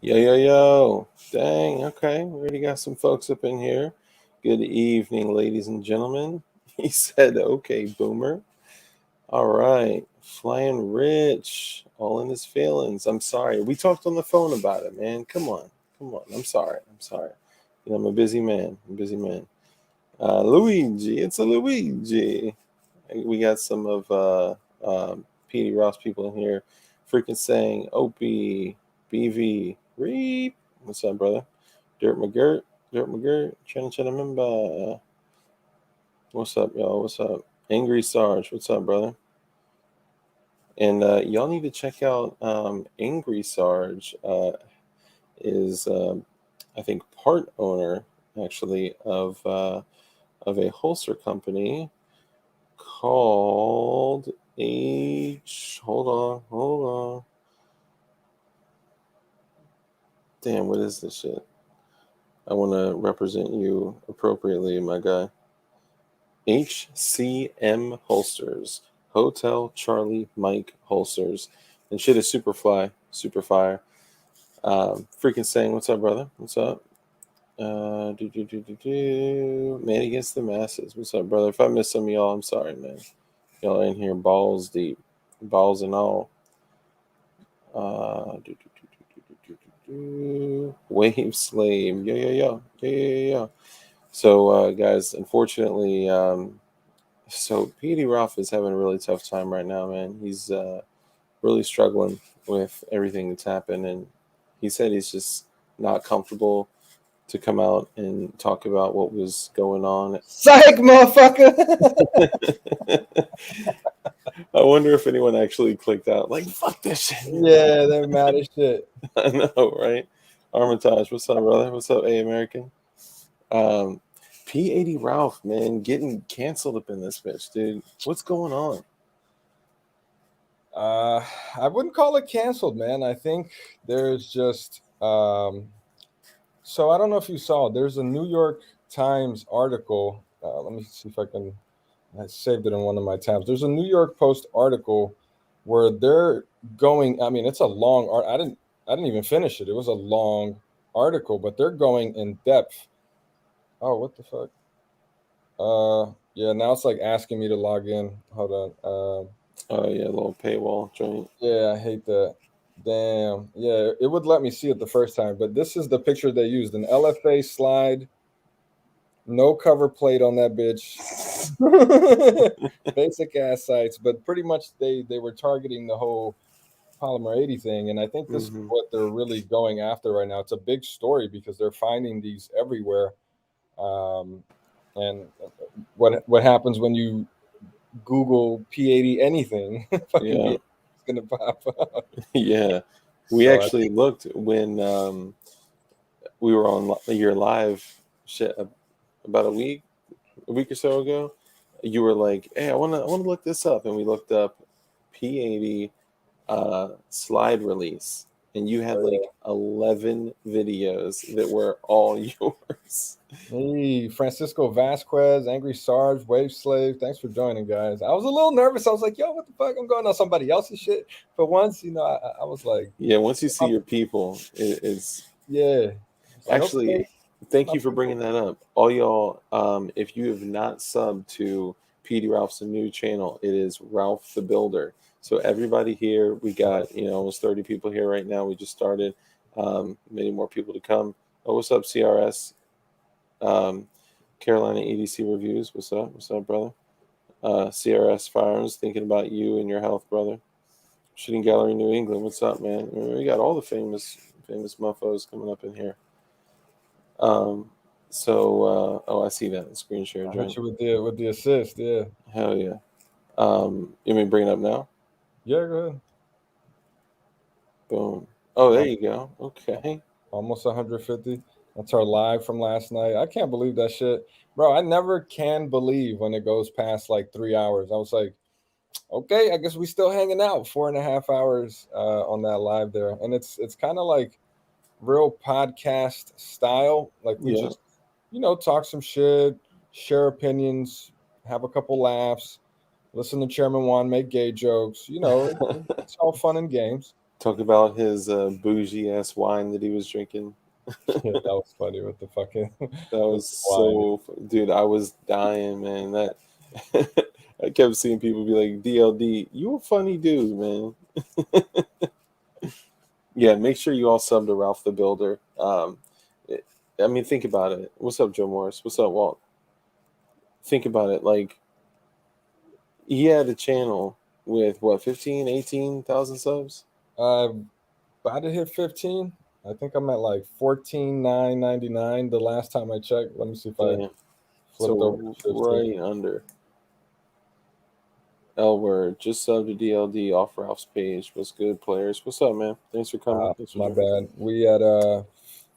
Yo, yo, yo. Dang, okay. We already got some folks up in here. Good evening, ladies and gentlemen. He said, okay, boomer. All right. Flying rich. All in his feelings. I'm sorry. We talked on the phone about it, man. Come on. Come on. I'm sorry. I'm sorry. You know, I'm a busy man. I'm a busy man. Luigi. It's a Luigi. We got some of P80 Ross people in here freaking saying Opie, BV, Reap. What's up, brother? Dirt McGirt, Chana Member. What's up, y'all? What's up? Angry Sarge, what's up, brother? And y'all need to check out Angry Sarge is, I think, part owner, actually, of a holster company called Hold on. Damn, what is this shit? I want to represent you appropriately, my guy. HCM Holsters. Hotel Charlie Mike Holsters. And shit is super fire. Freaking saying, what's up, brother? What's up? Man against the masses. What's up, brother? If I miss some of y'all, I'm sorry, man. Y'all in here balls deep. Balls and all. Wave slave. Yo. So, guys, unfortunately, so P.D. Roth is having a really tough time right now, man. He's really struggling with everything that's happened, and he said he's just not comfortable to come out and talk about what was going on. Psych, motherfucker! I wonder if anyone actually clicked out. Like, fuck this shit. Yeah, they're mad as shit. I know, right? Armitage, what's up, brother? What's up, A American? P80 Ralph, man, getting canceled up in this bitch, dude. What's going on? I wouldn't call it canceled, man. I think there's just so I don't know if you saw. There's a New York Times article. Let me see if I can. I saved it in one of my tabs. There's a New York Post article where they're going. I mean, it's a long art. I didn't even finish it. It was a long article, but they're going in depth. Oh, what the fuck? Yeah. Now it's like asking me to log in. Hold on. Oh yeah, a little paywall joint. Yeah, I hate that. Damn. Yeah, it would let me see it the first time, but this is the picture they used: an LFA slide, no cover plate on that bitch, basic ass sights, but pretty much they were targeting the whole polymer 80 thing, and I think this is what they're really going after right now. It's a big story because they're finding these everywhere, and what happens when you Google P80 anything? Fucking Yeah. P80 is gonna pop up. Yeah. We So actually looked when we were on your live shit about a week or so ago. You were like, "Hey, I want to look this up," and we looked up P80 slide release, and you had like 11 videos that were all yours. Hey, Francisco Vasquez, Angry Sarge, Wave Slave. Thanks for joining, guys. I was a little nervous. I was like, yo, what the fuck? I'm going on somebody else's shit. But once, I was like, Yeah, once you see your people, it's yeah. It's like, actually. okay. Thank you for bringing that up. All y'all, if you have not subbed to PD Ralph's new channel, it is Ralph the Builder. So everybody here, we got almost 30 people here right now. We just started. Many more people to come. Oh, what's up, CRS? Carolina EDC Reviews. What's up? What's up, brother? CRS Firearms, thinking about you and your health, brother. Shooting Gallery New England. What's up, man? We got all the famous mofos coming up in here. Oh, I see that screen share. I hit you with the assist, yeah. Hell yeah. You mean bring it up now? Yeah, go ahead. Boom. Oh, there you go. Okay. Almost 150. That's our live from last night. I can't believe that shit, bro. I never can believe when it goes past like 3 hours. I was like, okay, I guess we still hanging out 4.5 hours on that live there, and it's kind of like real podcast style. Like we just talk some shit, share opinions, have a couple laughs, listen to Chairman Juan make gay jokes. It's all fun and games. Talk about his bougie ass wine that he was drinking. Yeah, that was funny with the fucking That with was the wine. so, dude. I was dying, man. That I kept seeing people be like, "DLD, you a funny dude, man." Yeah, make sure you all sub to Ralph the Builder. It- I mean, think about it. What's up, Joe Morris? What's up, Walt? Think about it. Like, he had a channel with what, 15, 18,000 subs? Uh, about to hit 15. I think I'm at like 14,999 the last time I checked. Let me see if I Damn. flipped over So to 15. right under. L word. Just sub to DLD off Ralph's page. What's good, players? What's up, man? Thanks for coming. Thanks for My joining. bad. We at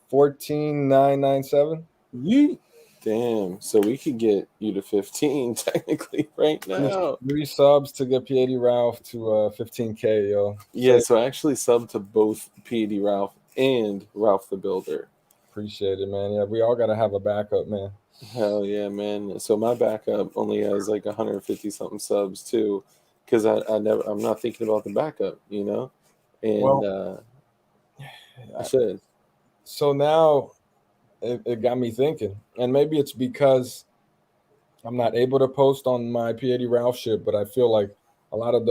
14,997. Yeet. Damn. So we could get you to 15 technically right Three, now. three subs to get P80 Ralph to 15K, yo. Yeah, Say so I actually sub to both P80 Ralph and Ralph the Builder. appreciate it, man. Yeah, we all gotta have a backup, man. Hell yeah, man. So my backup only has like 150 something subs too, because I'm not thinking about the backup, you know? And Well, I should. so now it got me thinking, and maybe it's because I'm not able to post on my P80 Ralph shit, but I feel like a lot of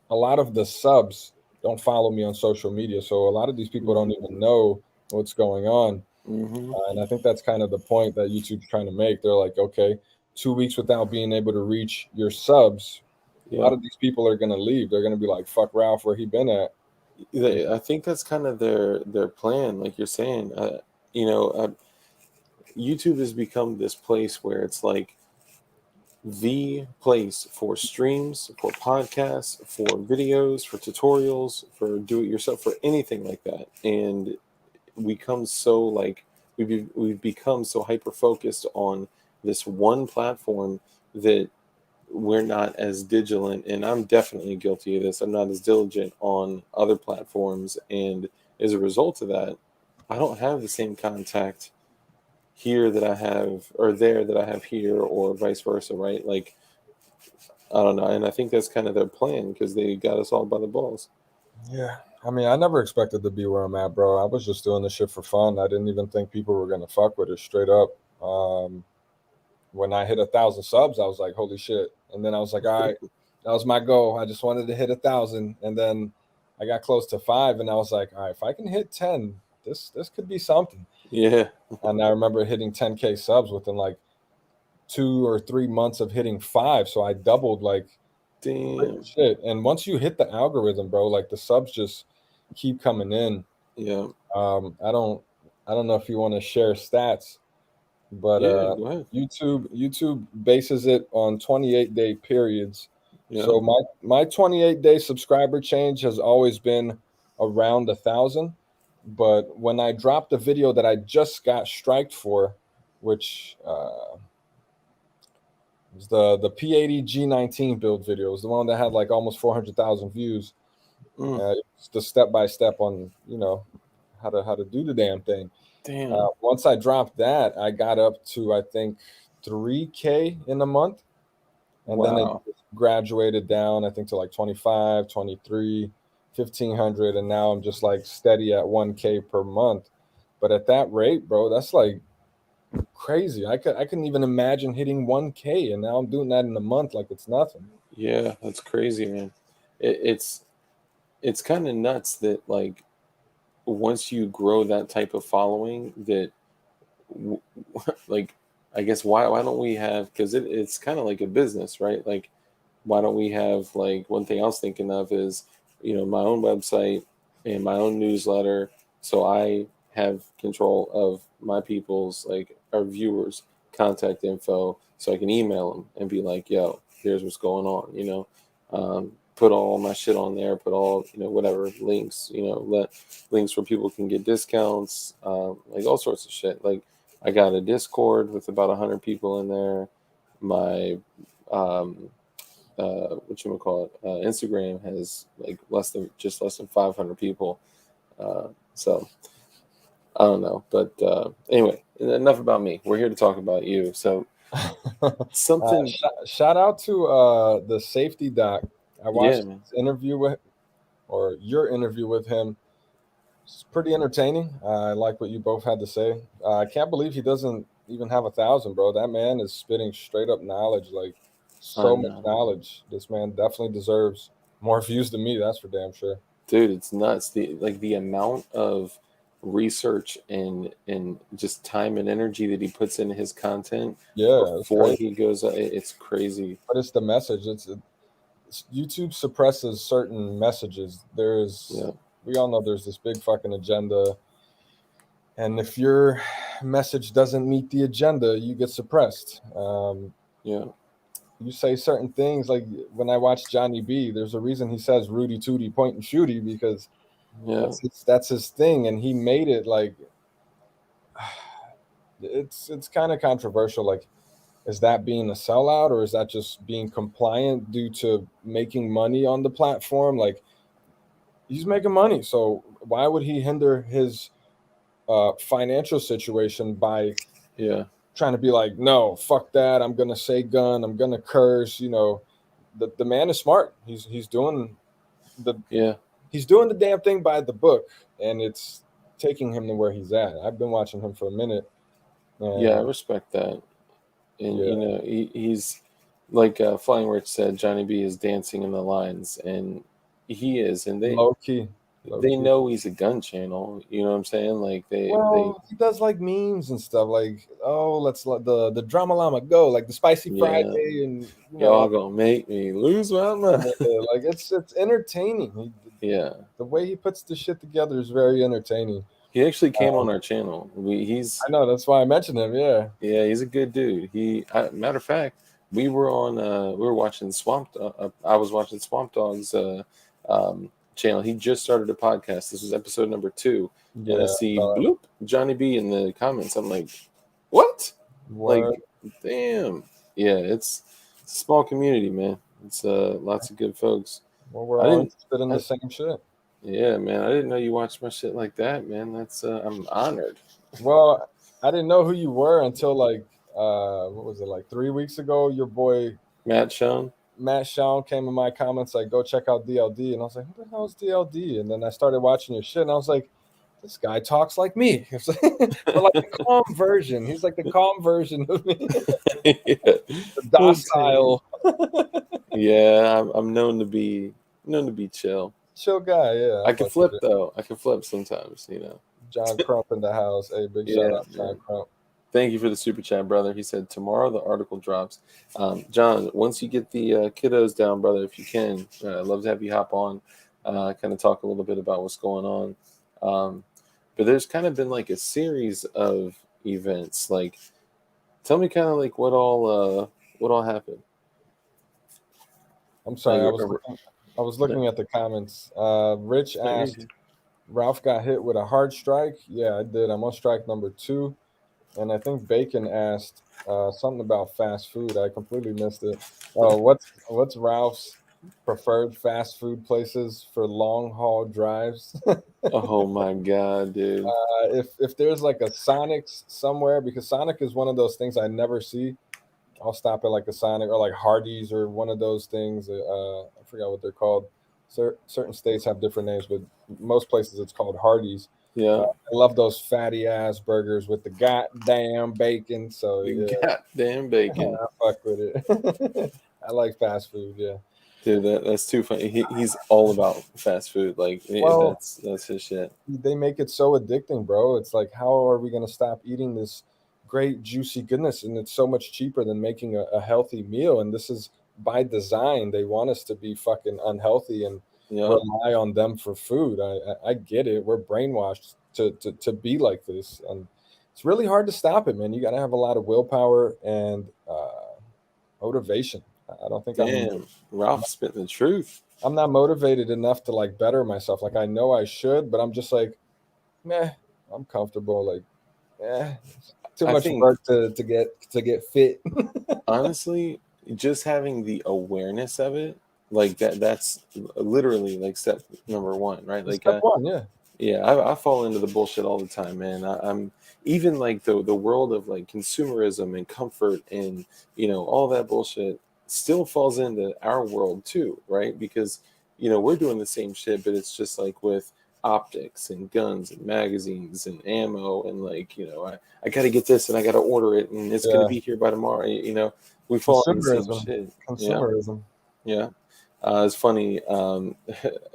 a lot of the subs don't follow me on social media, so a lot of these people don't even know what's going on. Mm-hmm. And I think that's kind of the point that YouTube's trying to make. They're like, okay, 2 weeks without being able to reach your subs, a lot Yeah. of these people are gonna leave. They're gonna be like, "Fuck Ralph, where he been at?" I think that's kind of their plan, like you're saying. You know, YouTube has become this place where it's like the place for streams, for podcasts, for videos, for tutorials, for do it yourself, for anything like that. And we come so like we've become so hyper focused on this one platform that we're not as diligent, and I'm definitely guilty of this. I'm not as diligent on other platforms, and as a result of that, I don't have the same contact here that I have or there that I have here, or vice versa, right? Like, I don't know, and I think that's kind of their plan because they got us all by the balls. Yeah, I mean, I never expected to be where I'm at, bro. I was just doing this shit for fun. I didn't even think people were gonna fuck with it straight up. When I hit 1,000 subs, I was like, "Holy shit!" And then I was like, "All right, that was my goal. I just wanted to hit 1,000." And then I got close to five, and I was like, "All right, if I can hit 10, this could be something." Yeah, And I remember hitting 10K subs within like 2 or 3 months of hitting five. So I doubled like crazy damn. shit. And once you hit the algorithm, bro, like the subs just keep coming in. Yeah, Um, I don't I don't know if you want to share stats, but yeah. Go ahead. YouTube bases it on 28-day periods. Yeah. So my 28-day subscriber change has always been around 1,000. But when I dropped a video that I just got striked for, which was the P80 G19 build video, it was the one that had like almost 400,000 views. Mm, It's the step by step on how to do the damn thing. damn. Once I dropped that, I got up to I think 3K in a month, and then it Wow. graduated down I think to like 25, 23, 1,500, and now I'm just like steady at 1K per month. But at that rate, bro, that's like crazy. I couldn't even imagine hitting 1K, and now I'm doing that in a month like it's nothing. Yeah, that's crazy, man. It's kind of nuts that like once you grow that type of following, that w- like I guess why don't we have, because it's kind of like a business, right? Like, why don't we have, like, one thing I was thinking of is, my own website and my own newsletter, so I have control of my people's, like, our viewers contact info, so I can email them and be like, yo, here's what's going on, put all my shit on there, put all, whatever links, let links where people can get discounts, like all sorts of shit. Like, I got a Discord with about 100 people in there. My um, what you call it, Instagram has like less than 500 people. So I don't know, but anyway, enough about me. We're here to talk about you. So something, Shout out to the safety doc. I yeah, watched man. this interview or your interview with him. It's pretty entertaining. I like what you both had to say. I can't believe he doesn't even have 1,000, bro. That man is spitting straight up knowledge, like I so much know. knowledge. This man definitely deserves more views than me. That's for damn sure. Dude, it's nuts. The amount of research and just time and energy that he puts into his content Yeah, it's before crazy, he goes, it's crazy. but it's the message. YouTube suppresses certain messages. Yeah, We all know there's this big fucking agenda, and if your message doesn't meet the agenda, you get suppressed. yeah, You say certain things, like when I watch Johnny B, there's a reason he says Rudy Tooty point and shooty, because yeah, that's his thing, and he made it like it's kind of controversial. Like, is that being a sellout, or is that just being compliant due to making money on the platform? Like, he's making money, so why would he hinder his financial situation by yeah, trying to be like, no, fuck that, I'm gonna say gun, I'm gonna curse? The man is smart. He's doing the yeah, he's doing the damn thing by the book, and it's taking him to where he's at. I've been watching him for a minute, yeah. I and respect that. And yeah, he's like Flying Rich said, Johnny B is dancing in the lines, and he is, and low key, low they key. know he's a gun channel. You know what I'm saying? Like they Well, he does like memes and stuff, like, oh, let's let the drama llama go, like the spicy yeah, Friday, and y'all gonna make me lose my mind. like it's entertaining. Yeah, The way he puts the shit together is very entertaining. he actually came Um, on our channel. He's I know, that's why I mentioned him. Yeah, yeah, he's a good dude. Matter of fact, we were watching I was watching Swamp Dog's channel. He just started a podcast. This was episode number 2, and I yeah. see So, bloop Johnny B in the comments. I'm like, what? Like, word. damn. Yeah, it's a small community, man. It's lots of good folks. Well, we're I all didn't. interested in the I, same shit. yeah, man. I didn't know you watched my shit like that, man. That's I'm honored. Well, I didn't know who you were until like what was it, like 3 weeks ago? Your boy Matt Sean. Matt Shawn came in my comments like, go check out DLD, and I was like, who the hell is DLD? And then I started watching your shit, and I was like, this guy talks like me, but like the calm version. He's like the calm version of me, Yeah. the Let's see. docile, Yeah, I'm known to be chill. chill guy. Yeah, I I can fuck with flip it. though. I can flip sometimes, you know. John Crump in the house. Hey, big shout Yeah, out John man. Crump. Thank you for the super chat, brother. He said tomorrow the article drops. John, once you get the kiddos down, brother, if you can, I'd love to have you hop on, kind of talk a little bit about what's going on. But there's kind of been like a series of events. Like, tell me kind of like what all happened. I'm Like, sorry, I was no, looking at the comments. Rich no, you're asked, good. Ralph got hit with a hard strike. Yeah, I did. I'm on strike number 2. And I think Bacon asked something about fast food. I completely missed it. Oh, what's Ralph's preferred fast food places for long haul drives? Oh my god, dude. If there's like a Sonic's somewhere, because Sonic is one of those things I never see. I'll stop at like a Sonic or like Hardee's or one of those things. I forgot what they're called. Certain states have different names, but most places it's called Hardee's. Yeah, I love those fatty ass burgers with the goddamn bacon. So the yeah, goddamn bacon. I fuck with it. I like fast food. Yeah. Dude, that's too funny. He's all about fast food. Like Well, that's his shit. they make it so addicting, bro. It's like, how are we gonna stop eating this great juicy goodness? And it's so much cheaper than making a healthy meal. And this is by design. They want us to be fucking unhealthy and Yeah, rely on them for food. I get it. We're brainwashed to be like this, and it's really hard to stop it, man. You got to have a lot of willpower and motivation. I don't think damn. Ralph spitting the truth. I'm not motivated enough to like better myself. Like, I know I should, but I'm just like, meh, I'm comfortable. Like, it's too I much think work to get fit. honestly, just having the awareness of it, like that's literally like step number one, right? Like Step one, yeah. yeah, I fall into the bullshit all the time, man. I'm even like the world of like consumerism and comfort and all that bullshit still falls into our world too, right? Because we're doing the same shit, but it's just like with optics and guns and magazines and ammo and like, I got to get this and I got to order it and it's going to Yeah. be here by tomorrow. We fall into the same Consumerism. shit. Yeah. Consumerism. Yeah. It's funny.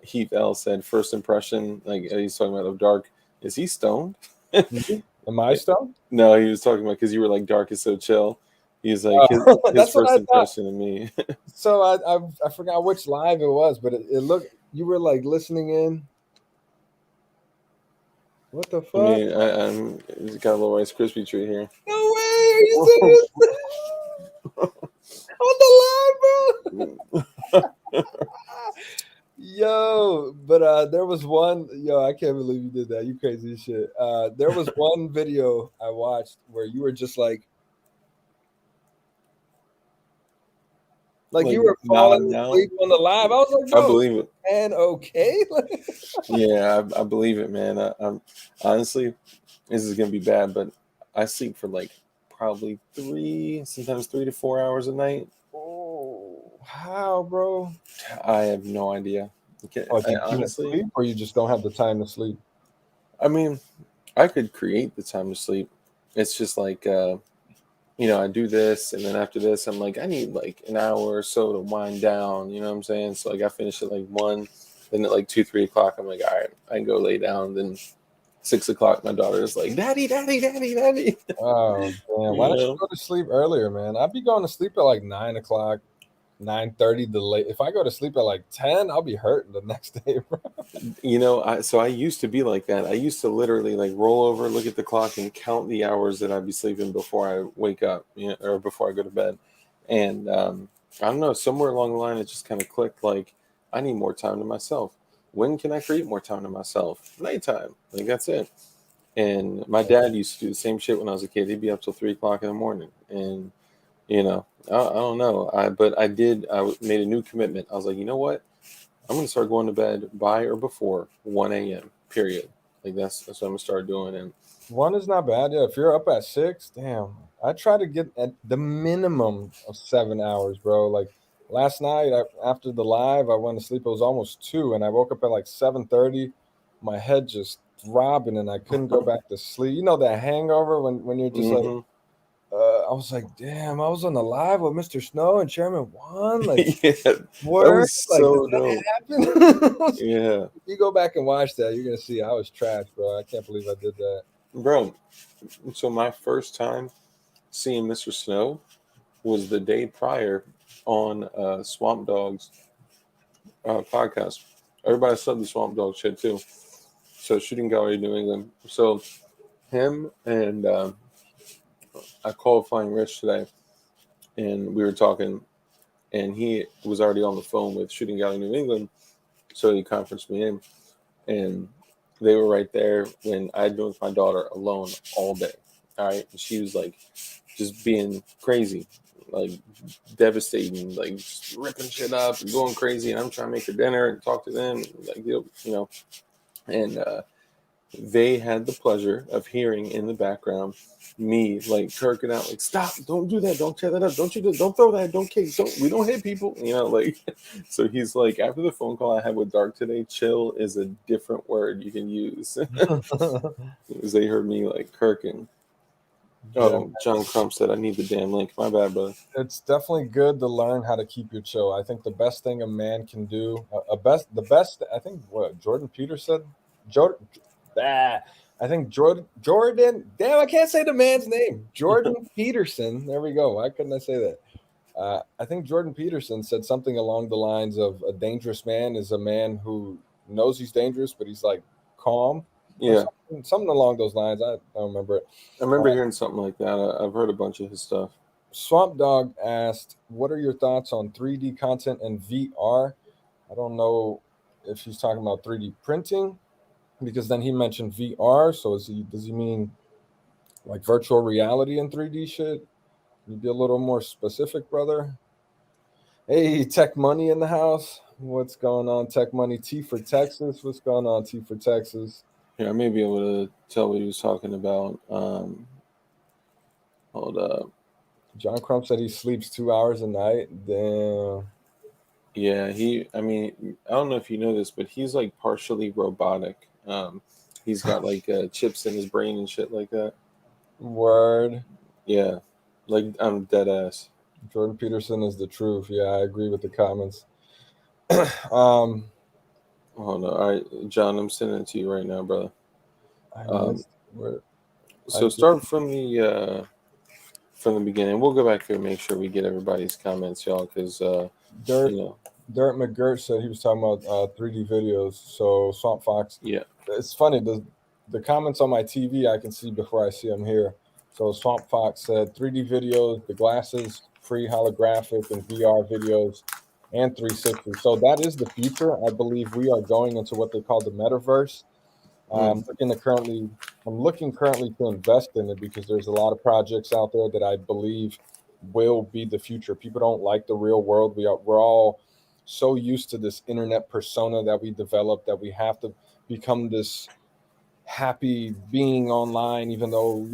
Heath L said first impression, like he's talking about of Dark. Is he stoned? Me? Am I stoned? No, he was talking about because you were like Dark is so chill. He's like his That's what first I thought. impression of me. So I forgot which live it was, but it looked, you were like listening in. What the I fuck? mean, I'm he's got a little Rice Krispie treat here. No way! Are you serious? On the live, bro. Yo, but there was one. Yo, I can't believe you did that. You crazy as shit. There was one video I watched where you were just like Like you were falling nodding out. asleep on the live. I was like, I bro, believe it. man, okay. Yeah, I believe it, man. I'm honestly, this is gonna be bad, but I sleep for like probably sometimes 3 to 4 hours a night. Oh, how, bro? I have no idea. Okay, Like you can't honestly, sleep, or you just don't have the time to sleep. I mean, I could create the time to sleep. It's just like, I do this, and then after this, I'm like, I need like an hour or so to wind down. You know what I'm saying? So like, I finish at like 1, then at like 2, 3 o'clock, I'm like, all right, I can go lay down. Then 6 o'clock, my daughter is like, Daddy, Daddy, Daddy, Daddy. Oh damn! Why don't you go to sleep earlier, man? I'd be going to sleep at like 9 o'clock, 9:30. The late. If I go to sleep at like 10, I'll be hurting the next day, bro. So I used to be like that. I used to literally like roll over, look at the clock, and count the hours that I'd be sleeping before I wake up, or before I go to bed. And I don't know, somewhere along the line, it just kind of clicked. Like, I need more time to myself. When can I create more time to myself? Nighttime. Like that's it. And my dad used to do the same shit when I was a kid. He'd be up till 3 o'clock in the morning, and I don't know. But I did. Made a new commitment. I was like, you know what? I'm gonna start going to bed by or before 1 a.m. Period. Like that's what I'm gonna start doing. And One is not bad. Yeah, if you're up at 6, damn. I try to get at the minimum of 7 hours, bro. Like last night after the live, I went to sleep. It was almost 2, and I woke up at like 7:30. My head just throbbing, and I couldn't go back to sleep. You know that hangover when you're just like, Mhm. I was like, damn, I was on the live with Mr. Snow and Chairman One. Like, Yeah, that word, was like, did so dope. that happen? Yeah, If you go back and watch that, you're gonna see I was trash, bro. I can't believe I did that. bro. So my first time seeing Mr. Snow was the day prior on Swamp Dogs podcast. Everybody subbed the Swamp Dog shit too. So Shooting Gallery New England. So him and I called Flying Rich today, and we were talking, and he was already on the phone with Shooting Gallery New England, so he conferenced me in, and they were right there when I'd been with my daughter alone all day. All right, and she was like just being crazy, like devastating, like just ripping shit up and going crazy, and I'm trying to make her dinner and talk to them, like and they had the pleasure of hearing in the background me like kirking out, like, stop, don't do that, don't tear that up, don't you do, don't throw that, don't kick, don't, we don't hit people, like. So he's like, after the phone call I had with Dark today, chill is a different word you can use. Because they heard me like kirking. Yeah, Oh, John Crump said I need the damn link. My bad, brother. it's definitely good to learn how to keep your chill. I think the best thing a man can do, I think what Jordan Peterson, Jordan, I think Jordan. Damn, I can't say the man's name. Jordan Peterson. There we go. Why couldn't I say that? I think Jordan Peterson said something along the lines of a dangerous man is a man who knows he's dangerous, but he's like calm. Or Yeah, something along those lines. I don't remember it. I remember hearing something like that. I've heard a bunch of his stuff. Swamp Dog asked, "What are your thoughts on 3D content and VR?" I don't know if he's talking about 3D printing because then he mentioned VR. So does he mean like virtual reality and 3D shit? Can you be a little more specific, brother? Hey, Tech Money in the house. What's going on, Tech Money? T for Texas. What's going on, T for Texas? Yeah, I may be able to tell what he was talking about. Hold up. John Crump said he sleeps 2 hours a night. Damn. Yeah, I mean, I don't know if you know this, but he's like partially robotic. He's got like chips in his brain and shit like that. Word. Yeah, like I'm dead ass. Jordan Peterson is the truth. Yeah, I agree with the comments. um, Oh no, all right, John, I'm sending it to you right now, brother. I Um, missed where I so did. start from the beginning. We'll go back through and make sure we get everybody's comments, y'all, because you Dirt know, Dirt McGirt said he was talking about 3D videos. So Swamp Fox, yeah, it's funny the comments on my TV I can see before I see them here. So Swamp Fox said 3D videos, the glasses, free holographic and VR videos, and 360. So that is the future. I believe we are going into what they call the metaverse. mm, I'm looking to currently I'm looking currently to invest in it because there's a lot of projects out there that I believe will be the future. People don't like the real world. We're all so used to this internet persona that we develop that we have to become this happy being online, even though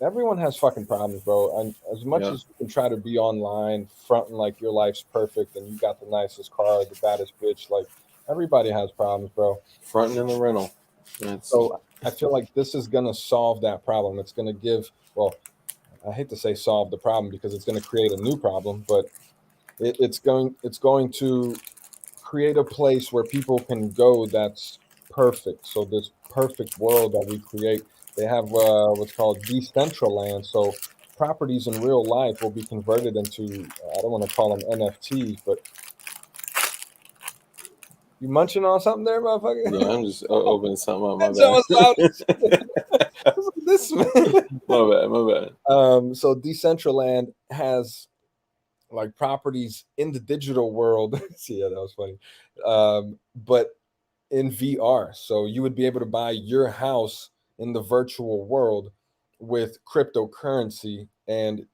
everyone has fucking problems, bro. And as much yeah, as you can try to be online fronting like your life's perfect and you got the nicest car, the baddest bitch, like everybody has problems, bro. fronting in the rental. That's So I feel like this is going to solve that problem. It's going to give, well, I hate to say solve the problem because it's going to create a new problem, but it's going to create a place where people can go that's perfect. So this perfect world that we create, they have what's called decentraland. So properties in real life will be converted into, I don't want to call them NFTs, but you munching on something there, motherfucker? yeah. I'm just opening something up. My That was loud bad. as shit. I was like, this man. My bad. My bad. So Decentraland has like properties in the digital world. See, yeah, that was funny. But in VR, so you would be able to buy your house in the virtual world with cryptocurrency, and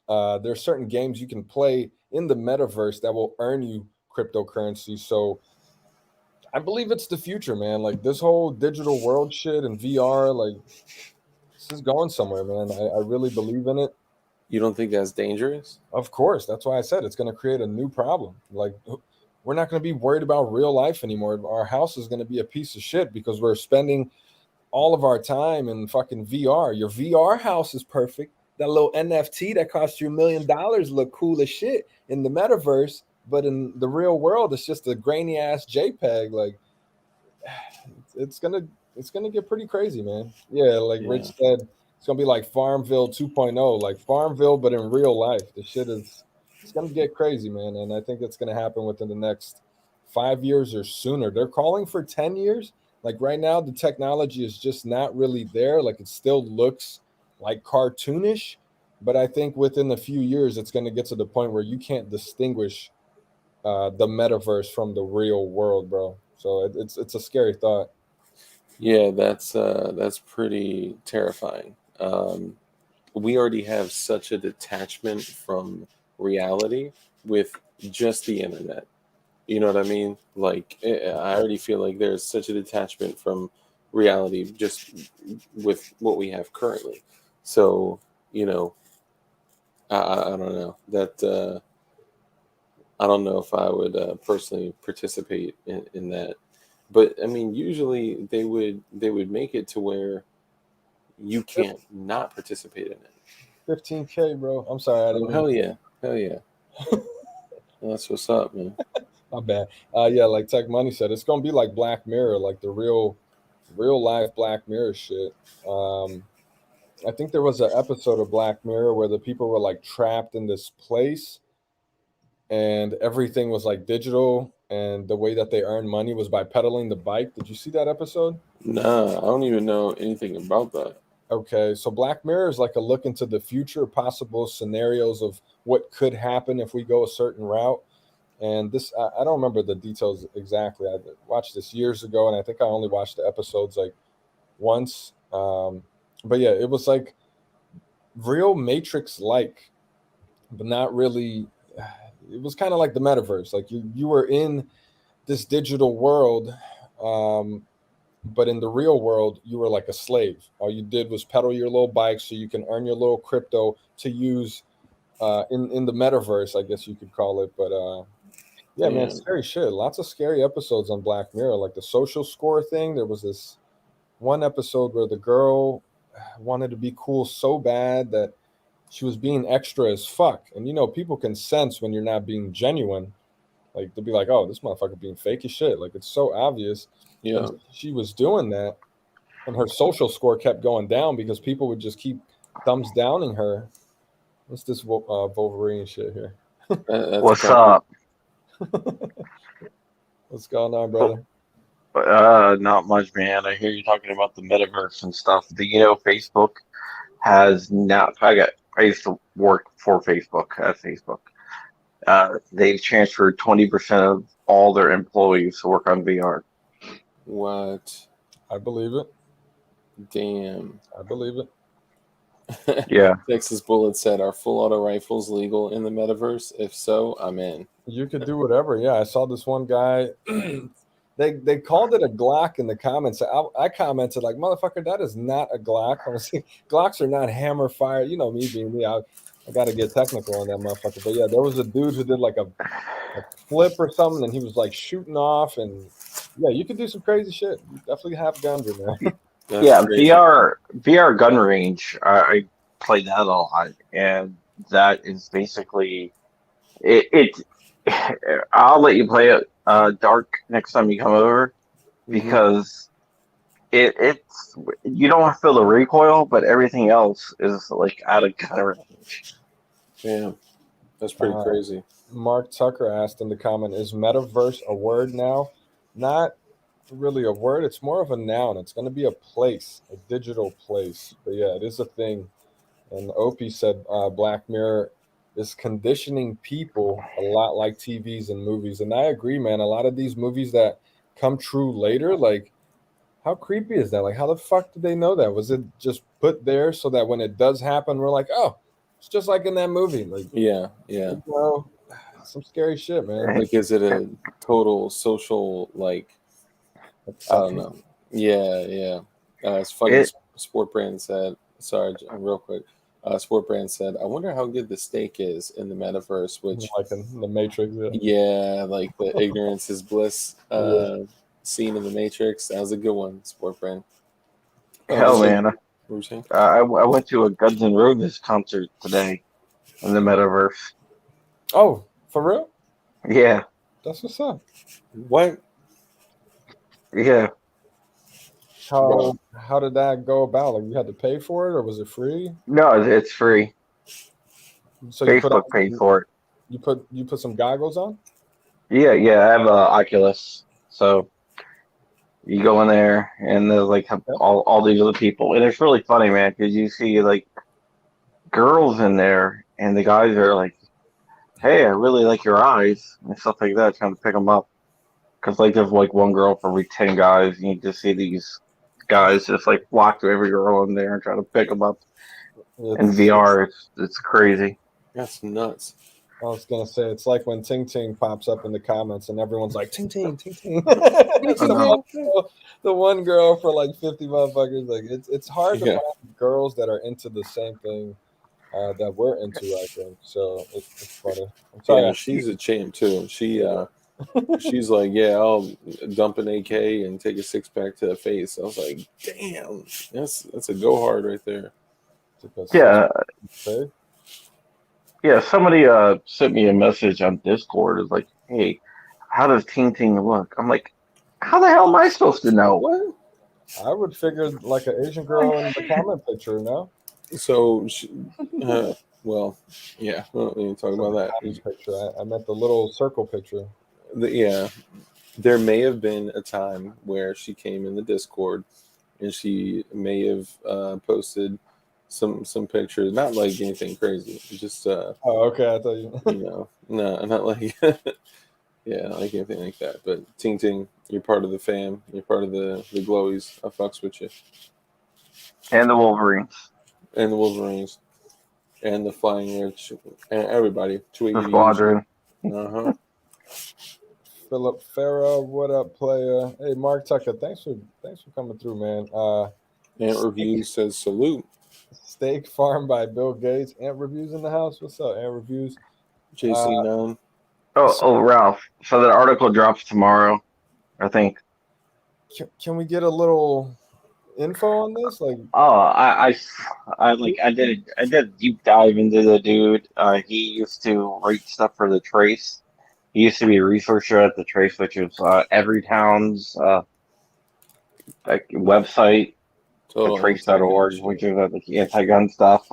there's certain games you can play in the metaverse that will earn you cryptocurrency. So I believe it's the future, man. Like this whole digital world shit and VR, like this is going somewhere, man. I really believe in it. You don't think that's dangerous? Of course, that's why I said it's going to create a new problem. Like we're not going to be worried about real life anymore. Our house is going to be a piece of shit because we're spending all of our time in fucking VR. Your VR house is perfect. That little NFT that cost you $1 million look cool as shit in the metaverse, but in the real world, it's just a grainy ass JPEG. Like it's gonna it's gonna get pretty crazy, man. Yeah, like Yeah. Rich said, it's gonna be like Farmville 2.0, like Farmville, but in real life. The shit is it's gonna get crazy, man. And I think it's gonna happen within the next 5 years or sooner. They're calling for 10 years. Like right now, the technology is just not really there. Like it still looks like cartoonish, but I think within a few years, it's gonna get to the point where you can't distinguish the metaverse from the real world, bro. So it's a scary thought. Yeah, that's pretty terrifying. We already have such a detachment from reality with just the internet. You know what I mean? Like, I already feel like there's such a detachment from reality just with what we have currently. So, you know, I don't know that. I don't know if I would personally participate in that. But I mean, usually they would make it to where you can't not participate in it. 15K, bro. I'm sorry, I Oh didn't mean. hell yeah, hell yeah. That's what's up, man. My bad. Yeah, like Tech Money said, it's gonna be like Black Mirror, like the real life Black Mirror shit. Um, I think there was an episode of Black Mirror where the people were like trapped in this place, and everything was like digital, and the way that they earned money was by pedaling the bike. Did you see that episode? Nah, I don't even know anything about that. Okay, so Black Mirror is like a look into the future, possible scenarios of what could happen if we go a certain route. And this, I don't remember the details exactly. I watched this years ago, and I think I only watched the episodes like once. But yeah, it was like real Matrix like, but not really. It was kind of like the metaverse. Like you were in this digital world, um, but in the real world, you were like a slave. All you did was pedal your little bike so you can earn your little crypto to use in the metaverse, I guess you could call it. But Yeah, man, Damn. scary shit. Lots of scary episodes on Black Mirror, like the social score thing. There was this one episode where the girl wanted to be cool so bad that she was being extra as fuck. And people can sense when you're not being genuine. Like they'll be like, "Oh, this motherfucker being fake as shit." Like it's so obvious. Yeah. And she was doing that, and her social score kept going down because people would just keep thumbs downing her. What's this Wolverine shit here? That's a What's compliment. up? What's going on, brother? Not much, man. I hear you talking about the metaverse and stuff. Do you know Facebook has now? I used to work for Facebook at Facebook. They've transferred 20% of all their employees to work on VR. What? I believe it. Damn. I believe it. Yeah. Texas Bullet said, "Are full auto rifles legal in the metaverse? If so, I'm in." You could do whatever. Yeah, I saw this one guy. They called it a Glock in the comments. I commented like, "Motherfucker, that is not a Glock." I'm saying Glocks are not hammer fire. You know me being me. I got to get technical on that motherfucker. But yeah, there was a dude who did like a flip or something, and he was like shooting off. And yeah, you could do some crazy shit. You definitely have guns in there. That's Yeah, crazy. VR gun range. I play that a lot, and that is basically it. I'll let you play it dark next time you come over because it's you don't feel the recoil, but everything else is like out of gun range. Yeah, that's pretty crazy. Mark Tucker asked in the comment, "Is metaverse a word now?" Not really a word. It's more of a noun. It's going to be a place, a digital place. But yeah, it is a thing. And Opie said Black Mirror is conditioning people a lot like TVs and movies. And I agree, man. A lot of these movies that come true later, like how creepy is that? Like how the fuck did they know that? Was it just put there so that when it does happen, we're like, oh, it's just like in that movie. Like, Yeah. some scary shit, man. Like, is it a total social, like, I don't know. Yeah. It's funny. It Sport Brand said, sorry, real quick. Sport Brand said, "I wonder how good the steak is in the metaverse," which, Like in the Matrix. yeah, like the ignorance is bliss scene in the Matrix. That was a good one, Sport Brand. hell, So, man. what were you saying? I went to a Guns N' Roses concert today in the metaverse. Oh, for real? Yeah, That's what's up. What? yeah. How did that go about? Like you had to pay for it or was it free? No, it's free. So Facebook paid for it. you put some goggles on? Yeah, I have a Oculus, so you go in there and there's like Yeah. all these other people, and it's really funny, man, because you see like girls in there, and the guys are like, "Hey, I really like your eyes," and stuff like that, trying to pick them up. Because like there's like one girl for every 10 guys, and you just see these guys just like flock to every girl in there and try to pick them up. In VR, it's crazy. That's nuts. I was gonna say it's like when Ting Ting pops up in the comments and everyone's like Ting Ting, Ting Ting. It's the one girl for like 50 motherfuckers. Like it's hard to find girls that are into the same thing that we're into, I think. So it's funny. I'm sorry. Yeah, she's a champ too. She's like, yeah, I'll dump an AK and take a 6-pack to the face. I was like, damn, that's a go hard right there. Yeah, yeah. Somebody sent me a message on Discord. It's like, hey, how does Ting Ting look? I'm like, how the hell am I supposed to know? What? I would figure like an Asian girl in the comment picture, no? So, well, yeah, we didn't talk about that. Picture. I meant the little circle picture. Yeah, there may have been a time where she came in the Discord and she may have posted some pictures, not like anything crazy, just Oh, okay. I thought you. No, not like yeah, not like anything like that. But Ting Ting, you're part of the fam. You're part of the glowies. I fucks with you. And the Wolverines. And the Wolverines. And the Flying Rich. And everybody. The Squadron. Uh-huh. Philip Farah, what up, player? Hey, Mark Tucker, thanks for coming through, man. Ant Reviews says salute. Steak Farm by Bill Gates. Ant Reviews in the house. What's up, Ant Reviews? JC9. Oh, Ralph. So the article drops tomorrow, I think. Can we get a little info on this? Like, Oh, I did a deep dive into the dude. He used to write stuff for the Trace. He used to be a researcher at the Trace, which is every town's like website, the Total anti-gun trace.org, which shit. is the anti-gun stuff.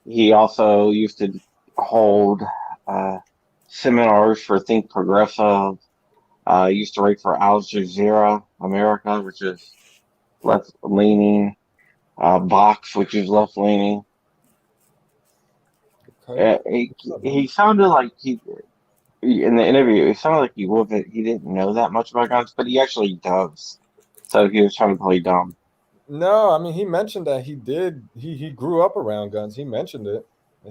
He also used to hold uh, seminars for Think Progressive. Used to write for Al Jazeera America, which is left leaning. Vox, which is left leaning. okay, He sounded like in the interview. It sounded like he didn't know that much about guns, but he actually does. So he was trying to play dumb. no, I mean he mentioned that he did. He grew up around guns. He mentioned it.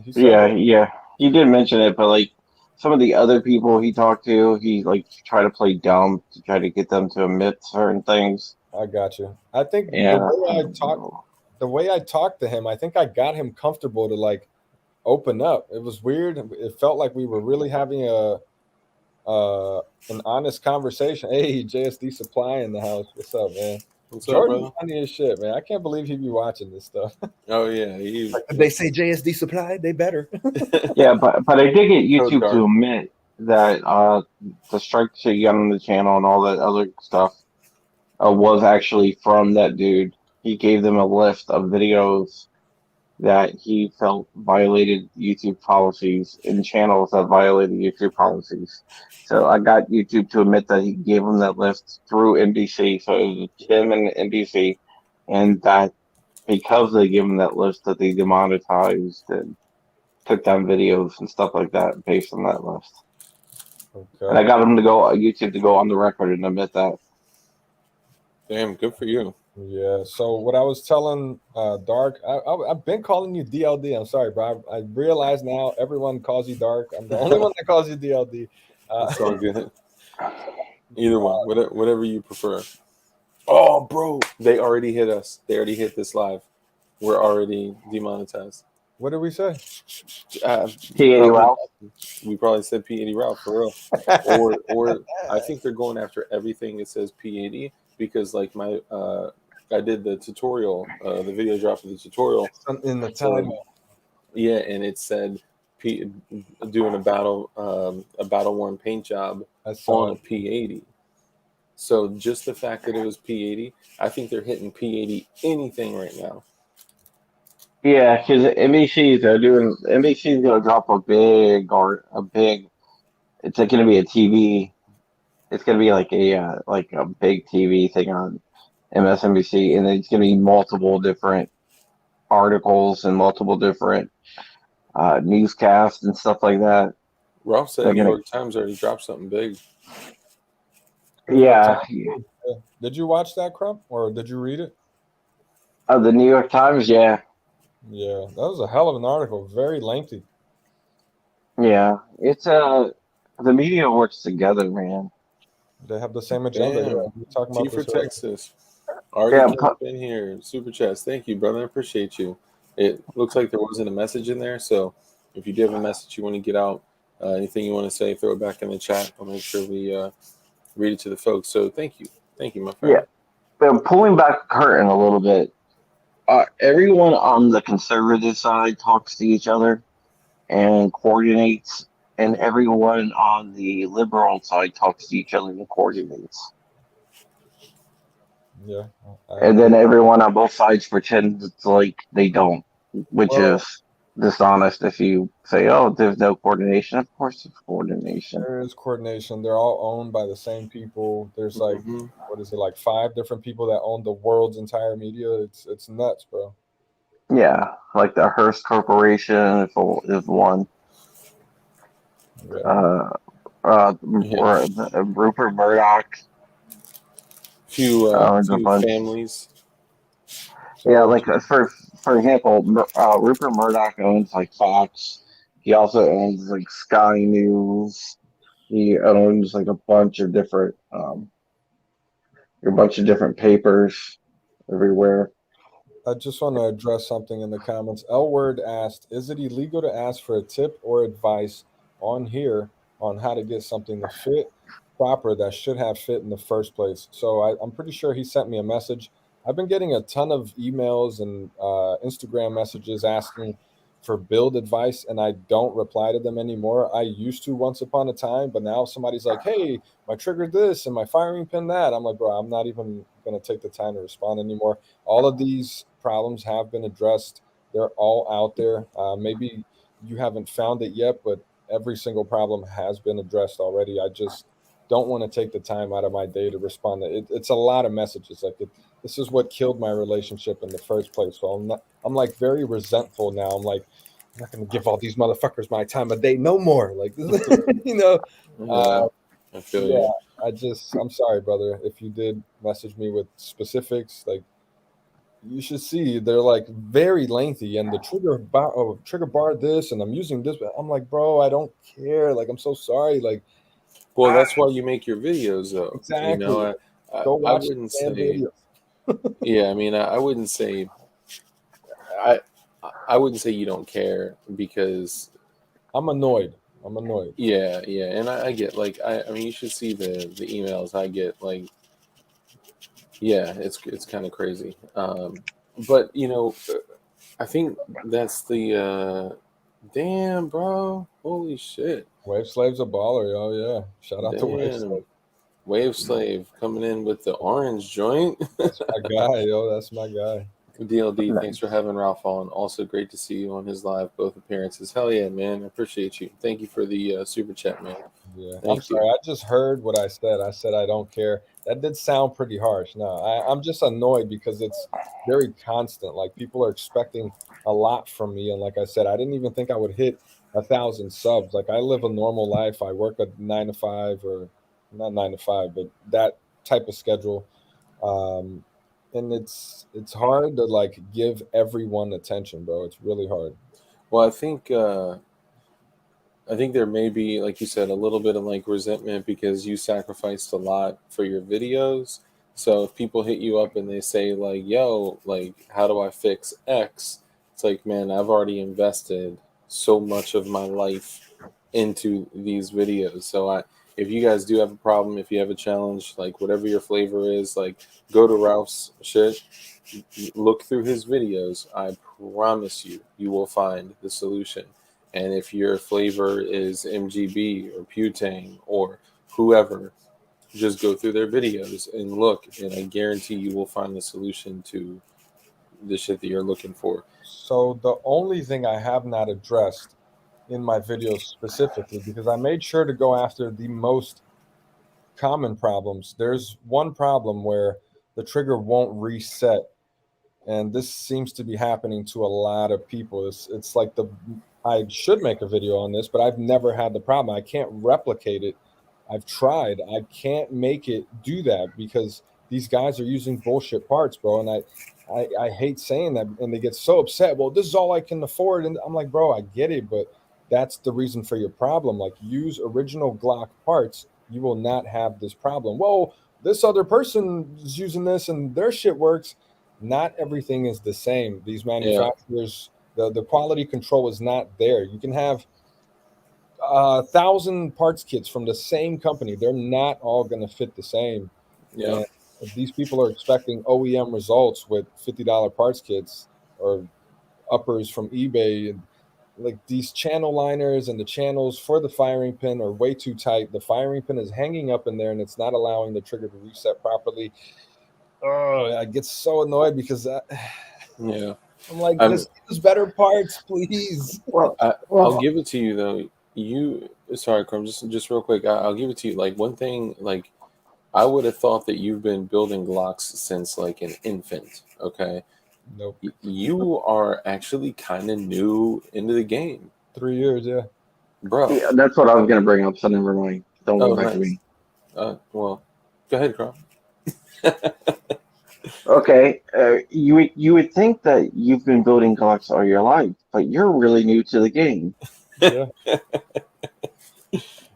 He said Yeah, that. yeah, he did mention it, but like some of the other people he talked to, he like tried to play dumb to try to get them to admit certain things. I got you. I think Yeah, the way I talked to him, I think I got him comfortable to like open up. It was weird. It felt like we were really having a an honest conversation. Hey, JSD Supply in the house. What's up, man? What's up, Jordan's brother? funny as shit, man. I can't believe he be watching this stuff. Oh yeah, he Like, did they say JSD Supply? They better. yeah, but I did get Code YouTube to Dark. admit that the strike shit you got on the channel and all that other stuff was actually from that dude. He gave them a list of videos that he felt violated YouTube policies and channels that violated YouTube policies. So I got YouTube to admit that he gave him that list through NBC. So it was him and NBC, and that because they gave him that list, that they demonetized and took down videos and stuff like that based on that list. And I Okay. got him to go YouTube to go on the record and admit that. Damn, good for you. Yeah. So what I was telling Dark, I've been calling you DLD. I'm sorry, bro. I realize now everyone calls you Dark. I'm the only one that calls you DLD. It's all good. Either one, whatever you prefer. Oh, bro, they already hit us. They already hit this live. We're already demonetized. What did we say? P80 Ralph. We probably said P80 Ralph for real. Or I think they're going after everything that says P80 because like I did the tutorial, the video drop of the tutorial. In the So, title. yeah, and it said doing a battle worn paint job I saw on a P80. So just the fact that it was P80, I think they're hitting P80 anything right now. Yeah, because NBC's gonna drop a big. It's like gonna be a TV. It's gonna be like a big TV thing on MSNBC, and it's gonna be multiple different articles and multiple different newscasts and stuff like that. Ralph said They're New gonna, York Times already dropped something big. New York yeah, Times. Yeah. Did you watch that, Crump, or did you read it? the New York Times, yeah, Yeah, that was a hell of an article. Very lengthy. yeah. It's the media works together, man. They have the same agenda. Yeah, Damn. we were talking T about for this earlier. Texas. Already Yeah, came up in here. Super chats. Thank you, brother. I appreciate you. It looks like there wasn't a message in there. So if you do have a message you want to get out, anything you want to say, throw it back in the chat. I'll make sure we read it to the folks. So thank you. Thank you, my yeah. friend. But pulling back the curtain a little bit, everyone on the conservative side talks to each other and coordinates, and everyone on the liberal side talks to each other and coordinates. Yeah, I And agree. then everyone on both sides pretends it's like they don't, which Well, is dishonest if you say, oh, there's no coordination. Of course, there's coordination. there is coordination. They're all owned by the same people. There's like, Mm-hmm. what is it, like 5 different people that own the world's entire media? It's nuts, bro. Yeah, like the Hearst Corporation is one. Yeah. Yeah. Rupert Murdoch owns a Few bunch. families. Yeah, So like for example, Rupert Murdoch owns like Fox. He also owns like Sky News. He owns like a bunch of different papers everywhere. I just want to address something in the comments. L Word asked, "Is it illegal to ask for a tip or advice on here on how to get something to fit proper that should have fit in the first place. So I'm pretty sure he sent me a message. I've been getting a ton of emails and Instagram messages asking for build advice, and I don't reply to them anymore. I used to once upon a time, but now somebody's like, hey, my trigger this and my firing pin that. I'm like, bro, I'm not even going to take the time to respond anymore. All of these problems have been addressed. They're all out there. Maybe you haven't found it yet, but every single problem has been addressed already. I just don't want to take the time out of my day to respond to it. It's a lot of messages. This is what killed my relationship in the first place. So I'm like very resentful now. I'm like, I'm not going to give all these motherfuckers my time of day no more. Like, you know, Yeah, I feel yeah, you. I'm sorry, brother. If you did message me with specifics, like you should see they're like very lengthy and the trigger bar this and I'm using this. But I'm like, bro, I don't care. Like, I'm so sorry. Like, Well, that's why you make your videos, though. You exactly. know, Go I watch the wouldn't damn say, video. yeah, I mean, I wouldn't say, I, I wouldn't say you don't care because, I'm annoyed. I'm annoyed. yeah, yeah, and I get like, I mean, you should see the emails I get. Like, yeah, it's kind of crazy. But I think that's the damn, bro, holy shit, Wave Slave's a baller, yo. Yeah. Shout out to Wave damn, Slave. Wave Slave coming in with the orange joint. That's my guy, yo. That's my guy. DLD, thanks for Nice. having Ralph on. Also, great to see you on his live both appearances. Hell yeah, man. I appreciate you. Thank you for the super chat, man. Yeah. I'm Thank you. sorry. I just heard what I said. I said I don't care. That did sound pretty harsh. No, I'm just annoyed because it's very constant. Like people are expecting a lot from me. And like I said, I didn't even think I would hit 1,000 subs. Like I live a normal life. I work a 9 to 5 or not 9 to 5, but that type of schedule. Um, and it's hard to like give everyone attention, bro. It's really hard. Well, I think there may be, like you said, a little bit of like resentment because you sacrificed a lot for your videos. So if people hit you up and they say like, "Yo, like, how do I fix X?" It's like, man, I've already invested so much of my life into these videos. So if you guys do have a problem, if you have a challenge, like whatever your flavor is, like go to Ralph's shit, look through his videos. I promise you, you will find the solution. And if your flavor is MGB or Putang or whoever, just go through their videos and look, and I guarantee you will find the solution to the shit that you're looking for. So the only thing I have not addressed in my videos specifically, because I made sure to go after the most common problems. There's one problem where the trigger won't reset, and this seems to be happening to a lot of people. It's like I should make a video on this, but I've never had the problem. I can't replicate it. I've tried. I can't make it do that because these guys are using bullshit parts, bro. And I hate saying that, and they get so upset. Well, this is all I can afford, and I'm like, bro, I get it, but that's the reason for your problem. Like, use original Glock parts. You will not have this problem. Well, this other person is using this, and their shit works. Not everything is the same. These Yeah, manufacturers, the quality control is not there. You can have 1,000 parts kits from the same company. They're not all going to fit the same. yeah, And if these people are expecting OEM results with $50 parts kits or uppers from eBay, and like these channel liners and the channels for the firing pin are way too tight. The firing pin is hanging up in there and it's not allowing the trigger to reset properly. Oh, I get so annoyed because yeah. I'm like, I'm just use better parts, please. Well, I'll well, give it to you though. You sorry, Crum, just real quick. I'll give it to you. Like one thing, like I would have thought that you've been building Glocks since like an infant. Okay, Nope. you are actually kind of new into the game, 3 years, yeah. bro. yeah, that's what I was gonna bring up. So never mind. Don't go Oh, back to nice. me. Well, go ahead, Crum. Okay, you would think that you've been building Glocks all your life, but you're really new to the game. Yeah.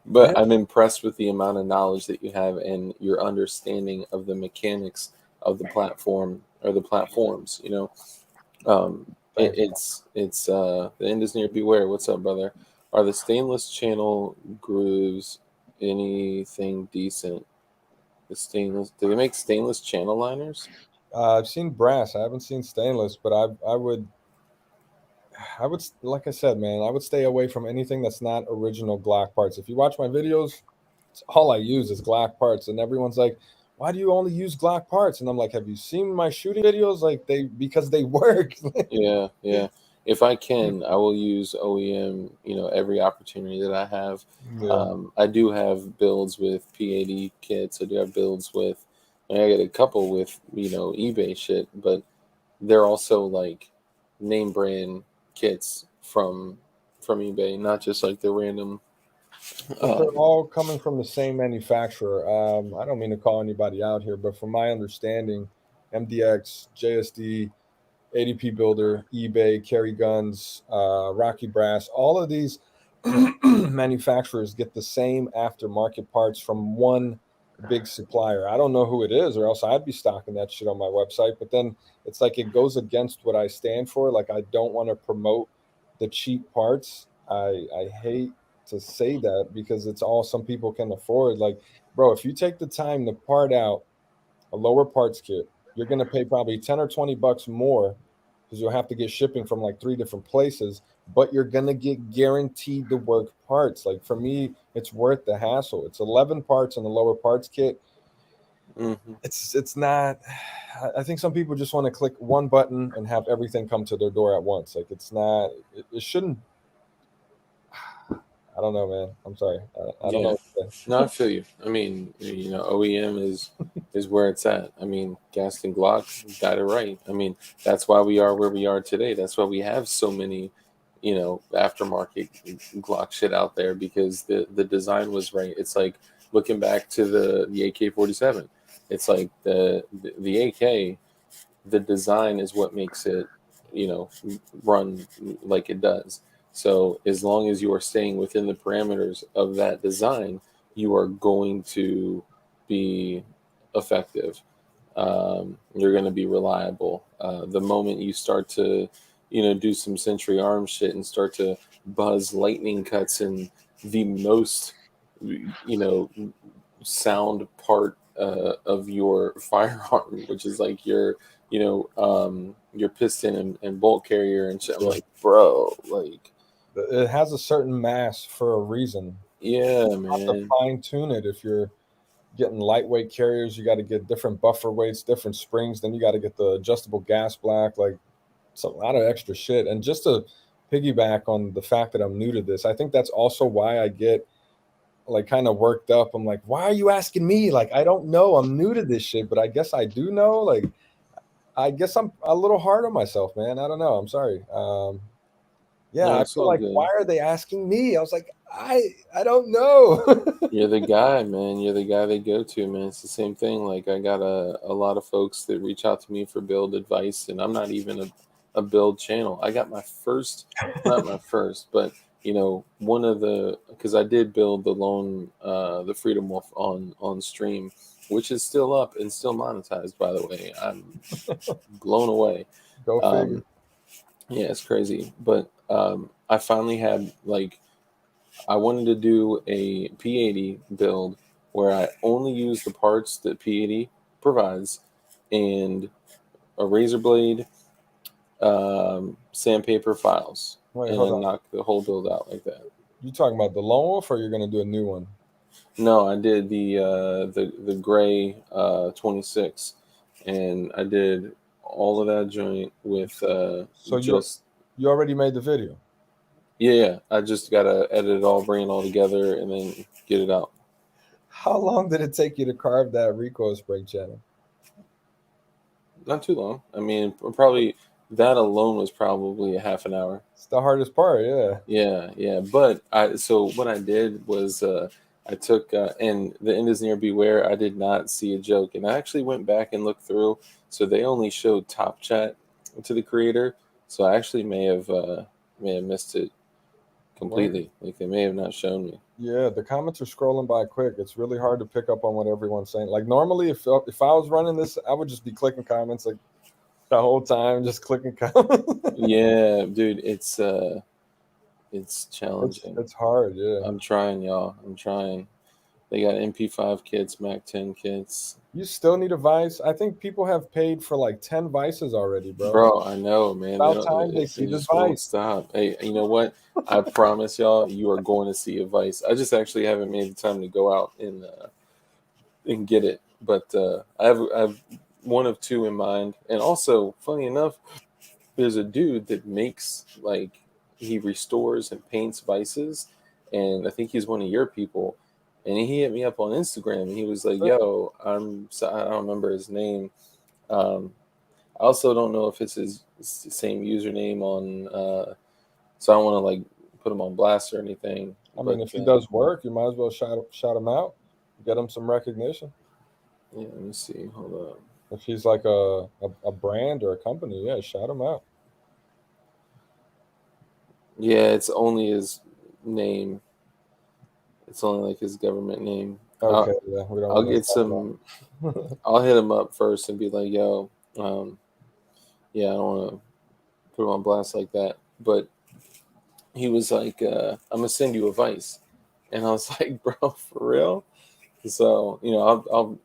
But Yeah. I'm impressed with the amount of knowledge that you have and your understanding of the mechanics of the platform or the platforms. Thanks. It's the end is near. Beware. What's up, brother? Are the stainless channel grooves anything decent? The stainless. Do they make stainless channel liners? I've seen brass. I haven't seen stainless, but I would, like I said, man, I would stay away from anything that's not original Glock parts. If you watch my videos, it's all I use is Glock parts, and everyone's like, "Why do you only use Glock parts?" And I'm like, "Have you seen my shooting videos? Like because they work." Yeah, yeah. If I can, I will use OEM. Every opportunity that I have. Yeah. I do have builds with P80 kits. I do have builds with. I get a couple with eBay shit, but they're also like name brand kits from eBay, not just like the random. But they're all coming from the same manufacturer. I don't mean to call anybody out here, but from my understanding, MDX, JSD, ADP Builder, eBay, Carry Guns, Rocky Brass, all of these manufacturers get the same aftermarket parts from one big supplier. I don't know who it is, or else I'd be stocking that shit on my website. But then it's like it goes against what I stand for. Like I don't want to promote the cheap parts. I hate to say that because it's all some people can afford. Like, bro, if you take the time to part out a lower parts kit, you're going to pay probably 10 or 20 bucks more because you'll have to get shipping from like 3 different places, but you're going to get guaranteed to work parts. Like for me, it's worth the hassle. It's 11 parts in the lower parts kit. Mhm. It's not, I think some people just want to click one button and have everything come to their door at once. Like it's not, it shouldn't. I don't know, man. I'm sorry. I don't Yeah. know what to say. No, I feel you. I mean, OEM is where it's at. I mean, Gaston Glock got it right. I mean, that's why we are where we are today. That's why we have so many, aftermarket Glock shit out there because the design was right. It's like looking back to the AK-47. It's like the AK, the design is what makes it, run like it does. So as long as you are staying within the parameters of that design, you are going to be effective. You're going to be reliable. The moment you start to, do some Century Arms shit and start to buzz lightning cuts in the most, sound part of your firearm, which is like your piston and bolt carrier and shit. I'm like, bro, like, It has a certain mass for a reason. yeah, You have to man. fine tune it. If you're getting lightweight carriers, you got to get different buffer weights, different springs. Then you got to get the adjustable gas block. Like it's a lot of extra shit. And just to piggyback on the fact that I'm new to this, I think that's also why I get like kind of worked up. I'm like, why are you asking me? Like I don't know. I'm new to this shit, but I guess I do know. Like I guess I'm a little hard on myself, man. I don't know. I'm sorry. Yeah, No, I it's feel all like good. why are they asking me? I was like, I don't know. You're the guy, man. You're the guy they go to, man. It's the same thing. Like I got a lot of folks that reach out to me for build advice, and I'm not even a build channel. I got my first, not my first, but one of the because I did build the Freedom Wolf on stream, which is still up and still monetized. By the way, I'm blown away. Go figure. Um, yeah, it's crazy, but I finally had like I wanted to do a P80 build where I only use the parts that P80 provides and a razor blade, sandpaper files, Wait, and hold then on. knock the whole build out like that. You talking about the lone wolf, or you're gonna do a new one? No, I did the gray 26, and I did all of that joint with So just you already made the video. yeah. I just gotta edit it all, bring it all together, and then get it out. How long did it take you to carve that recoil spring channel? Not too long. I mean, probably that alone was probably a half an hour. It's the hardest part, yeah. Yeah, yeah. But so what I did was I took and the end is near beware. I did not see a joke, and I actually went back and looked through. So they only showed top chat to the creator. So I actually may have missed it Well, completely. Like they may have not shown me. yeah, the comments are scrolling by quick. It's really hard to pick up on what everyone's saying. Like normally, if I was running this, I would just be clicking comments like the whole time, just clicking comments. Yeah, dude, it's It's challenging. It's hard. Yeah. I'm trying, y'all. I'm trying. They got MP5 kits, Mac 10 kits. You still need a vice. I think people have paid for like 10 vices already, bro. Bro, I know, man. About time they see this just won't vice. stop. Hey, you know what? I promise y'all, you are going to see a vice. I just actually haven't made the time to go out and get it. But I have one of two in mind. And also, funny enough, there's a dude that makes like he restores and paints vices, and I think he's one of your people. And he hit me up on Instagram, and he was like, "Yo, I don't remember his name. I also don't know if it's the same username on. So I don't want to like put him on blast or anything. I mean, if he does work, you might as well shout him out, get him some recognition. Yeah, let me see. Hold up. If he's like a brand or a company, yeah, shout him out. Yeah, it's only his name. It's only like his government name. Okay, yeah, we don't. I'll get some. I'll hit him up first and be like, "Yo, yeah, I don't want to put him on blast like that." But he was like, "I'm gonna send you a vice," and I was like, "Bro, for real?" So I'll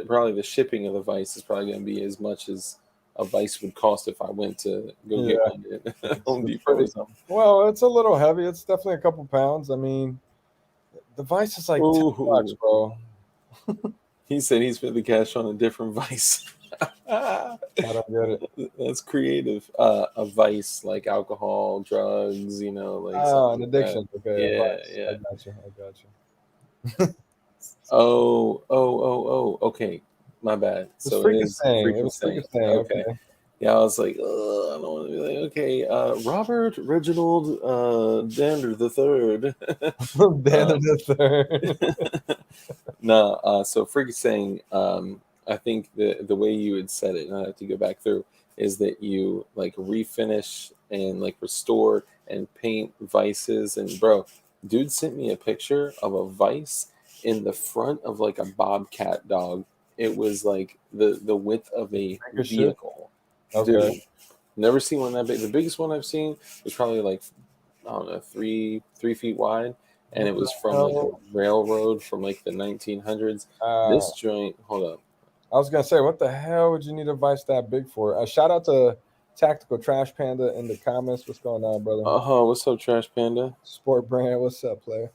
probably the shipping of the vice is probably gonna be as much as a vice would cost if I went to go get one at Home Depot or something. Well, it's a little heavy. It's definitely a couple pounds. I mean, the vice is like $10, bro. He said he spent the cash on a different vice. I don't get it. That's creative. A vice like alcohol, drugs, like an addiction. That. Okay, yeah. I got you. Oh. Okay, my bad. So it is freaking saying. Okay. Yeah, I was like, I don't want to be like, okay, Robert Reginald Dander the Third. Dander the Third. No, so freaking saying, I think the way you had said it, and I have to go back through, is that you like refinish and like restore and paint vices. And bro, dude sent me a picture of a vice in the front of like a bobcat dog. It was like the width of a vehicle. Okay. Dude, never seen one that big. The biggest one I've seen was probably like, I don't know, 3 feet wide, and it was from like a railroad from like the 1900s. This joint, hold up. I was gonna say, what the hell would you need a vice that big for? Shout out to Tactical Trash Panda in the comments. What's going on, brother? What's up, Trash Panda? Sport Brand, what's up, player?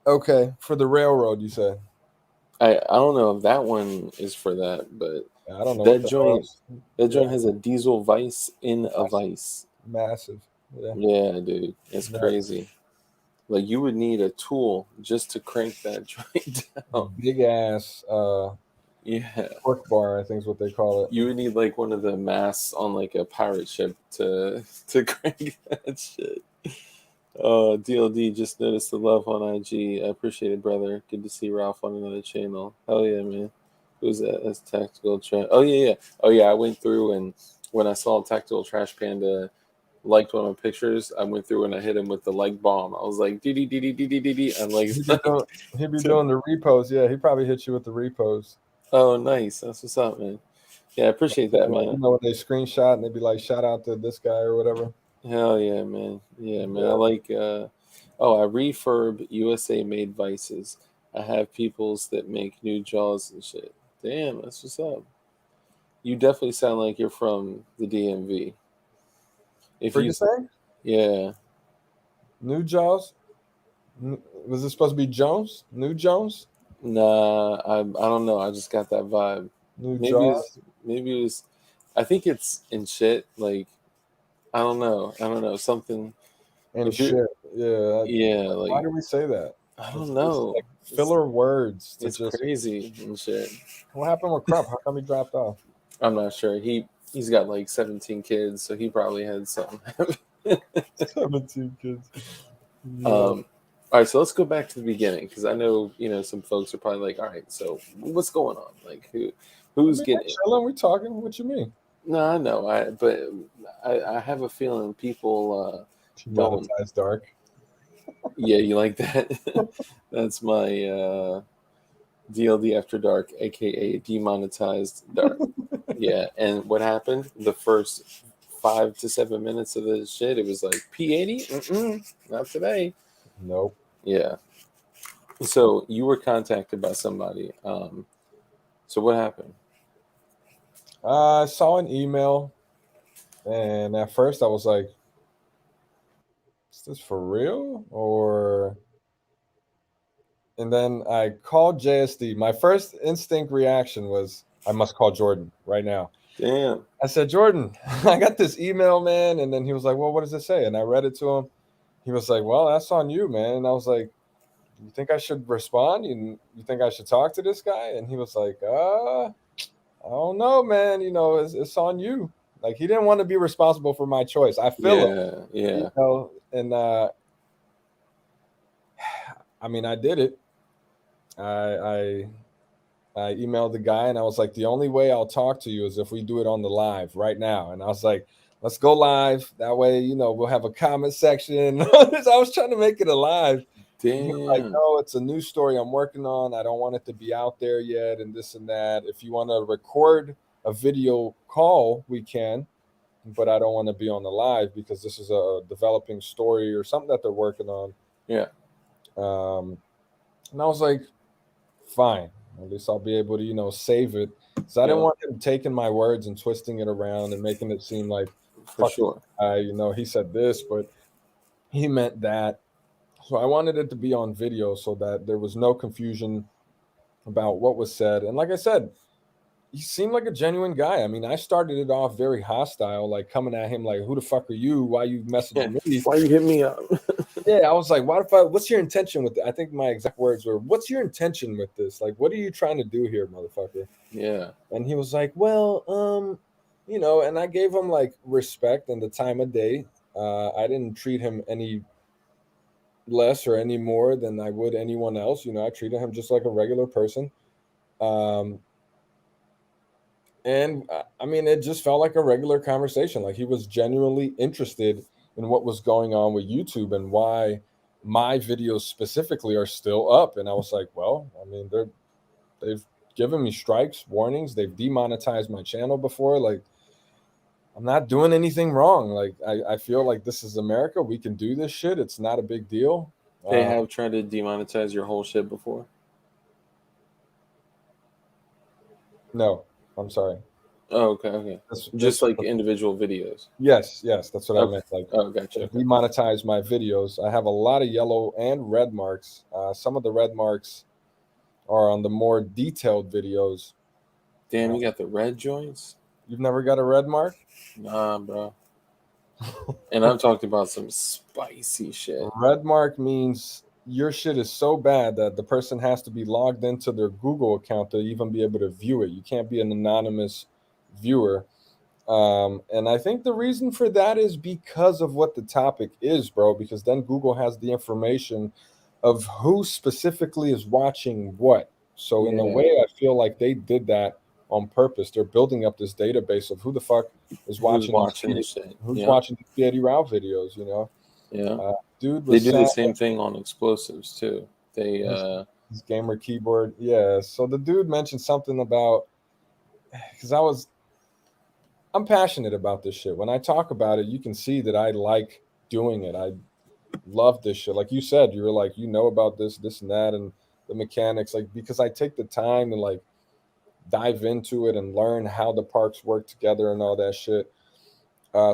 Okay, for the railroad, you said. I don't know if that one is for that, but I don't know. That joint has a diesel vice in a vice. Massive. Yeah, dude, it's crazy. Like you would need a tool just to crank that joint down. Big ass. Yeah. Torque bar, I think is what they call it. You would need like one of the masts on like a pirate ship to crank that shit. DLD just noticed the love on IG. I appreciate it, brother. Good to see Ralph on another channel. Hell yeah, man. Who's that? That's Tactical Trash. Oh yeah. I went through, and when I saw Tactical Trash Panda liked one of my pictures, I went through and I hit him with the like bomb. I was like, dee. I'm like, he'd be doing the repos. Yeah, he probably hit you with the repos. Oh, nice. That's what's up, man. Yeah, I appreciate that, man. You know, when they screenshot and they'd be like, shout out to this guy or whatever. Hell yeah, man. Yeah, man. I like, I refurb USA made vices. I have peoples that make new jaws and shit. Damn, that's what's up. You definitely sound like you're from the DMV. If you say? Yeah. New Jaws? Was it supposed to be Jones? New Jones? Nah, I don't know. I just got that vibe. Maybe it was. I think it's in shit. Like, I don't know. Something. And shit. Yeah. Yeah. Like, why do we say that? I don't know. Like filler words. It's crazy and shit. What happened with Crump? How come he dropped off? I'm not sure. He's got like 17 kids, so he probably had something. 17 kids. Yeah. All right, so let's go back to the beginning, because I know some folks are probably like, all right, so what's going on? Like who's getting chilling? We're talking. What you mean? No, I know. I have a feeling people monetize dark. Yeah, you like that? That's my DLD After Dark, aka demonetized dark. Yeah, and what happened? The first 5 to 7 minutes of the shit, it was like P80, not today. Nope. Yeah. So you were contacted by somebody. So what happened? I saw an email, and at first I was like, "Is this for real?" And then I called JSD. My first instinct reaction was, I must call Jordan right now. Damn. I said, Jordan, I got this email, man. And then he was like, well, what does it say? And I read it to him. He was like, well, that's on you, man. And I was like, you think I should respond? You think I should talk to this guy? And he was like, I don't know, man. It's on you. Like, he didn't want to be responsible for my choice. I feel him. Yeah. And I mean, I did it. I emailed the guy and I was like, the only way I'll talk to you is if we do it on the live right now. And I was like, let's go live. That way, we'll have a comment section. I was trying to make it alive. Damn. He was like, no, it's a new story I'm working on. I don't want it to be out there yet and this and that. If you want to record a video call, we can. But I don't want to be on the live because this is a developing story or something that they're working on. Yeah. And I was like, fine. At least I'll be able to, save it. So I didn't want him taking my words and twisting it around and making it seem like, for sure, he said this, but he meant that. So I wanted it to be on video so that there was no confusion about what was said. And like I said, he seemed like a genuine guy. I mean, I started it off very hostile, like coming at him like, who the fuck are you? Why you messaging me? Why you hit me up? Yeah, I was like, what's your intention with it? I think my exact words were, what's your intention with this? Like, what are you trying to do here, motherfucker? Yeah. And he was like, well, and I gave him like respect and the time of day. I didn't treat him any less or any more than I would anyone else. I treated him just like a regular person. And I mean, it just felt like a regular conversation. Like he was genuinely interested in what was going on with YouTube and why my videos specifically are still up. And I was like, well, I mean, they've given me strikes, warnings. They've demonetized my channel before. Like, I'm not doing anything wrong. Like, I feel like this is America. We can do this shit. It's not a big deal. They have tried to demonetize your whole shit before? No. I'm sorry. Oh, okay. Just like individual videos. Yes, that's what I meant. Like, gotcha. Demonetize my videos. I have a lot of yellow and red marks. Some of the red marks are on the more detailed videos. Damn, you got the red joints? You've never got a red mark? Nah, bro. And I'm talking about some spicy shit. Red mark means your shit is so bad that the person has to be logged into their Google account to even be able to view it. You can't be an anonymous viewer. And I think the reason for that is because of what the topic is, bro, because then Google has the information of who specifically is watching what. So in a way, I feel like they did that on purpose. They're building up this database of who the fuck is watching this shit. Who's watching the P80 Route videos, Yeah. Dude, they do the same thing on explosives too. They his gamer keyboard. Yeah. So the dude mentioned something about, because I'm passionate about this shit. When I talk about it, you can see that I like doing it. I love this shit. Like you said, you were like, about this and that, and the mechanics, like, because I take the time to like dive into it and learn how the parts work together and all that shit.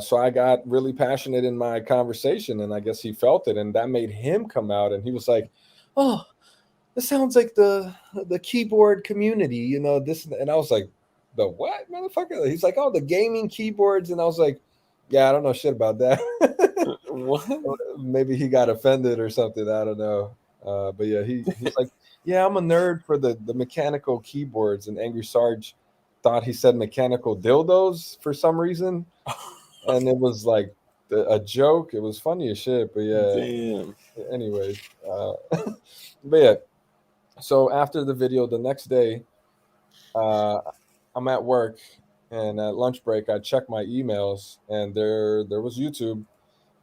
So I got really passionate in my conversation, and I guess he felt it, and that made him come out, and he was like, "Oh, this sounds like the keyboard community, this," and I was like, "The what, motherfucker?" He's like, "Oh, the gaming keyboards," and I was like, "Yeah, I don't know shit about that." What? Maybe he got offended or something. I don't know. But yeah, he's like, "Yeah, I'm a nerd for the mechanical keyboards," and Angry Sarge thought he said mechanical dildos for some reason. And it was like a joke. It was funny as shit, but yeah. Damn. Anyways, but yeah. So after the video, the next day, I'm at work, and at lunch break, I check my emails, and there was YouTube.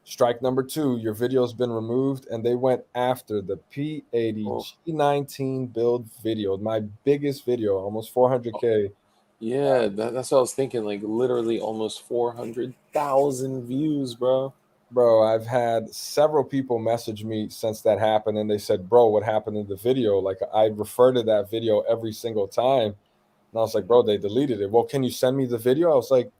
Strike number 2, your video's been removed, and they went after the P80 G19 build video, my biggest video, almost 400K. Yeah, that's what I was thinking. Like literally almost 400,000 views, bro. Bro, I've had several people message me since that happened, and they said, "Bro, what happened in the video?" Like I refer to that video every single time, and I was like, "Bro, they deleted it." Well, can you send me the video? I was like,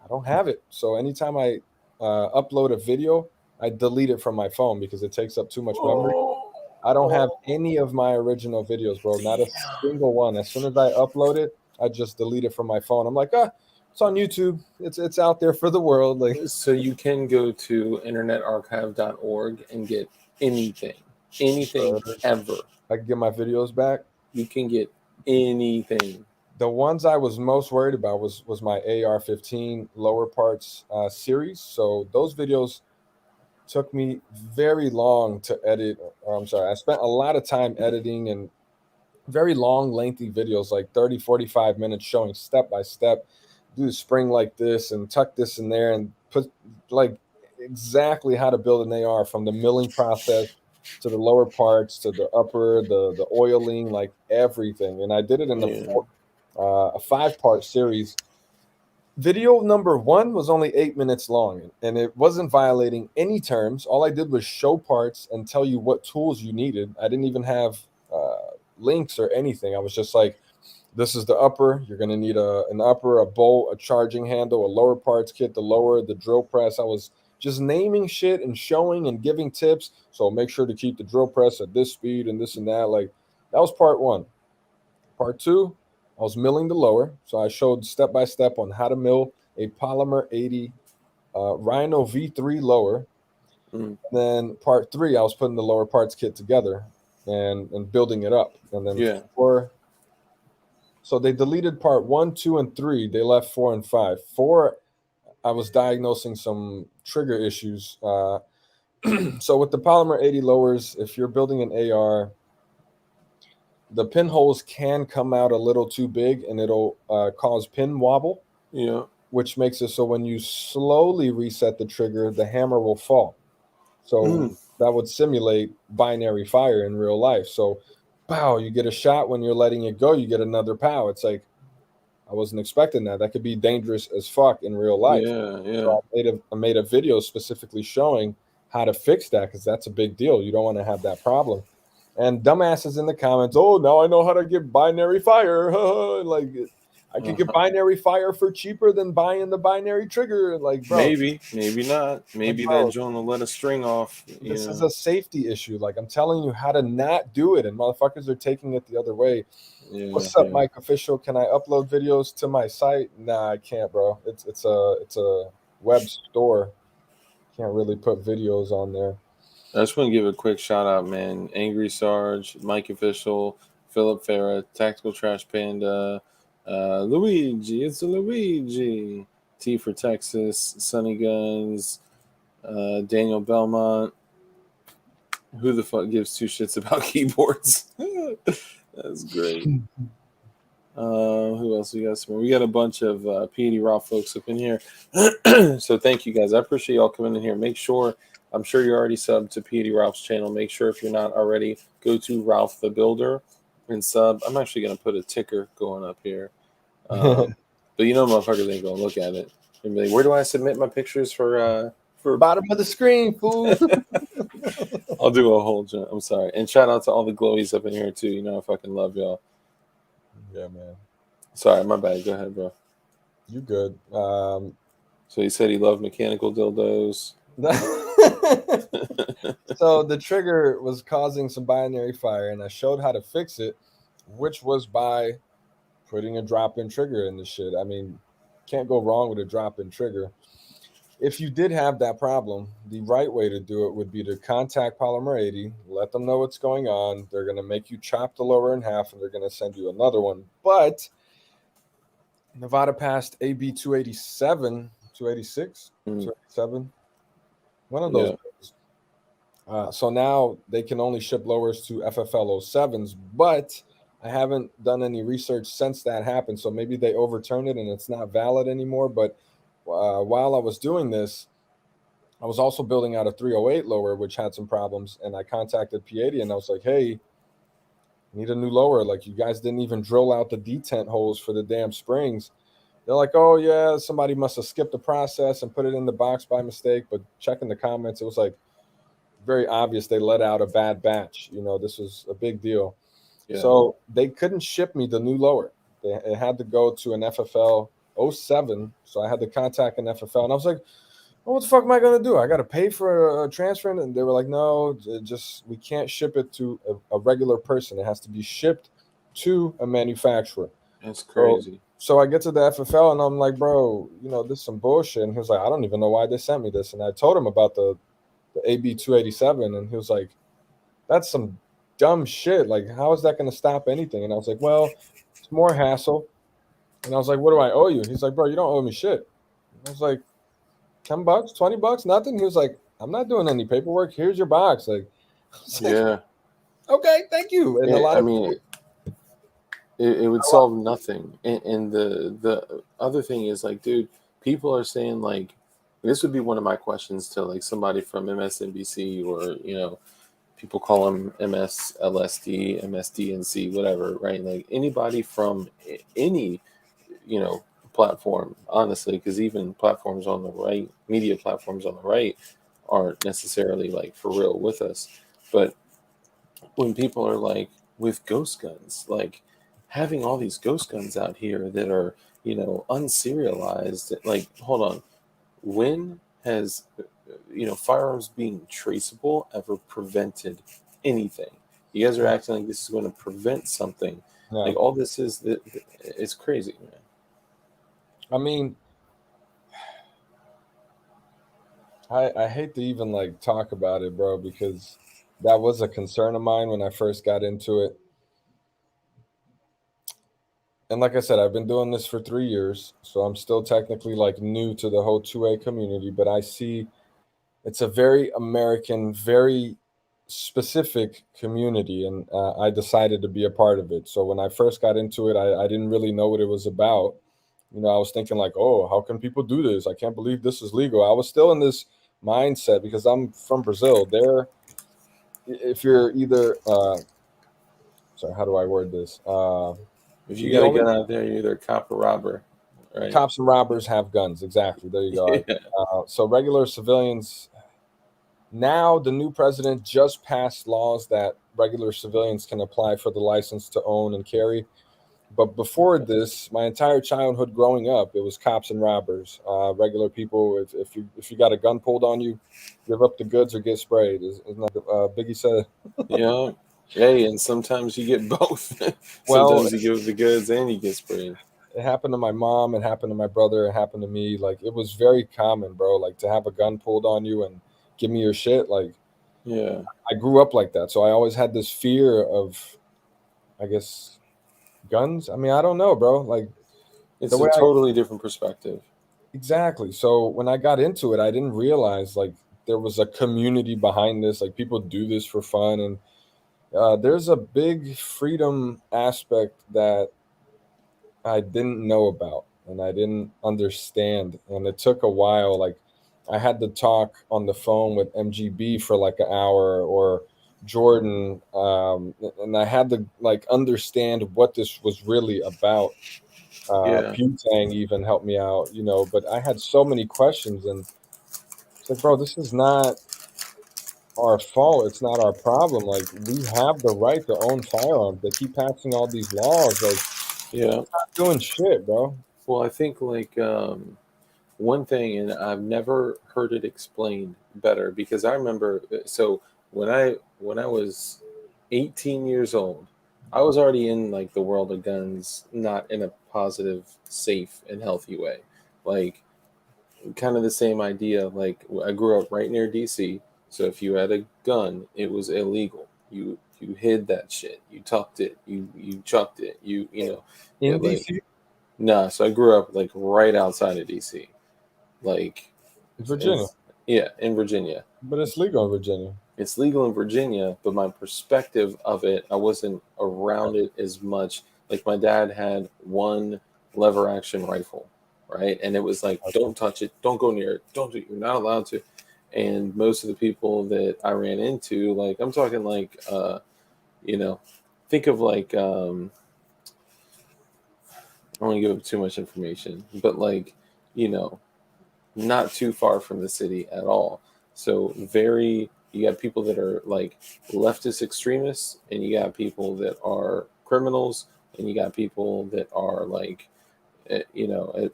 "I don't have it." So anytime I upload a video, I delete it from my phone because it takes up too much memory. Oh, I don't have oh, any of my original videos, bro. Not a damn. single one. As soon as I upload it, I just delete it from my phone. I'm like, ah, it's on YouTube. It's out there for the world. Like, So you can go to internetarchive.org and get anything, anything sure, ever. I can get my videos back. You can get anything. The ones I was most worried about was my AR-15 lower parts series. So those videos took me very long to edit. Or I'm sorry, I spent a lot of time editing and very long, lengthy videos, like 30, 45 minutes, showing step by step, do the spring like this and tuck this in there and put like exactly how to build an AR from the milling process to the lower parts to the upper, the oiling, like everything. And I did it in Yeah. a 5-part series. Video number 1 was only 8 minutes long, and it wasn't violating any terms. All I did was show parts and tell you what tools you needed. I didn't even have links or anything. I was just like, this is the upper. You're going to need an upper, a bolt, a charging handle, a lower parts kit, the lower, the drill press. I was just naming shit and showing and giving tips. So make sure to keep the drill press at this speed and this and that. Like, that was part 1. Part 2, I was milling the lower. So I showed step by step on how to mill a polymer 80 Rhino V3 lower. Mm. Then part 3, I was putting the lower parts kit together and building it up. And then Yeah. 4, so they deleted part 1, 2, and 3. They left 4 and 5. 4, I was diagnosing some trigger issues. So with the polymer 80 lowers, if you're building an AR, the pinholes can come out a little too big and it'll cause pin wobble, Yeah. which makes it so when you slowly reset the trigger, the hammer will fall. So that would simulate binary fire in real life. So, pow, you get a shot when you're letting it go, you get another pow. It's like, I wasn't expecting that. That could be dangerous as fuck in real life. Yeah. Yeah. So I made a video specifically showing how to fix that because that's a big deal. You don't want to have that problem. And dumbasses in the comments, oh, now I know how to get binary fire. Like, I could get binary fire for cheaper than buying the binary trigger. Like, bro, Maybe, maybe not. like, Maybe that bro, joint will let a string off. You this is know. a safety issue. Like, I'm telling you how to not do it, and motherfuckers are taking it the other way. Yeah. What's up, Yeah. Mike Official? Can I upload videos to my site? Nah, I can't, bro. It's a web store. Can't really put videos on there. I just want to give a quick shout out, man. Angry Sarge, Mike Official, Philip Farah, Tactical Trash Panda, Luigi. It's a Luigi. T for Texas, Sunny Guns, Daniel Belmont. Who the fuck gives two shits about keyboards? That's great. Who else we got? We got a bunch of P80 Raw folks up in here. So thank you guys. I appreciate y'all coming in here. Make sure, I'm sure you're already subbed to P80 Ralph's channel. Make sure if you're not already, go to Ralph the Builder and sub. I'm actually going to put a ticker going up here. But you know, motherfuckers ain't going to look at it. They're like, where do I submit my pictures for Bottom of the screen, fool. I'll do a whole jump. I'm sorry. And shout out to all the glowies up in here too. You know I fucking love y'all. Yeah, man. Sorry, my bad. Go ahead, bro. You good. So he said he loved mechanical dildos. So the trigger was causing some binary fire, and I showed how to fix it, which was by putting a drop-in trigger in the shit. I mean, can't go wrong with a drop-in trigger. If you did have that problem, the right way to do it would be to contact Polymer 80, let them know what's going on. They're going to make you chop the lower in half, and they're going to send you another one. But Nevada passed AB 287, 286, 287, one of those. Yeah. So now they can only ship lowers to FFL 07s, but I haven't done any research since that happened. So maybe they overturned it and it's not valid anymore. But while I was doing this, I was also building out a 308 lower, which had some problems. And I contacted P80 and I was like, hey, need a new lower. Like, you guys didn't even drill out the detent holes for the damn springs. They're like, oh yeah, somebody must have skipped the process and put it in the box by mistake. But checking the comments, it was like very obvious they let out a bad batch. This was a big deal. Yeah. So they couldn't ship me the new lower. It had to go to an FFL 07. So I had to contact an FFL, and I was like, well, what the fuck am I going to do? I got to pay for a transfer? And they were like, no, we can't ship it to a regular person. It has to be shipped to a manufacturer. That's crazy. So I get to the FFL and I'm like, bro, this is some bullshit. And he was like, I don't even know why they sent me this. And I told him about the AB 287, and he was like, that's some dumb shit. Like, how is that going to stop anything? And I was like, well, it's more hassle. And I was like, what do I owe you? He's like, bro, you don't owe me shit. I was like, $10, $20, nothing. He was like, I'm not doing any paperwork. Here's your box. Like, Yeah. Okay, thank you. And I mean, it would solve nothing. And the other thing is, like, dude, people are saying, like, this would be one of my questions to, like, somebody from MSNBC, or people call them MSLSD, MSDNC, whatever, right? Like, anybody from any platform, honestly, because even platforms on the right, media platforms on the right, aren't necessarily, like, for real with us. But when people are like, with ghost guns, like, having all these ghost guns out here that are unserialized, like, hold on, when has firearms being traceable ever prevented anything? You guys are acting like this is going to prevent something. Yeah. Like, all this is, it's crazy, man. I mean, I hate to even, like, talk about it, bro, because that was a concern of mine when I first got into it. And like I said, I've been doing this for 3 years, so I'm still technically, like, new to the whole 2A community, but I see it's a very American, very specific community, and I decided to be a part of it. So when I first got into it, I didn't really know what it was about. I was thinking, like, oh, how can people do this? I can't believe this is legal. I was still in this mindset because I'm from Brazil. There, if you're either, sorry, how do I word this? If you got a gun out there, you're either a cop or robber, right? Cops and robbers have guns. Exactly. There you go. Yeah. So regular civilians. Now the new president just passed laws that regular civilians can apply for the license to own and carry. But before this, my entire childhood growing up, it was cops and robbers. Regular people, if you got a gun pulled on you, give up the goods or get sprayed. Isn't that Biggie said? Yeah. Hey, and sometimes you get both. Well, Sometimes you give the goods and you get sprayed. It happened to my mom. It happened to my brother. It happened to me. Like, it was very common, bro. Like, to have a gun pulled on you and give me your shit. Like, Yeah. I grew up like that, so I always had this fear of, I guess, guns. I mean, I don't know, bro. Like, It's a totally different perspective. Exactly. So when I got into it, I didn't realize, like, there was a community behind this. Like, people do this for fun, and there's a big freedom aspect that I didn't know about and I didn't understand. And it took a while. Like, I had to talk on the phone with MGB for like an hour, or Jordan, and I had to, like, understand what this was really about. Yeah. Putang even helped me out, but I had so many questions, and it's like, bro, this is not our fault. It's not our problem. Like, we have the right to own firearms. They keep passing all these laws. Like, Yeah. not doing shit, bro. Well, I think, like, one thing, and I've never heard it explained better, because I remember, so when I was 18 years old, I was already in, like, the world of guns, not in a positive, safe, and healthy way. Like, kind of the same idea. Like, I grew up right near DC, so if you had a gun, it was illegal. You hid that shit. You tucked it. You chucked it. In like, DC, nah. So I grew up, like, right outside of DC, like, Virginia, in Virginia. but it's legal in Virginia. It's legal in Virginia, but my perspective of it, I wasn't around it as much. Like, my dad had one lever action rifle, right? And it was like, don't touch it, don't go near it, don't do it, you're not allowed to. And most of the people that I ran into, like, I'm talking, like, think of like I don't want to give up too much information, but like, you know, not too far from the city at all. So you got people that are like leftist extremists, and you got people that are criminals, and you got people that are like, you know,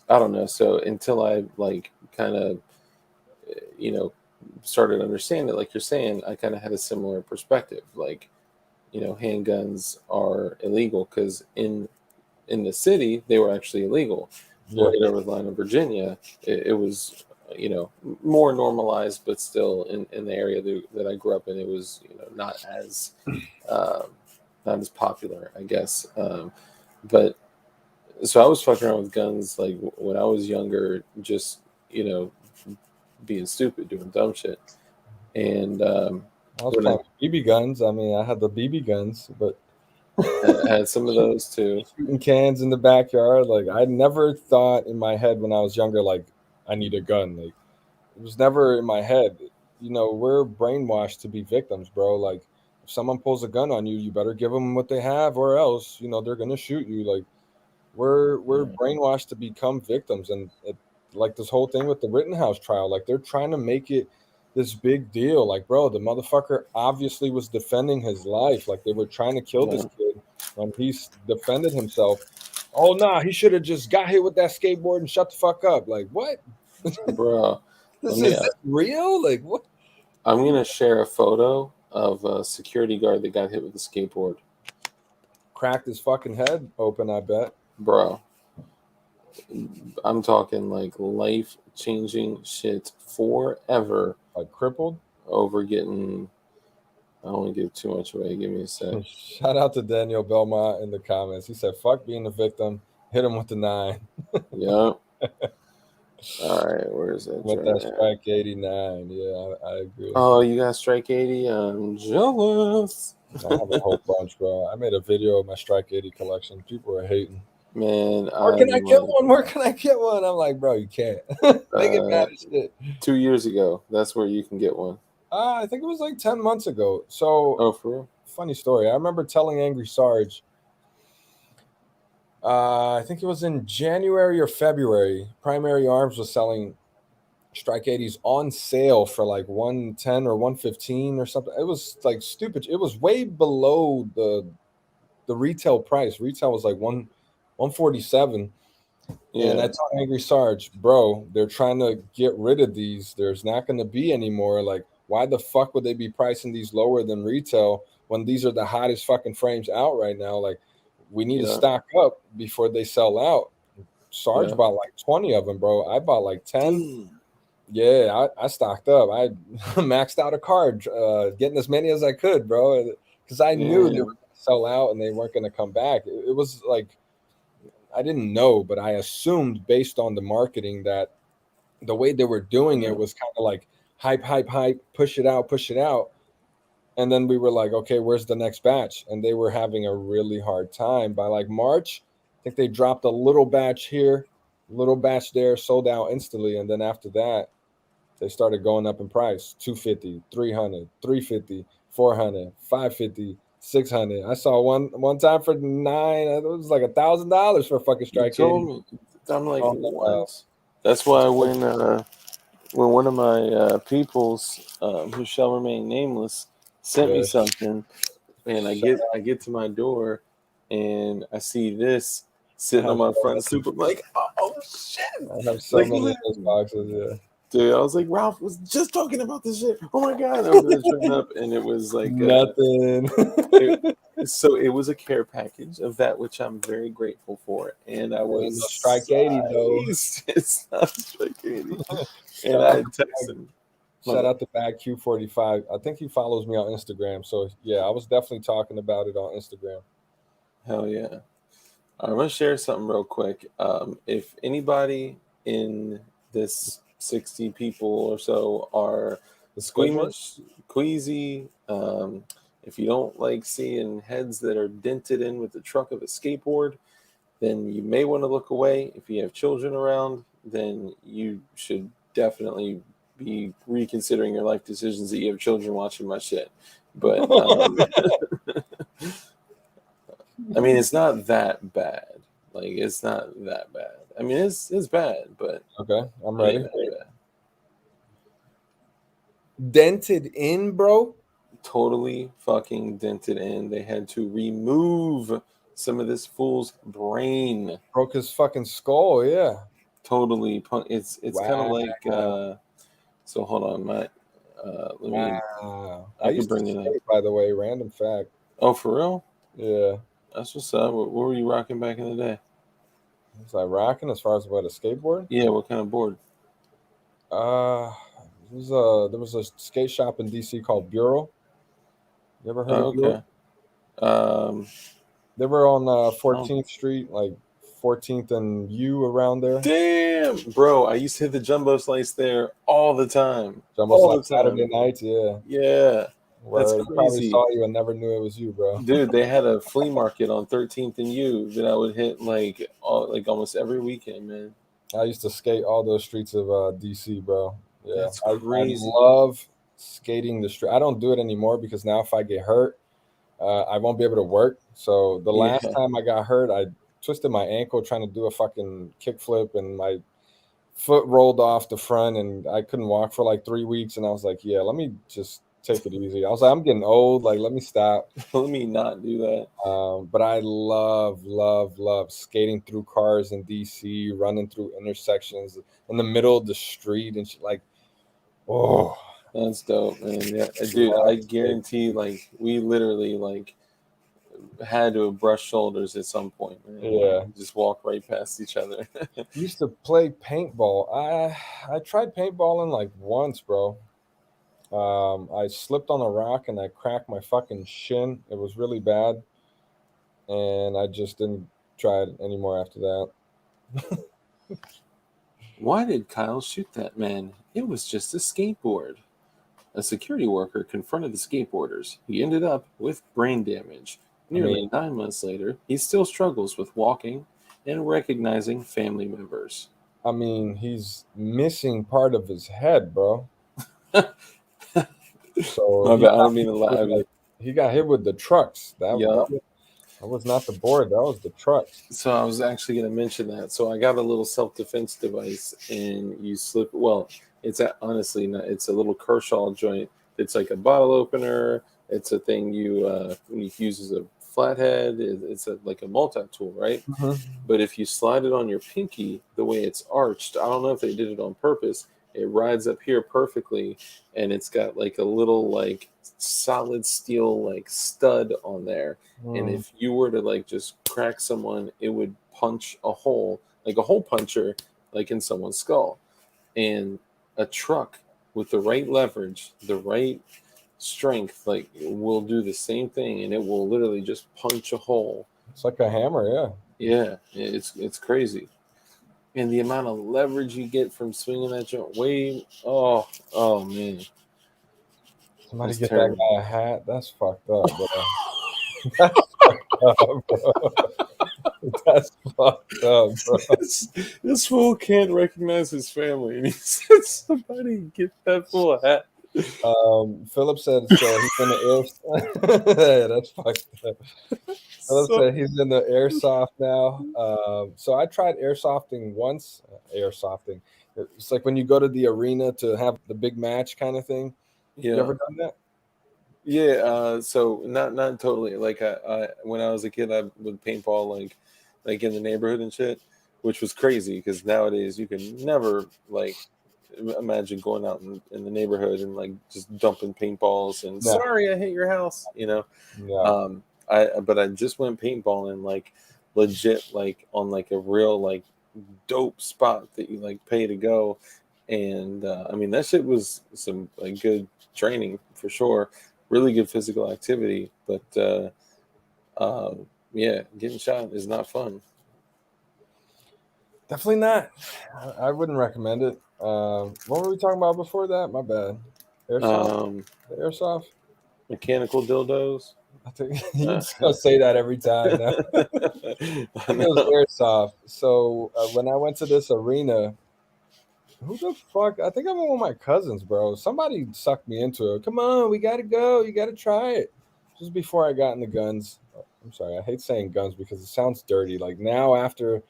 I don't know. So until I like kind of, you know, started to understand it, like you're saying, I kind of had a similar perspective. Like, you know, handguns are illegal because in the city they were actually illegal. Yeah. Right over the line of Virginia, it was, you know, more normalized, but still in the area that I grew up in, it was, you know, um, not as popular, I guess. But so I was fucking around with guns like when I was younger, just, you know, being stupid, doing dumb shit. And I was when I playing with BB guns. I mean, I had the BB guns, but had some of those too. shooting cans in the backyard. Like, I never thought in my head when I was younger, like, I need a gun. Like, it was never in my head. You know, we're brainwashed to be victims, bro. Like, if someone pulls a gun on you, you better give them what they have, or else, you know, they're gonna shoot you. Like, we're brainwashed to become victims, and like this whole thing with the Rittenhouse trial, like they're trying to make it this big deal. Like, bro, the motherfucker obviously was defending his life. Like, they were trying to kill this kid, and he's defended himself. Oh nah, he should have just got hit with that skateboard and shut the fuck up. Like, what? Bro, Is this real? Like, what? I'm gonna share a photo of a security guard that got hit with a skateboard. Cracked his fucking head open, I bet. Bro, I'm talking like life-changing shit forever. Like, crippled. Over getting, I don't want to give too much away. Give me a sec. Shout out to Daniel Belmont in the comments. He said, fuck being a victim. Hit him with the 9. Yep. All right, where's that? With that strike 89. Yeah, I agree. Oh, you got strike 80? I'm jealous. I have a whole bunch, bro. I made a video of my strike 80 collection. People are hating. Man, where can I get one? Where can I get one? I'm like, bro, you can't. They get mad as shit. 2 years ago, that's where you can get one. I think it was like 10 months ago. So, oh, for real? Funny story. I remember telling Angry Sarge, I think it was in January or February, Primary Arms was selling strike 80s on sale for like 110 or 115 or something. It was like stupid. It was way below the retail price. Retail was like 147. Yeah. And I told Angry Sarge, bro, they're trying to get rid of these. There's not going to be any more. Like, why the fuck would they be pricing these lower than retail when these are the hottest fucking frames out right now? Like, we need to stock up before they sell out. Sarge bought like 20 of them, bro. I bought like 10. Yeah, I stocked up. I maxed out a card, getting as many as I could, bro, because I knew they were going to sell out and they weren't going to come back. It was like, I didn't know, but I assumed based on the marketing that the way they were doing it was kind of like hype, push it out. And then we were like, okay, where's the next batch? And they were having a really hard time. By like March, I think they dropped a little batch here, little batch there, sold out instantly. And then after that, they started going up in price. 250, 300, 350, 400, 550, 600. I saw one time for $9. It was like $1,000 for a fucking strike. You told me. I'm like, what? That's why when one of my peoples, who shall remain nameless, sent me something, and I get to my door, and I see this sitting on my front stoop. I'm like, oh shit! I have so many of those boxes. Yeah. Dude, I was like, Ralph was just talking about this shit. Oh my god! I was gonna turn up, and it was like nothing. So it was a care package of that, which I'm very grateful for, and I was no strike 80 though. It's not strike 80, and I texted him. Shout out to Bag Q45. I think he follows me on Instagram, so yeah, I was definitely talking about it on Instagram. Hell yeah! I'm gonna share something real quick. If anybody in this 60 people or so are squeamish, queasy, if you don't like seeing heads that are dented in with the truck of a skateboard, then you may want to look away. If you have children around, then you should definitely be reconsidering your life decisions that you have children watching my shit. But I mean, it's not that bad. Like, it's not that bad. I mean, it's bad, but Okay, I'm it ready. ain't that bad. Dented in, bro. Totally fucking dented in. They had to remove some of this fool's brain. Broke his fucking skull. Yeah. Totally. It's kind of Wow. like. So hold on, my. Let me. Wow. I can used to bring it up. skate, by the way. Random fact. Oh, for real? Yeah. That's what's up. What were you rocking back in the day? Was I rocking as far as what, a skateboard? Yeah, what kind of board? There was a skate shop in DC called Bureau. You ever heard of Bureau? Okay. They were on Oh, 14th Street, like 14th and U around there. damn, bro! I used to hit the jumbo slice there all the time. Almost All like the time. Saturday nights, yeah. Yeah, Where that's you probably crazy. saw you and never knew it was you, bro. Dude, they had a flea market on 13th and U that I would hit like almost every weekend, man. I used to skate all those streets of DC, bro. Yeah, That's I crazy. love skating the street. I don't do it anymore because now if I get hurt, I won't be able to work. So the last Yeah. time I got hurt, I twisted my ankle trying to do a fucking kickflip, and my foot rolled off the front, and I couldn't walk for like 3 weeks. And I was like, yeah, let me just take it easy. I was like, I'm getting old. Like, let me stop. Let me not do that. But I love skating through cars in DC, running through intersections in the middle of the street and shit. Like, oh, That's dope, man. Yeah, dude, I guarantee, like, we literally like had to have brushed shoulders at some point, man. yeah. Just walk right past each other. Used to play paintball. I tried paintballing like once, bro. I slipped on a rock and I cracked my fucking shin. It was really bad, and I just didn't try it anymore after that. Why did Kyle shoot that man? It was just a skateboard. A security worker confronted the skateboarders. He ended up with brain damage. Nearly 9 months later, he still struggles with walking and recognizing family members. I mean, he's missing part of his head, bro. So My bad, I don't mean to lie. like, he got hit with the trucks. Yeah. That was not the board. That was the trucks. So I was actually going to mention that. So I got a little self-defense device, and you slip. Well, honestly not. It's a little Kershaw joint. It's like a bottle opener. It's a thing you use as a flathead. It's like a multi-tool, right? Mm-hmm. But if you slide it on your pinky, the way it's arched, I don't know if they did it on purpose. It rides up here perfectly, and it's got like a little like solid steel like stud on there. And if you were to like just crack someone, it would punch a hole, like a hole puncher, like in someone's skull. And a truck with the right leverage, the right strength, like will do the same thing, and it will literally just punch a hole. It's like a hammer, yeah. Yeah, it's crazy. And the amount of leverage you get from swinging that joint oh man. Somebody That's get terrible. that guy a hat. That's fucked up, bro. That's fucked up, bro. That's fucked up, bro. This fool can't recognize his family, and he said, "Somebody get that fool a hat." Philip said so he's in the air. Yeah, that's fucked up. Philip said he's in the airsoft now. So I tried airsofting once. Airsofting. It's like when you go to the arena to have the big match kind of thing. Yeah. You ever done that? Yeah. So not totally. Like I when I was a kid, I would paintball like in the neighborhood and shit, which was crazy because nowadays you can never like imagine going out in the neighborhood and like just dumping paintballs and sorry I hit your house, you know. Yeah. But I just went paintballing like legit like on like a real like dope spot that you like pay to go, and I mean that shit was some like good training for sure, really good physical activity, but yeah, getting shot is not fun. Definitely not. I wouldn't recommend it. What were we talking about before that? My bad. Airsoft. Airsoft. Mechanical dildos. I think you're just gonna say that every time now. I think it was airsoft. So when I went to this arena, who the fuck? I think I went with my cousins, bro. Somebody sucked me into it. Come on, we gotta go. You gotta try it. was before I got into guns. I'm sorry, I hate saying guns because it sounds dirty. Like now, after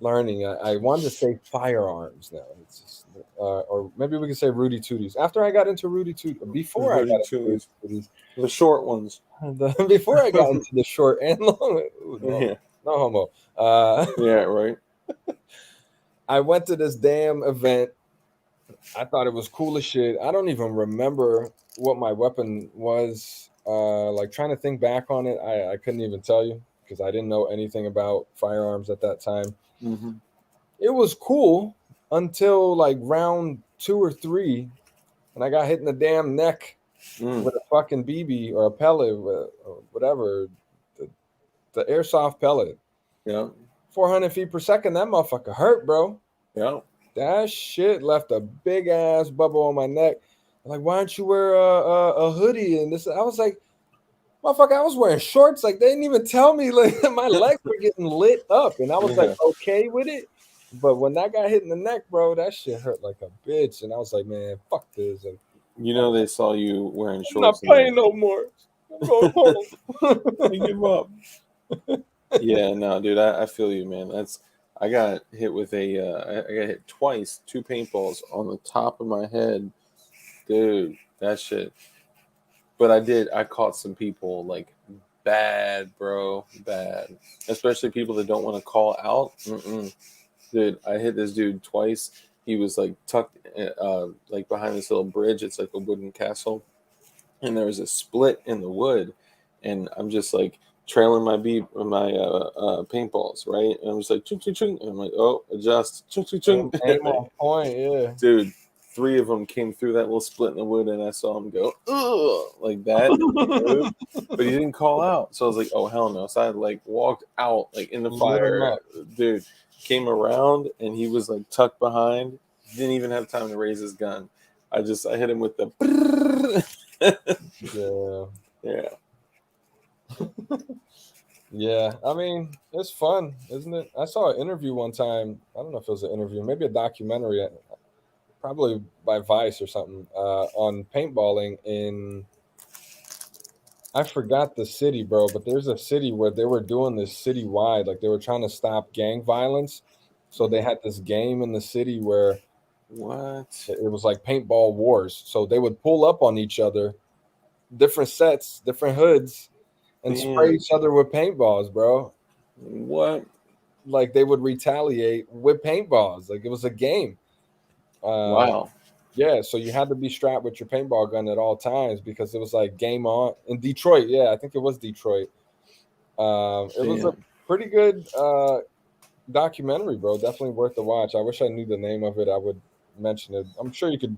learning, I wanted to say firearms now. It's just, or maybe we could say Rudy Tooties. After I got into Rudy Tooties, before I got into Rudy Tooties, the short ones. Before I got into the short and long, no homo. Yeah, right. I went to this damn event. I thought it was cool as shit. I don't even remember what my weapon was. Like trying to think back on it, I couldn't even tell you because I didn't know anything about firearms at that time. Mm-hmm. It was cool until like round 2 or 3, and I got hit in the damn neck with a fucking BB or a pellet, or whatever, the airsoft pellet. Yeah. 400 feet per second. That motherfucker hurt, bro. Yeah. That shit left a big ass bubble on my neck. Like, why don't you wear a hoodie? And this, I was like, motherfucker, I was wearing shorts. Like, they didn't even tell me. Like, my legs were getting lit up, and I was like, okay with it. But when that got hit in the neck, bro, that shit hurt like a bitch. And I was like, man, fuck this. And you know, they saw you wearing shorts. I'm not playing no more. I'm going home. I give up. Yeah, no, dude, I feel you, man. I got hit with I got hit twice, 2 paintballs on the top of my head, dude. That shit. But I caught some people like bad, bro, bad. Especially people that don't want to call out. Dude, I hit this dude twice. He was like tucked, like behind this little bridge. It's like a wooden castle, and there was a split in the wood, and I'm just like trailing my paintballs, right? And I'm just like chung chung chung, and I'm like, oh, adjust, chung chung chung. Aim on point, yeah, dude. 3 of them came through that little split in the wood, and I saw him go, ugh, like that. But he didn't call out, so I was like, oh hell no. So I like walked out like in the fire, dude. Came around, and he was like tucked behind. Didn't even have time to raise his gun. I hit him with the. Yeah. Yeah, I mean, it's fun, isn't it? I saw an interview one time. I don't know if it was an interview, maybe a documentary, probably by Vice or something, on paintballing in, I forgot the city, bro, but there's a city where they were doing this citywide, like they were trying to stop gang violence. So they had this game in the city where it was like paintball wars. So they would pull up on each other, different sets, different hoods, and spray each other with paintballs, bro. What? Like they would retaliate with paintballs. Like it was a game. Wow. Yeah, so you had to be strapped with your paintball gun at all times because it was like game on in Detroit. Yeah, I think it was Detroit. It was a pretty good documentary, bro. Definitely worth the watch. I wish I knew the name of it. I would mention it. I'm sure you could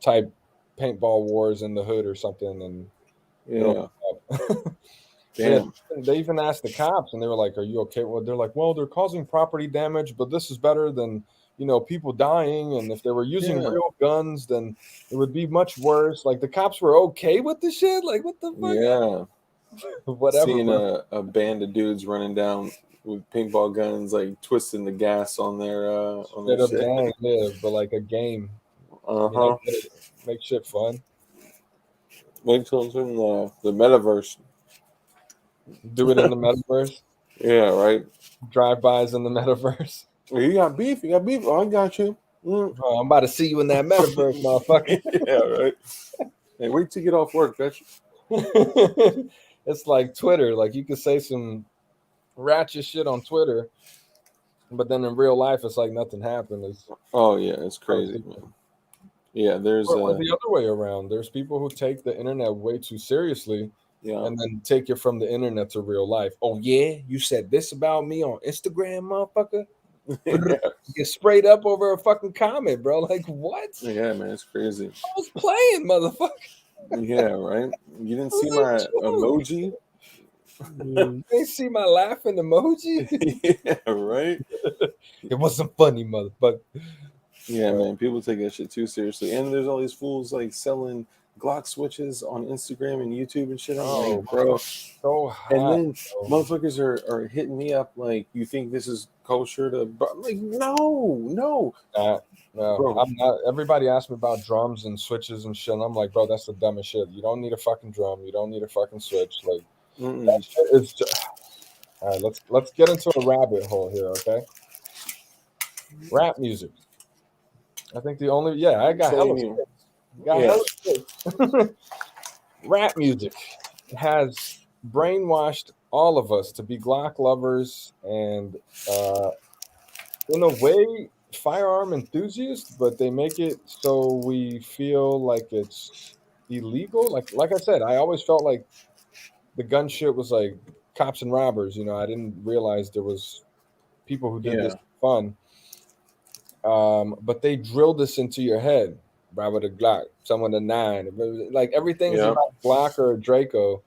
type paintball wars in the hood or something, and Damn. They even asked the cops, and they were like, "Are you okay?" Well, they're like, "Well, they're causing property damage, but this is better than people dying. And if they were using real guns, then it would be much worse." Like the cops were okay with the shit. Like what the fuck? Yeah. Whatever. Seeing a band of dudes running down with paintball guns, like twisting the gas on their shit. Gang, yeah, but like a game. Make shit fun. Wait till it's in the metaverse. Do it in the metaverse. Yeah, right. Drive-bys in the metaverse. You got beef. Oh, I got you. Oh, I'm about to see you in that metaverse, motherfucker. Yeah, right. Hey, wait till you get off work, bitch. It's like Twitter. Like you could say some ratchet shit on Twitter, but then in real life, it's like nothing happened. It's crazy, man. Yeah, there's or the other way around. There's people who take the internet way too seriously, and then take it from the internet to real life. Oh yeah, you said this about me on Instagram, motherfucker. Get sprayed up over a fucking comment, bro. Like what? Yeah, man, it's crazy. I was playing, motherfucker. Yeah, right. You didn't see my emoji. You didn't see my laughing emoji. Yeah, right. It wasn't funny, motherfucker. Yeah, man. People take that shit too seriously, and there's all these fools like selling Glock switches on Instagram and YouTube and shit. I'm Oh, like, bro. so And hot. then bro. motherfuckers are hitting me up like, you think this is kosher to? I'm like, no, No, bro. I'm not. Everybody asks me about drums and switches and shit. And I'm like, bro, that's the dumbest shit. You don't need a fucking drum. You don't need a fucking switch. Like, that shit is just. All right, let's get into a rabbit hole here, okay? Rap music. I think the only I got So hella you skits. Got yeah. hella skits. Rap music has brainwashed all of us to be Glock lovers and in a way firearm enthusiasts, but they make it so we feel like it's illegal. Like I said, I always felt like the gun shit was like cops and robbers. I didn't realize there was people who did this Yeah. for fun. But they drilled this into your head. Bravo the Glock, someone the 9, like everything's Yeah. about Glock or Draco.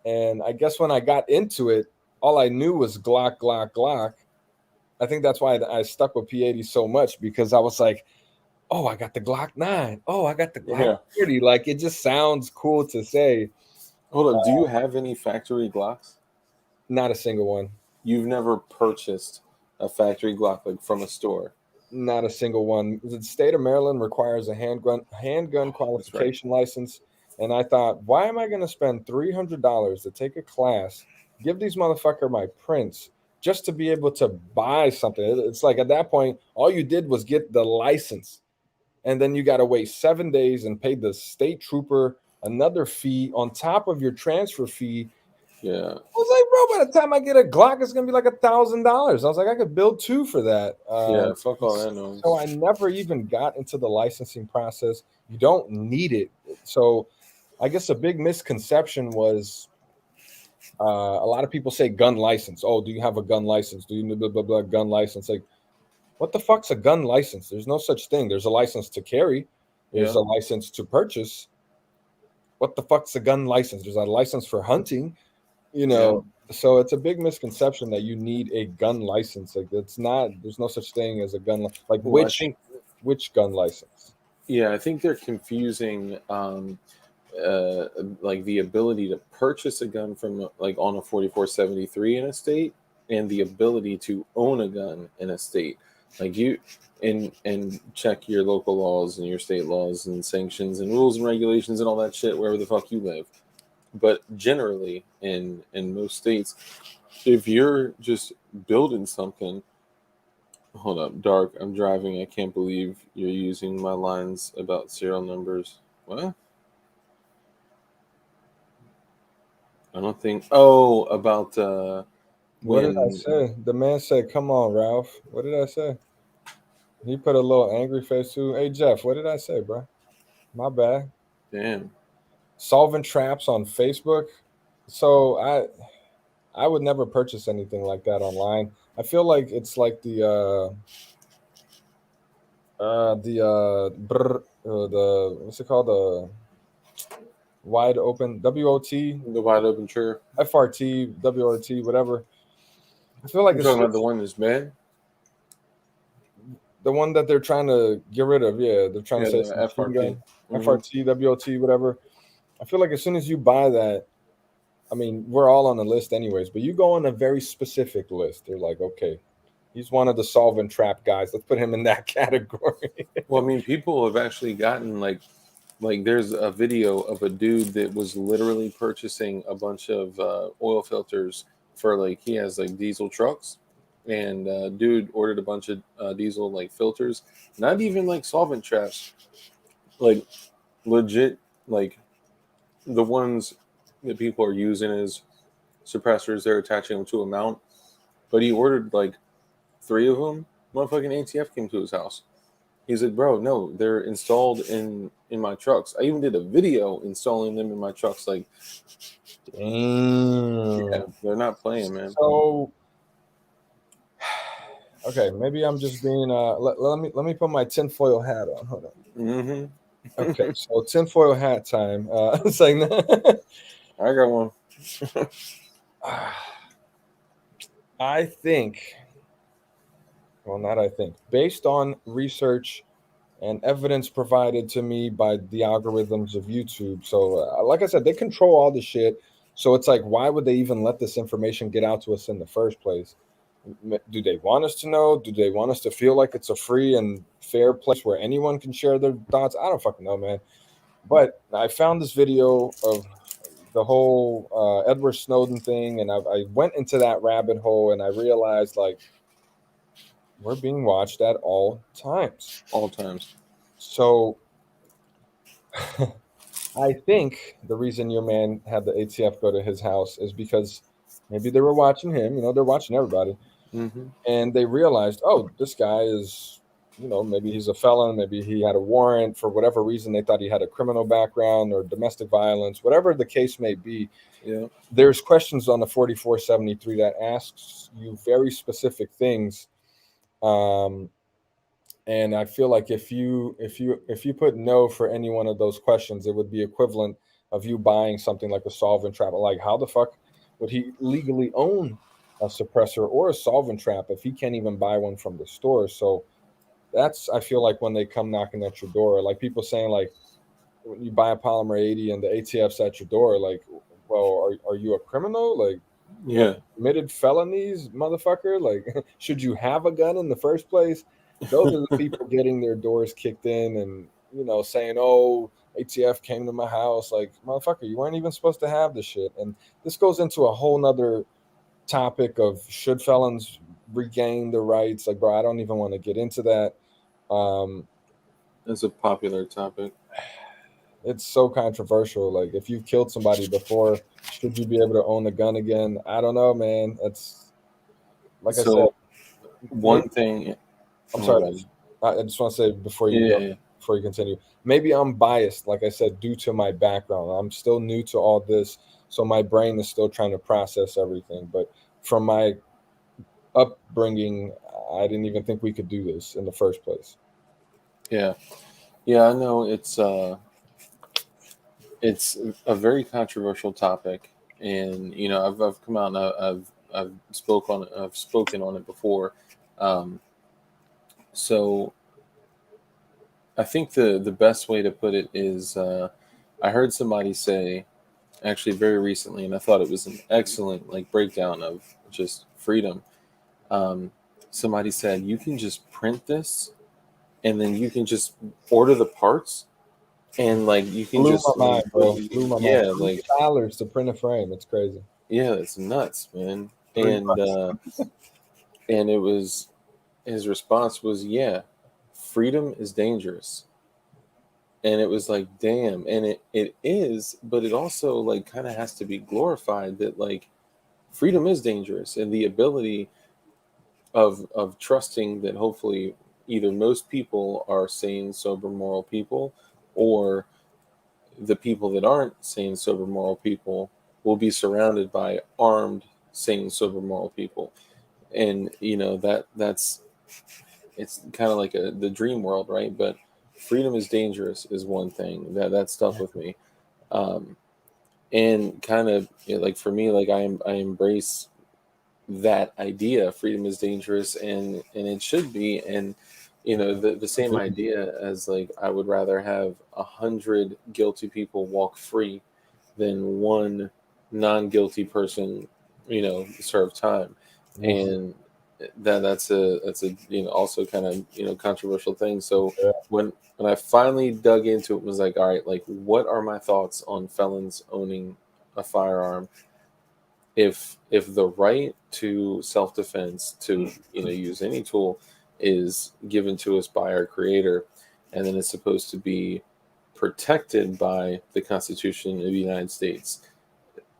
And I guess when I got into it, all I knew was Glock, Glock, Glock. I think that's why I stuck with P80 so much, because I was like, oh, I got the Glock 9. Oh, I got the Glock Yeah. 30. Like, it just sounds cool to say. Hold on. Do you have any factory Glocks? Not a single one. You've never purchased a factory Glock like from a store? Not a single one. The state of Maryland requires a handgun qualification license. And I thought, why am I going to spend $300 to take a class, give these motherfucker my prints, just to be able to buy something? It's like at that point, all you did was get the license. And then you got to wait 7 days and pay the state trooper another fee on top of your transfer fee. Yeah. I was like, bro, by the time I get a Glock, it's gonna be like $1,000. I was like, I could build 2 for that. Yeah. Fuck all that noise. So I never even got into the licensing process. You don't need it. So I guess a big misconception was a lot of people say gun license. Oh, do you have a gun license? Do you need blah, blah, blah, gun license? Like, what the fuck's a gun license? There's no such thing. There's a license to carry. There's a license to purchase. What the fuck's a gun license? There's a license for hunting. So it's a big misconception that you need a gun license. Like, it's not. There's no such thing as a gun. Like, Well, which gun license? Yeah, I think they're confusing like the ability to purchase a gun from like on a 4473 in a state, and the ability to own a gun in a state. Like you and check your local laws and your state laws and sanctions and rules and regulations and all that shit wherever the fuck you live. But generally in most states, if you're just building something. Hold up, Dark. I'm driving. I can't believe you're using my lines about serial numbers. What? I don't think. Oh, about What did I when. say? The man said, "Come on, Ralph." What did I say? He put a little angry face too. Hey, Jeff, what did I say, bro? My bad. Damn. Solving traps on Facebook. So I would never purchase anything like that online. I feel like it's like the what's it called, the wide open WOT, The wide open chair. FRT, WRT, whatever. I feel like You're it's talking about the one that's bad? the one that they're trying to get rid of. Yeah, they're trying to say the FRT. FRT, WOT, whatever. I feel like as soon as you buy that, I mean, we're all on the list anyways, but you go on a very specific list. They're like, okay, he's one of the solvent trap guys. Let's put him in that category. Well, I mean, people have actually gotten like there's a video of a dude that was literally purchasing a bunch of oil filters for like he has like diesel trucks, and dude ordered a bunch of diesel like filters, not even like solvent traps, like legit like the ones that people are using as suppressors. They're attaching them to a mount, but he ordered like 3 of them. Motherfucking ATF came to his house. He's like, bro, no, they're installed in my trucks. I even did a video installing them in my trucks. Like, yeah, they're not playing, man. So, okay, maybe I'm just being. Let me put my tinfoil hat on. Hold on. Mm-hmm. Okay, so tinfoil hat time. It's like, I got one. I think. Well, not I think. Based on research and evidence provided to me by the algorithms of YouTube. So, like I said, they control all the shit. So it's like, why would they even let this information get out to us in the first place? Do they want us to know? Do they want us to feel like it's a free and fair place where anyone can share their thoughts? I don't fucking know, man. But I found this video of the whole Edward Snowden thing, and I went into that rabbit hole, and I realized, like, we're being watched at all times. All times. So I think the reason your man had the ATF go to his house is because maybe they were watching him. You know, they're watching everybody, and they realized, oh, this guy is, maybe he's a felon, maybe he had a warrant for whatever reason. They thought he had a criminal background or domestic violence, whatever the case may be. Yeah. There's questions on the 4473 that asks you very specific things. And I feel like if you put no for any one of those questions, it would be equivalent of you buying something like a solvent trap. Like, how the fuck would he legally own a suppressor or a solvent trap if he can't even buy one from the store? So that's, I feel like, when they come knocking at your door, like people saying, like, when you buy a polymer 80 and the ATF's at your door, like, well, are you a criminal? Like, Yeah. committed felonies, motherfucker? Like, should you have a gun in the first place? Those are the people getting their doors kicked in and, saying, oh, ATF came to my house. Like, motherfucker, you weren't even supposed to have this shit. And this goes into a whole nother topic of, should felons regain the rights? Like, bro, I don't even want to get into that. That's a popular topic. It's so controversial. Like, if you've killed somebody before, should you be able to own a gun again? I don't know, man. That's, like I said. One thing. I'm sorry. I just want to say before you continue, maybe I'm biased, like I said, due to my background. I'm still new to all this, so my brain is still trying to process everything. But from my upbringing, I didn't even think we could do this in the first place. Yeah, I know it's a very controversial topic, and I've come out and I've spoken on it before. So I think the best way to put it is, I heard somebody say, actually very recently, and I thought it was an excellent breakdown of just freedom. Somebody said, you can just print this, and then you can just order the parts, and you can Blew just my mind, bro. Blew my mind. $2 to print a frame. It's crazy. Yeah, it's nuts, man. And it was, his response was, yeah, freedom is dangerous. And it was like, damn. And it is, but it also kind of has to be glorified that freedom is dangerous, and the ability of trusting that hopefully either most people are sane, sober, moral people, or the people that aren't sane, sober, moral people will be surrounded by armed, sane, sober, moral people. And that's it's kind of like the dream world, right? But freedom is dangerous is one thing that stuck with me, and kind of for me, I embrace that idea. Freedom is dangerous, and it should be. And the same idea as I would rather have 100 guilty people walk free than one non-guilty person serve time. And that's a also kind of controversial thing. So when I finally dug into it, was all right, what are my thoughts on felons owning a firearm? If the right to self-defense, to use any tool, is given to us by our creator, and then it's supposed to be protected by the Constitution of the United States,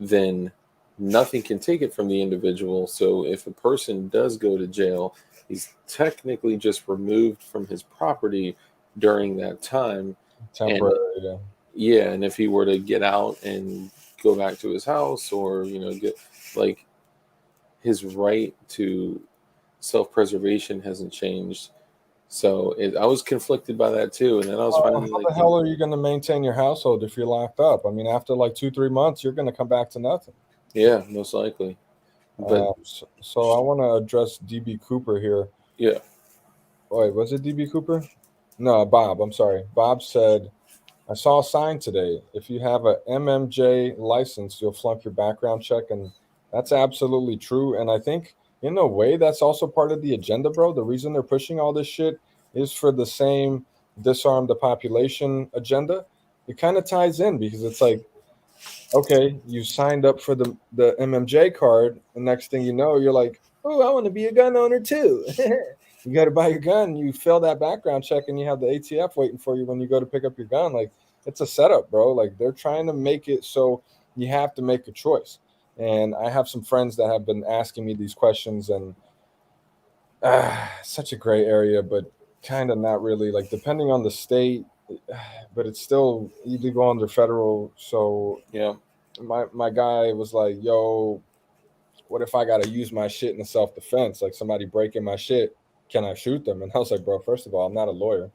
then nothing can take it from the individual. So if a person does go to jail, he's technically just removed from his property during that time. Temporary, and if he were to get out and go back to his house, or get his right to self-preservation hasn't changed. So I was conflicted by that too. And then I was finally how the hell are you going to maintain your household if you're locked up? I mean, after 2-3 months, you're going to come back to nothing. Yeah, most likely. But so I want to address DB Cooper here. Yeah. Wait, was it DB Cooper? No, Bob. I'm sorry. Bob said, I saw a sign today. If you have a MMJ license, you'll flunk your background check, and that's absolutely true. And I think in a way that's also part of the agenda, bro. The reason they're pushing all this shit is for the same disarm the population agenda. It kind of ties in because it's like, okay, you signed up for the MMJ card, and next thing you know, you're like, oh, I want to be a gun owner too. You got to buy your gun. You fill that background check, and you have the ATF waiting for you when you go to pick up your gun. Like, it's a setup, bro. Like, they're trying to make it so you have to make a choice. And I have some friends that have been asking me these questions, and such a gray area, but kind of not really. Like, depending on the state, but it's still illegal under federal. So Yeah. my guy was like, "Yo, what if I gotta use my shit in self defense? Like somebody breaking my shit, can I shoot them?" And I was like, "Bro, first of all, I'm not a lawyer.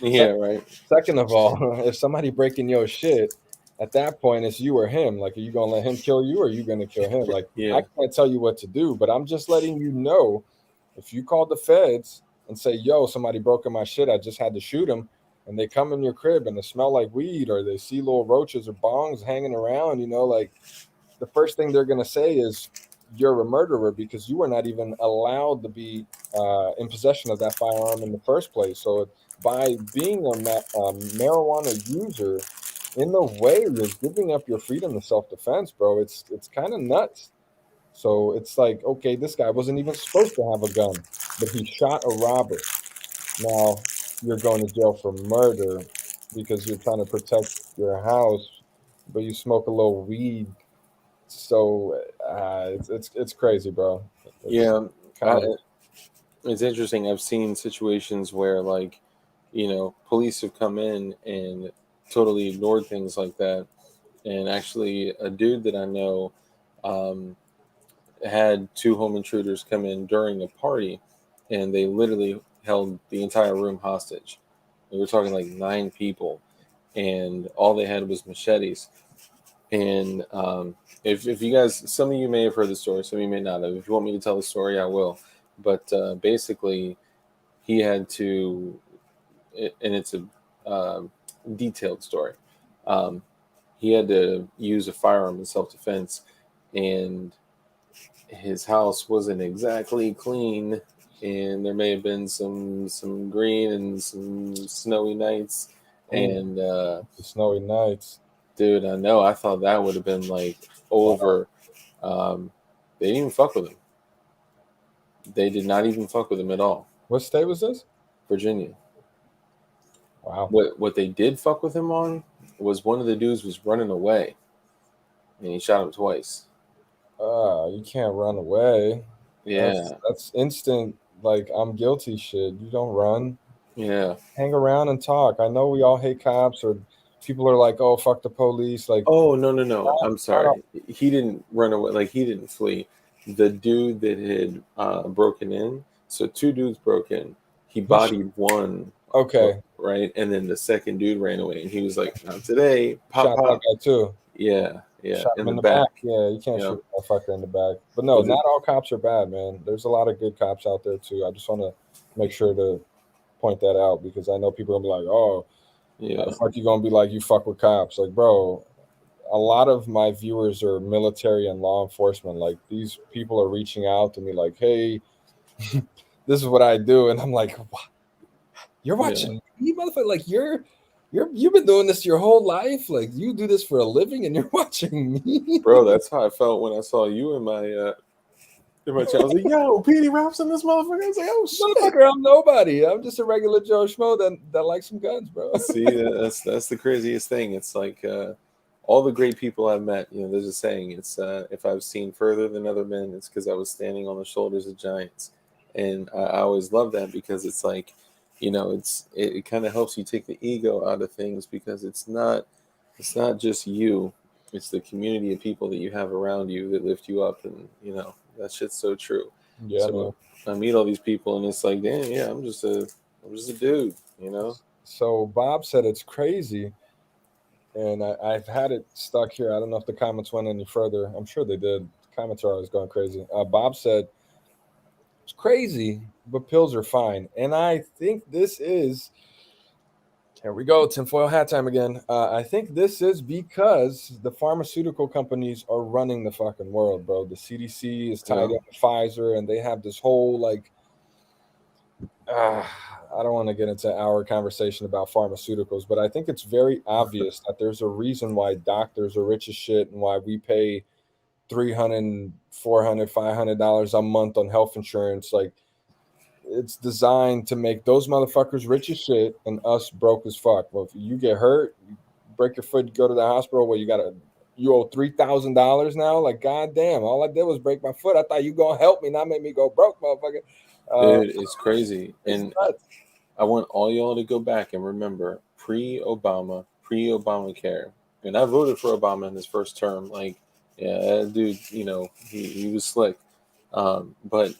Yeah. Right. Second of all, if somebody breaking your shit, at that point it's you or him. Like, are you gonna let him kill you, or are you gonna kill him? Like, I Yeah. can't tell you what to do, but I'm just letting you know. If you call the feds and say, "Yo, somebody broke in my shit, I just had to shoot him," and they come in your crib and they smell like weed, or they see little roaches or bongs hanging around, like the first thing they're going to say is you're a murderer because you were not even allowed to be in possession of that firearm in the first place. So by being a marijuana user, in a way, you're giving up your freedom to self-defense, bro. It's kind of nuts. So it's like, okay, this guy wasn't even supposed to have a gun, but he shot a robber. Now you're going to jail for murder because you're trying to protect your house, but you smoke a little weed. So it's crazy, bro. It's Yeah. kind of It's interesting. I've seen situations where, like, police have come in and totally ignored things like that. And actually, a dude that I know um, had two home intruders come in during a party, and they literally held the entire room hostage. We were talking like 9 people, and all they had was machetes. And if you guys, some of you may have heard the story, some of you may not have. If you want me to tell the story, I will. But basically, he had to, and it's a detailed story. Um, he had to use a firearm in self defense, and his house wasn't exactly clean, and there may have been some green and some snowy nights. ooh, And the snowy nights. dude, I know, I thought that would have been like Wow. over. They didn't even fuck with him. They did not even fuck with him at all. What state was this? Virginia. Wow. What they did fuck with him on was one of the dudes was running away, and he shot him twice. You can't run away. That's Yeah, that's instant. Like, I'm guilty shit. You don't run. yeah. Hang around and talk. I know we all hate cops, or people are like, "Oh, fuck the police." Like, Oh, no, no, no. not, I'm not sorry. He didn't run away. Like, he didn't flee. The dude that had broken in. So two dudes broke in. He he bodied one, okay. right, and then the second dude ran away, and he was like, "Not today, pop, Shot that pop." guy too. Yeah, yeah, Shot in him the in the back. back. Yeah, you can't You know, shoot a motherfucker in the back. But no, was it? not all cops are bad, man. There's a lot of good cops out there too. I just want to make sure to point that out because I know people are gonna be like, "Oh, Yeah, the fuck you gonna be like you fuck with cops?" Like, bro, a lot of my viewers are military and law enforcement. Like, these people are reaching out to me like, "Hey, this is what I do," and I'm like, "What? You're yeah, watching me, motherfucker? Like, you've been doing this your whole life? Like, you do this for a living, and you're watching me?" bro. That's how I felt when I saw you in my channel. I was like, "Yo, Petey Raps in this motherfucker." I was like, "Oh shit." Motherfucker, I'm nobody. I'm just a regular Joe Schmo that likes some guns, bro. See, that's the craziest thing. It's like all the great people I've met. There's a saying. It's if I've seen further than other men, it's because I was standing on the shoulders of giants, and I always love that because it's like, it kind of helps you take the ego out of things because it's not just you. It's the community of people that you have around you that lift you up, and that shit's so true. Yeah, man. So I meet all these people, and it's like, damn, yeah, I'm just a dude, So Bob said it's crazy, and I've had it stuck here. I don't know if the comments went any further. I'm sure they did. The comments are always going crazy. Bob said it's crazy, but pills are fine, and I think this is Here we go, tinfoil hat time again. I think this is because the pharmaceutical companies are running the fucking world, bro. The CDC is tied up with Pfizer, and they have this whole like. I don't want to get into our conversation about pharmaceuticals, but I think it's very obvious that there's a reason why doctors are rich as shit and why we pay $300, $400, $500 a month on health insurance. Like, it's designed to make those motherfuckers rich as shit and us broke as fuck. Well, if you get hurt, you break your foot, you go to the hospital, well, you owe $3,000 now. Like, goddamn, all I did was break my foot. I thought you gonna help me, not make me go broke, motherfucker. Dude, it's crazy. It's And nuts. I want all y'all to go back and remember pre-Obama, pre-Obamacare. And I voted for Obama in his first term. Like, yeah, that dude, he was slick. But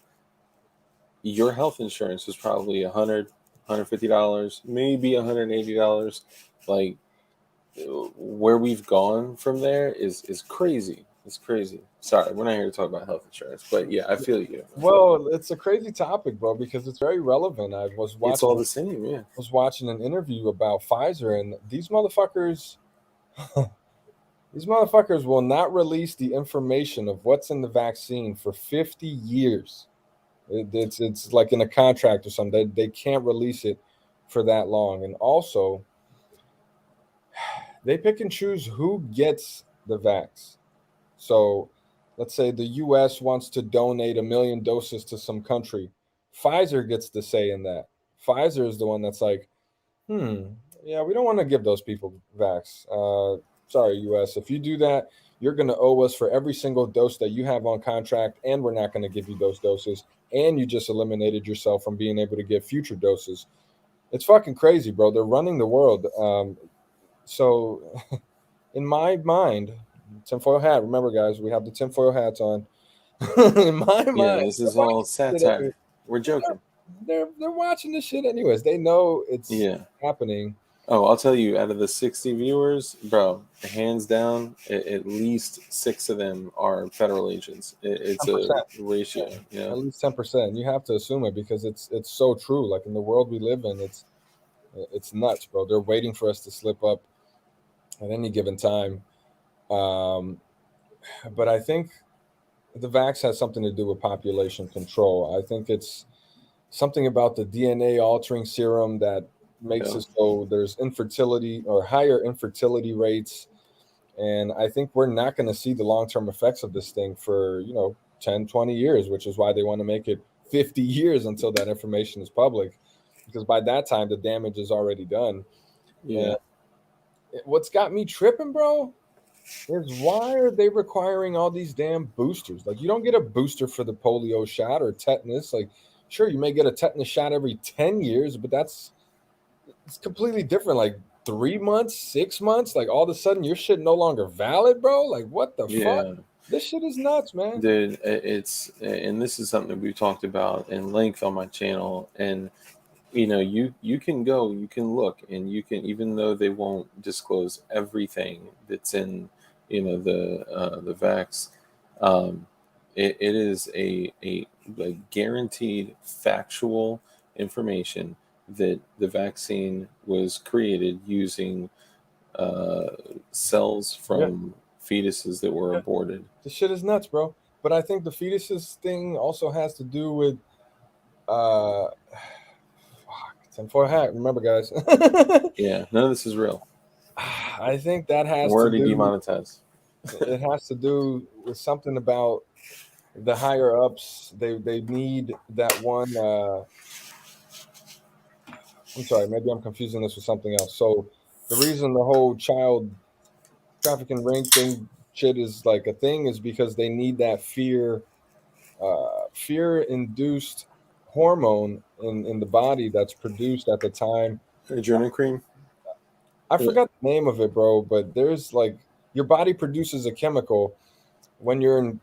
your health insurance was probably $150, maybe $180. Like, where we've gone from there is crazy. It's crazy. Sorry, we're not here to talk about health insurance, but yeah, I feel you. Well, it's a crazy topic, bro, because it's very relevant. I was It's all watching the same, yeah. was watching an interview about Pfizer, and these motherfuckers will not release the information of what's in the vaccine for 50 years. It's like in a contract or something. They can't release it for that long. And also, they pick and choose who gets the vax. So let's say the US wants to donate 1 million doses to some country. Pfizer gets the say in that. Pfizer is the one that's like, yeah, we don't want to give those people vax. Sorry, US. If you do that, you're going to owe us for every single dose that you have on contract, and we're not going to give you those doses. And you just eliminated yourself from being able to get future doses. It's fucking crazy, bro. They're running the world. So, in my mind, tinfoil hat. Remember, guys, we have the tinfoil hats on. In my Yeah, mind, this is all satire. We're joking. They're watching this shit anyways. They know it's happening. Oh, I'll tell you, out of the 60 viewers, bro, hands down, at least 6 of them are federal agents. It's 10%. A ratio. Yeah. At least 10%. You have to assume it because it's so true. Like in the world we live in, it's nuts, bro. They're waiting for us to slip up at any given time. But I think the vax has something to do with population control. I think it's something about the DNA altering serum that makes it so there's infertility or higher infertility rates. And I think we're not going to see the long-term effects of this thing for, 10, 20 years, which is why they want to make it 50 years until that information is public, because by that time the damage is already done. Yeah. And what's got me tripping, bro, is why are they requiring all these damn boosters? Like, you don't get a booster for the polio shot or tetanus. Like, sure, you may get a tetanus shot every 10 years, but it's completely different. Like 3 months, 6 months, like all of a sudden your shit no longer valid, bro. Like, what the fuck? This shit is nuts, man. Dude, and this is something that we've talked about in length on my channel. And you can go, you can look, and you can, even though they won't disclose everything that's in the vax, it is a guaranteed factual information that the vaccine was created using cells from fetuses that were aborted. This shit is nuts, bro. But I think the fetuses thing also has to do with tinfoil hat. Remember, guys. Yeah, none of this is real. I think that has We're to do demonetized. It has to do with something about the higher ups. They need that one. I'm sorry, maybe I'm confusing this with something else. So the reason the whole child trafficking ring thing shit is like a thing is because they need that fear-induced hormone in the body that's produced at the time. Adrenochrome? I forgot the name of it, bro, but there's like your body produces a chemical when you're in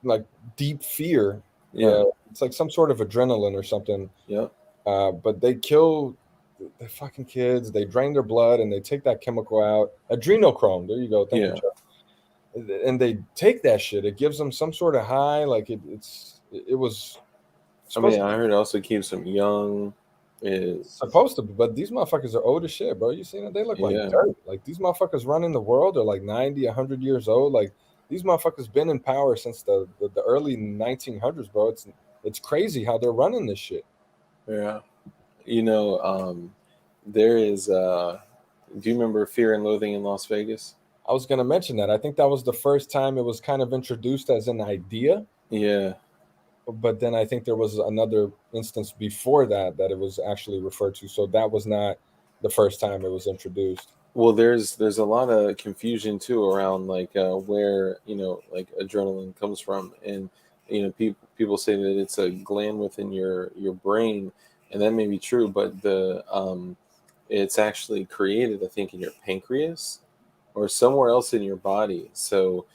like deep fear. It's like some sort of adrenaline or something. But they kill the fucking kids, they drain their blood, and they take that chemical out. Adrenochrome, there you go. Thank you, Chuck. And they take that shit. It gives them some sort of high. Like it was. I mean, I heard it also keeps them young. It, Supposed to be, but these motherfuckers are old as shit, bro. You seen it? They look like Yeah. dirt. Like these motherfuckers running the world are like 90, 100 years old. Like these motherfuckers been in power since the early 1900s, bro. It's crazy how they're running this shit. yeah. You know, there is. Do you remember Fear and Loathing in Las Vegas? I was gonna mention that. I think that was the first time it was kind of introduced as an idea, Yeah. but then I think there was another instance before that it was actually referred to. So that was not the first time it was introduced. Well, there's a lot of confusion too around like where like adrenaline comes from, and people say that it's a gland within your brain, and that may be true, but the it's actually created, I think, in your pancreas or somewhere else in your body. So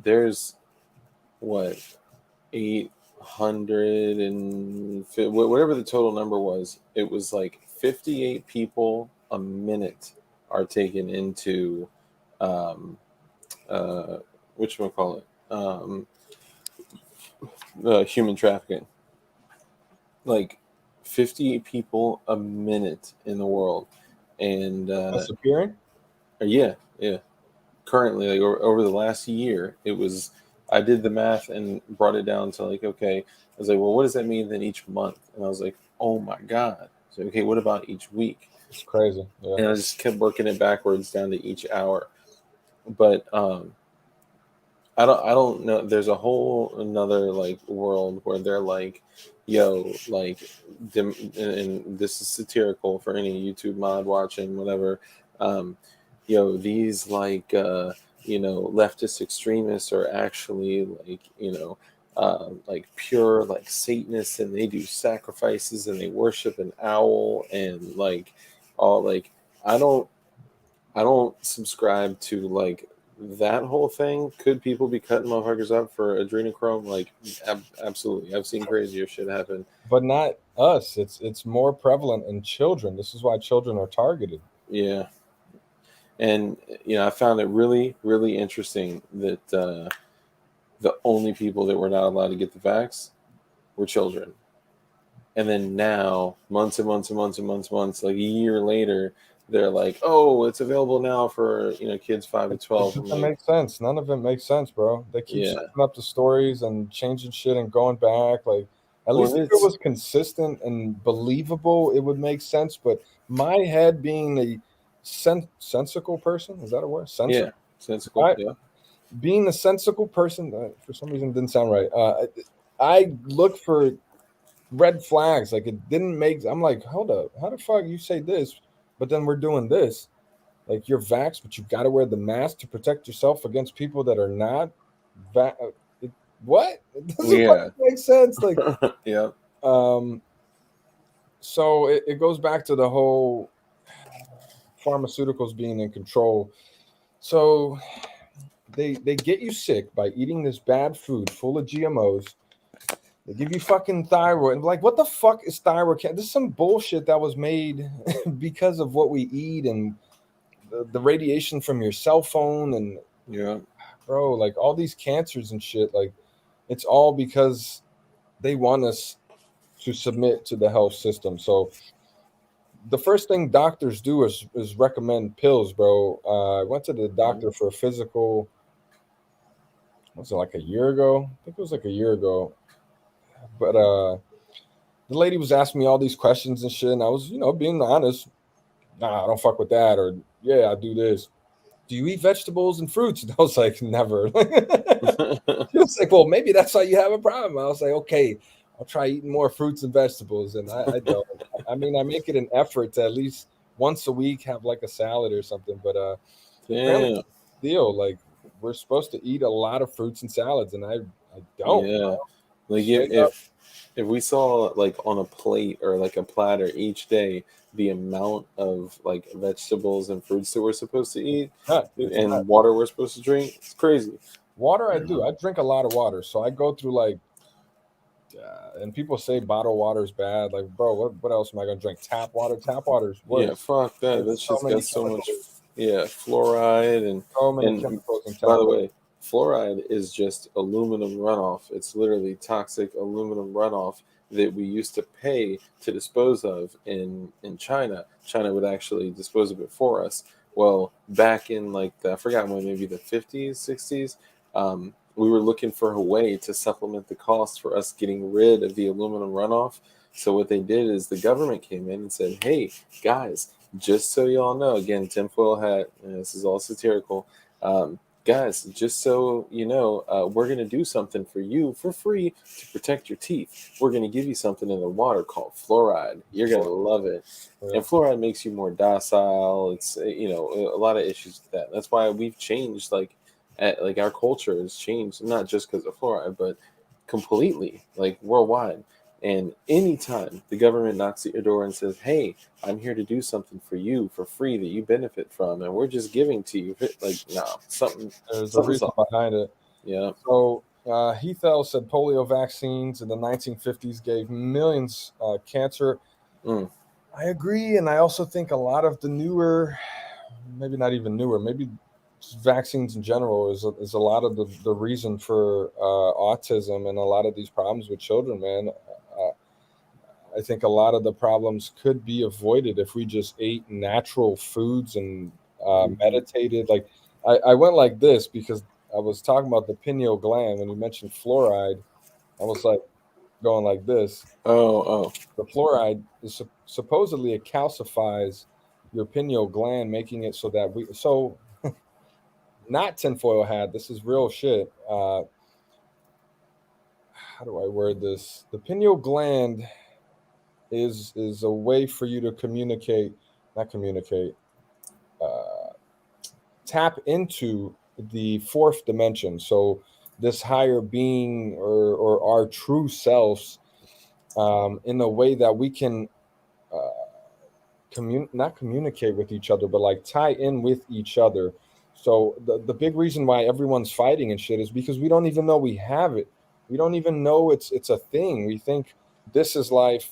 there's what 800 and whatever the total number was. It was like 58 people a minute are taken into whatchamacallit, human trafficking. Like 58 people a minute in the world, and Disappearing? yeah, currently, like over the last year, it was. I did the math and brought it down to like, okay, I was like, well, what does that mean then each month? And I was like, oh my god. So okay, what about each week? It's crazy. Yeah. And I just kept working it backwards down to each hour. But I don't know. There's a whole another like world where they're like, yo, like, and this is satirical for any YouTube mod watching, whatever. Um, these like leftist extremists are actually like like pure like Satanists, and they do sacrifices and they worship an owl and like all like I don't I don't subscribe to like that whole thing. Could people be cutting motherfuckers up for adrenochrome? Like, absolutely. I've seen crazier shit happen. But not us. It's more prevalent in children. This is why children are targeted. Yeah. And, I found it really, really interesting that the only people that were not allowed to get the vax were children. And then now, months and months and months and months, like a year later, they're like, oh, it's available now for kids 5 to 12. It doesn't make sense. None of it makes sense, bro. They keep Yeah. setting up the stories and changing shit and going back. Like, at Well, least if it was consistent and believable, it would make sense. But my head being a sensical person, is that a word? Yeah, sensical. Right? Yeah. Being a sensical person, for some reason, didn't sound right. I look for red flags. Like, it didn't make. I'm like, hold up, how the fuck you say this, but then we're doing this? Like, you're vaxxed, but you got to wear the mask to protect yourself against people that are not. What? It doesn't fucking make sense. Like, yeah. So it goes back to the whole pharmaceuticals being in control. So they get you sick by eating this bad food full of GMOs. They give you fucking thyroid. Like, what the fuck is thyroid? This is some bullshit that was made because of what we eat and the radiation from your cell phone. And yeah, bro, like all these cancers and shit, like it's all because they want us to submit to the health system. So the first thing doctors do is recommend pills, bro. I went to the doctor for a physical. Was it like a year ago? I think it was like a year ago. But the lady was asking me all these questions and shit, and I was, being honest. Nah, I don't fuck with that, or yeah, I do this. Do you eat vegetables and fruits? And I was like, never. She was like, well, maybe that's why you have a problem. I was like, okay, I'll try eating more fruits and vegetables. And I don't. I mean, I make it an effort to at least once a week have like a salad or something. But damn, deal, like we're supposed to eat a lot of fruits and salads, and I don't. Yeah, like Straight if we saw like on a plate or like a platter each day the amount of like vegetables and fruits that we're supposed to eat and water we're supposed to drink, it's crazy. Water, I do. I drink a lot of water, so I go through like. And people say bottled water is bad. Like, bro, what else am I gonna drink? Tap water. Tap water is worse. Yeah, fuck that. That's just got so much. Yeah, fluoride and so many chemicals and by the way, Fluoride is just aluminum runoff. It's literally toxic aluminum runoff that we used to pay to dispose of in China. China would actually dispose of it for us. Well, back in like I forgot when, maybe the 50s, 60s, we were looking for a way to supplement the cost for us getting rid of the aluminum runoff. So what they did is the government came in and said, "Hey guys, just so y'all know, again, tinfoil hat. This is all satirical. Guys, just so you know, we're going to do something for you for free to protect your teeth. We're going to give you something in the water called fluoride. You're going to love it. Yeah. And fluoride makes you more docile. It's, a lot of issues with that. That's why we've changed, like our culture has changed, not just because of fluoride, but completely, like worldwide. And anytime the government knocks at your door and says, "Hey, I'm here to do something for you for free that you benefit from, and we're just giving to you," like, no, There's a something's reason off. behind it. Yeah. So Heath L. said polio vaccines in the 1950s gave millions cancer. Mm. I agree, and I also think a lot of the newer, maybe not even newer, maybe vaccines in general is a lot of the reason for autism and a lot of these problems with children, man. I think a lot of the problems could be avoided if we just ate natural foods and meditated. Like I went like this because I was talking about the pineal gland when you mentioned fluoride. I was like going like this. Oh. The fluoride is supposedly it calcifies your pineal gland, making it so that we so not tinfoil hat. This is real shit. How do I word this? The pineal gland is a way for you to communicate, not communicate, uh, tap into the fourth dimension. So this higher being or our true selves, in a way that we can uh, not communicate with each other, but like tie in with each other. So the big reason why everyone's fighting and shit is because we don't even know we have it. We don't even know it's a thing. We think this is life.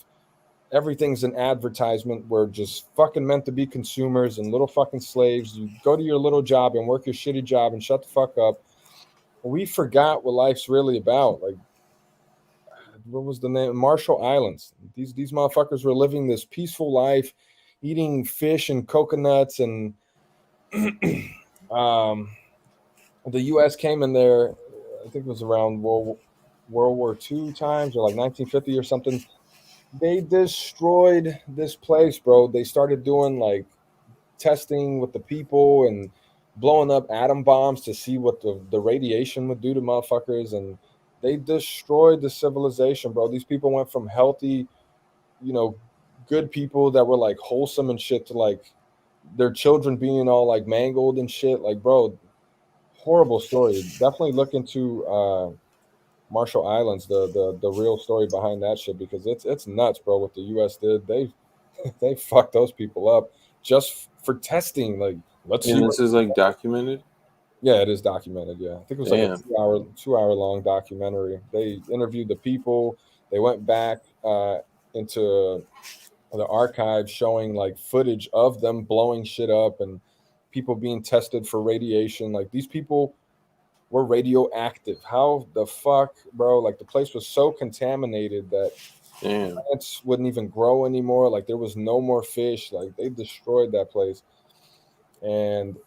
Everything's an advertisement. We're just fucking meant to be consumers and little fucking slaves. You go to your little job and work your shitty job and shut the fuck up. We forgot what life's really about. Like, what was the name? Marshall Islands. These motherfuckers were living this peaceful life, eating fish and coconuts, and um, the U.S. came in there. I think it was around World War II times, or like 1950 or something. They destroyed this place, bro. They started doing like testing with the people and blowing up atom bombs to see what the radiation would do to motherfuckers, and they destroyed the civilization, bro. These people went from healthy, you know, good people that were like wholesome and shit to like their children being all like mangled and shit. Like, bro, horrible story. Definitely look into Marshall Islands, the real story behind that shit, because it's nuts, bro. What the U.S. did, they fucked those people up just for testing. Like, let's see And what. this is like documented. Yeah, it is documented. Yeah, I think it was like a Damn. 2 hour long documentary. They interviewed the people. They went back into the archives showing like footage of them blowing shit up and people being tested for radiation. Like, these people were radioactive. How the fuck, bro? Like, the place was so contaminated that Damn. plants wouldn't even grow anymore. Like, there was no more fish. Like, they destroyed that place. And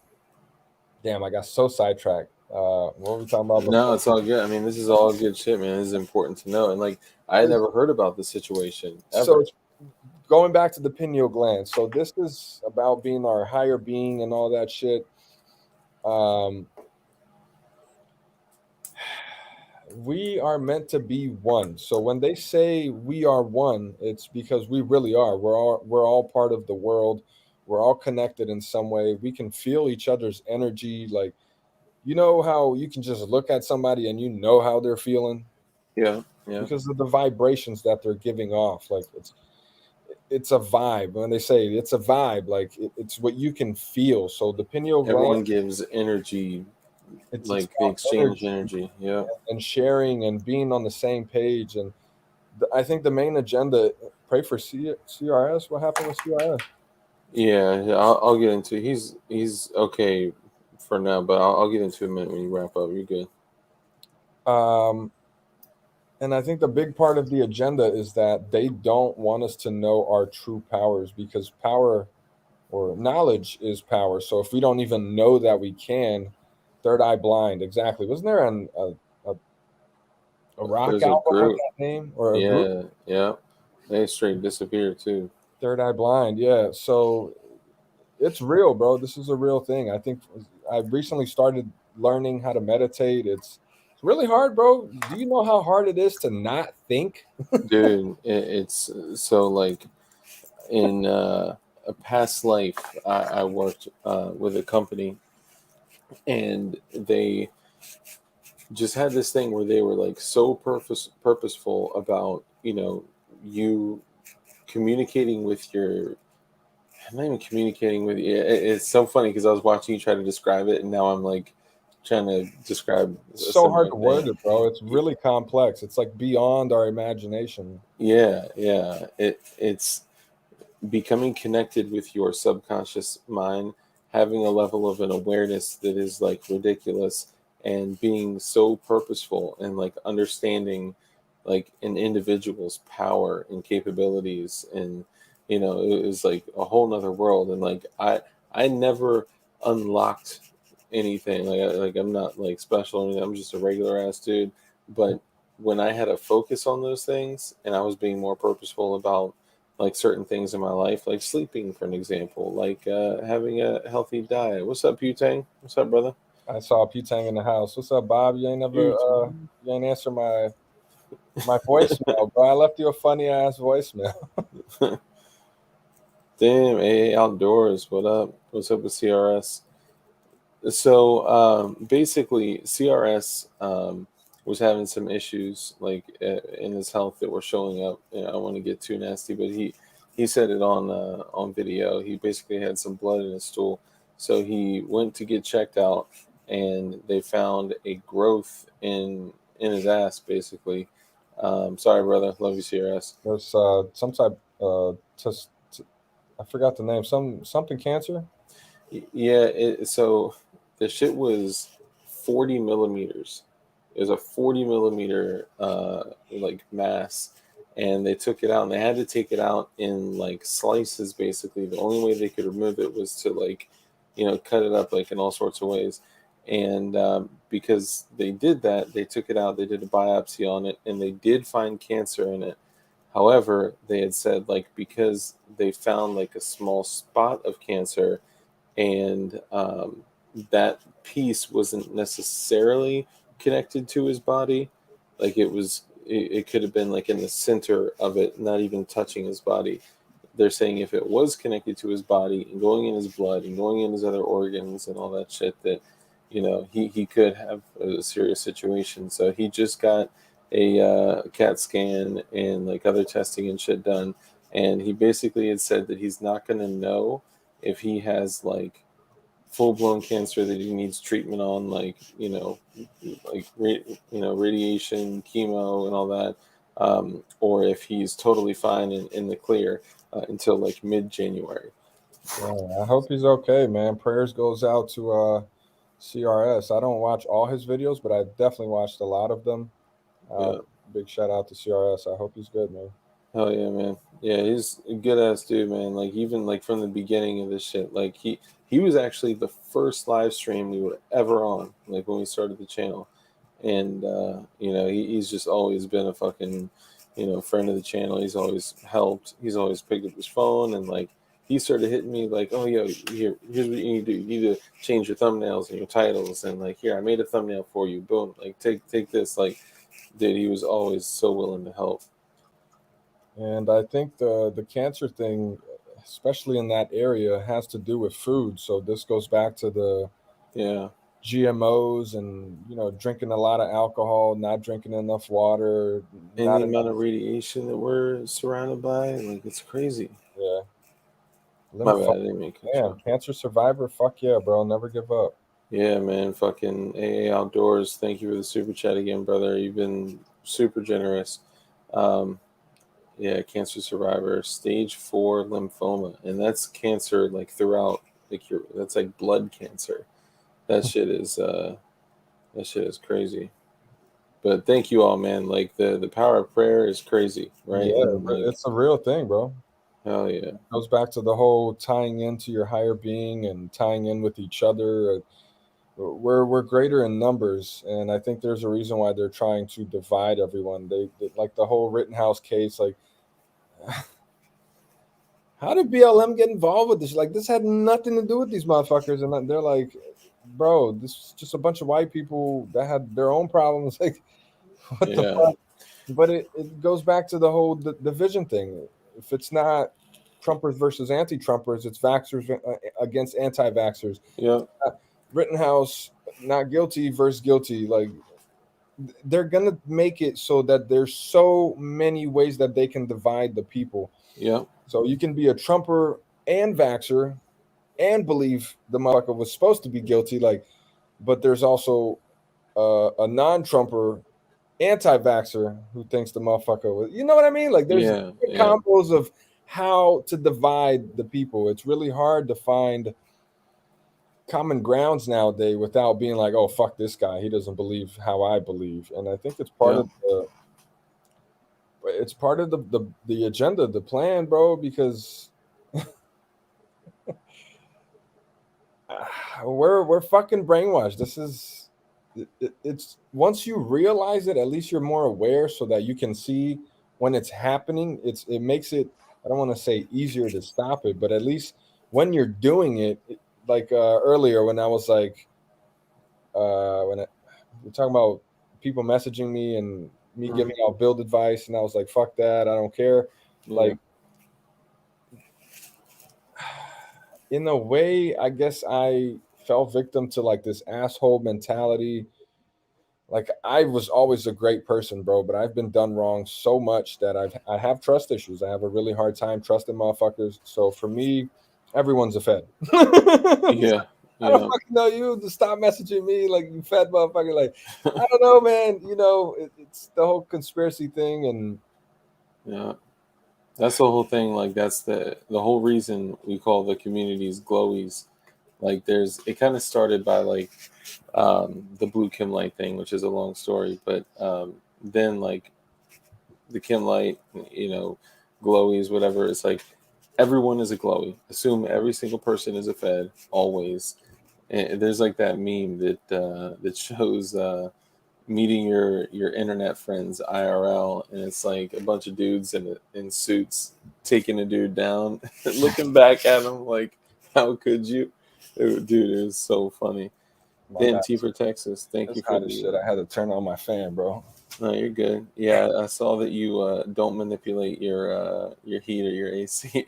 damn, I got so sidetracked. What were we talking about No, before? it's all good. I mean, this is all good shit, man. This is important to know. And like, I had never heard about this situation So ever. it's going back to the pineal gland. So this is about being our higher being and all that shit. We are meant to be one. So when they say we are one, it's because we really are. We're all part of the world. We're all connected in some way. We can feel each other's energy. Like, you know how you can just look at somebody and you know how they're feeling Yeah. Yeah. because of the vibrations that they're giving off. Like, it's a vibe. When they say it's a vibe, like it's what you can feel. So the pineal gland, Everyone gives energy, it's like they about exchange energy. Yeah. and sharing and being on the same page. And I think the main agenda, pray for CRS. What happened with CRS? Yeah. I'll get into it. He's okay. for now, but I'll get into it in a minute when you wrap up. You're good. And I think the big part of the agenda is that they don't want us to know our true powers, because power or knowledge is power. So if we don't even know that we can, third eye blind. Exactly. Wasn't there a rock There's a album with group. that name, or a group? Yeah, yeah. They straight disappear too. Third eye blind. Yeah. So it's real, bro. This is a real thing. I think I recently started learning how to meditate. It's really hard, bro. Do you know how hard it is to not think? Dude, it's so like in a past life, I worked with a company, and they just had this thing where they were like so purposeful about, you know, you communicating with your, I'm not even communicating with you. It's so funny because I was watching you try to describe it, and now I'm like trying to describe a It's so hard similar to word thing. it, bro. It's really complex. It's like beyond our imagination. Yeah, yeah. It's becoming connected with your subconscious mind, having a level of an awareness that is like ridiculous, and being so purposeful and like understanding like an individual's power and capabilities. And you know, it was like a whole nother world. And like I never unlocked anything. Like I'm not like special or anything. I'm just a regular ass dude. But when I had a focus on those things and I was being more purposeful about like certain things in my life, like sleeping, for an example, like having a healthy diet. What's up, Putang? What's up, brother? I saw P-Tang in the house. What's up, Bob? Putang. You ain't answer my voicemail, bro. I left you a funny ass voicemail. Damn, AA Outdoors. What up? What's up with CRS? So basically, CRS was having some issues like in his health that were showing up. You know, I don't want to get too nasty, but he said it on video. He basically had some blood in his stool, so he went to get checked out, and they found a growth in his ass, basically. Sorry, brother. Love you, CRS. There's some type I forgot the name. Something cancer. Yeah, so the shit was 40 millimeters. It was a 40 millimeter like mass, and they took it out, and they had to take it out in like slices. Basically, the only way they could remove it was to like, you know, cut it up like in all sorts of ways. And because they did that, they took it out. They did a biopsy on it, and they did find cancer in it. However, they had said like because they found like a small spot of cancer, and that piece wasn't necessarily connected to his body. Like it could have been like in the center of it, not even touching his body. They're saying if it was connected to his body and going in his blood and going in his other organs and all that shit, that you know he could have a serious situation. So he just got a CAT scan and like other testing and shit done, and he basically had said that he's not going to know if he has like full blown cancer that he needs treatment on, like you know, radiation, chemo, and all that, or if he's totally fine in the clear until like mid January. Yeah, I hope he's okay, man. Prayers goes out to CRS. I don't watch all his videos, but I definitely watched a lot of them. Uh, Yeah, Big shout out to CRS. I hope he's good, man. hell yeah, man. Yeah, he's a good ass dude, man. Like even like from the beginning of this shit, like he was actually the first live stream we were ever on, like when we started the channel. And you know he's just always been a fucking, you know, friend of the channel. He's always helped. He's always picked up his phone, and like he started hitting me like, oh yo, here's what you need to do. You need to change your thumbnails and your titles, and like here I made a thumbnail for you. Boom, like take this. Like dude, he was always so willing to help. And I think the cancer thing, especially in that area, has to do with food. So this goes back to the Yeah, GMOs and drinking a lot of alcohol, not drinking enough water, and not the amount enough. of radiation that we're surrounded by, like it's crazy. Yeah, My bad, lymphoma. I didn't mean to cut you Damn, off. cancer survivor. Fuck yeah, bro. Never give up. Yeah, man, fucking AA Outdoors. Thank you for the super chat again, brother. You've been super generous. Um, yeah, cancer survivor, stage 4 lymphoma, and that's cancer like throughout, like that's like blood cancer. That shit is crazy. But thank you all, man. Like the power of prayer is crazy, right? Yeah, And like, it's a real thing, bro. hell yeah. Goes back to the whole tying into your higher being and tying in with each other. We're greater in numbers, and I think there's a reason why they're trying to divide everyone. They like the whole Rittenhouse case. Like, how did BLM get involved with this? Like, this had nothing to do with these motherfuckers, and they're like, bro, this is just a bunch of white people that had their own problems. Like, what the Yeah. fuck? But it goes back to the whole division thing. If it's not Trumpers versus anti-Trumpers, it's vaxxers against anti-vaxxers. Yeah. Rittenhouse not guilty versus guilty. Like, they're gonna make it so that there's so many ways that they can divide the people. Yeah. So you can be a Trumper and vaxxer and believe the motherfucker was supposed to be guilty. Like, but there's also a non-Trumper anti-vaxxer who thinks the motherfucker was, you know what I mean? Like, there's combos of how to divide the people. It's really hard to find common grounds nowadays without being like, oh, fuck this guy, he doesn't believe how I believe. And I think it's part of the agenda, the plan, bro, because we're fucking brainwashed. This is it's once you realize it, at least you're more aware so that you can see when it's happening. It makes it, I don't want to say easier to stop it, but at least when you're doing it, like earlier when I was like we're talking about people messaging me and me giving out build advice, and I was like, fuck that, I don't care. Like, in a way, I guess I fell victim to like this asshole mentality. Like, I was always a great person, bro, but I've been done wrong so much that I have trust issues. I have a really hard time trusting motherfuckers. So for me, everyone's a fed. Yeah. I don't fucking know you to stop messaging me like you fed motherfucker. Like, I don't know, man. You know, it's the whole conspiracy thing, and yeah, that's the whole thing. Like, that's the whole reason we call the communities glowies. Like, it kind of started by like the blue Kim light thing, which is a long story, but then like the Kim light, glowies, whatever. It's like everyone is a glowy. Assume every single person is a fed always. And there's like that meme that shows meeting your internet friends IRL, and it's like a bunch of dudes in suits taking a dude down, looking back at him like, how could you? Dude, it was so funny. Then T for Texas, thank you for the shit. I had to turn on my fan, bro. No, you're good. Yeah, I saw that you don't manipulate your heat or your AC.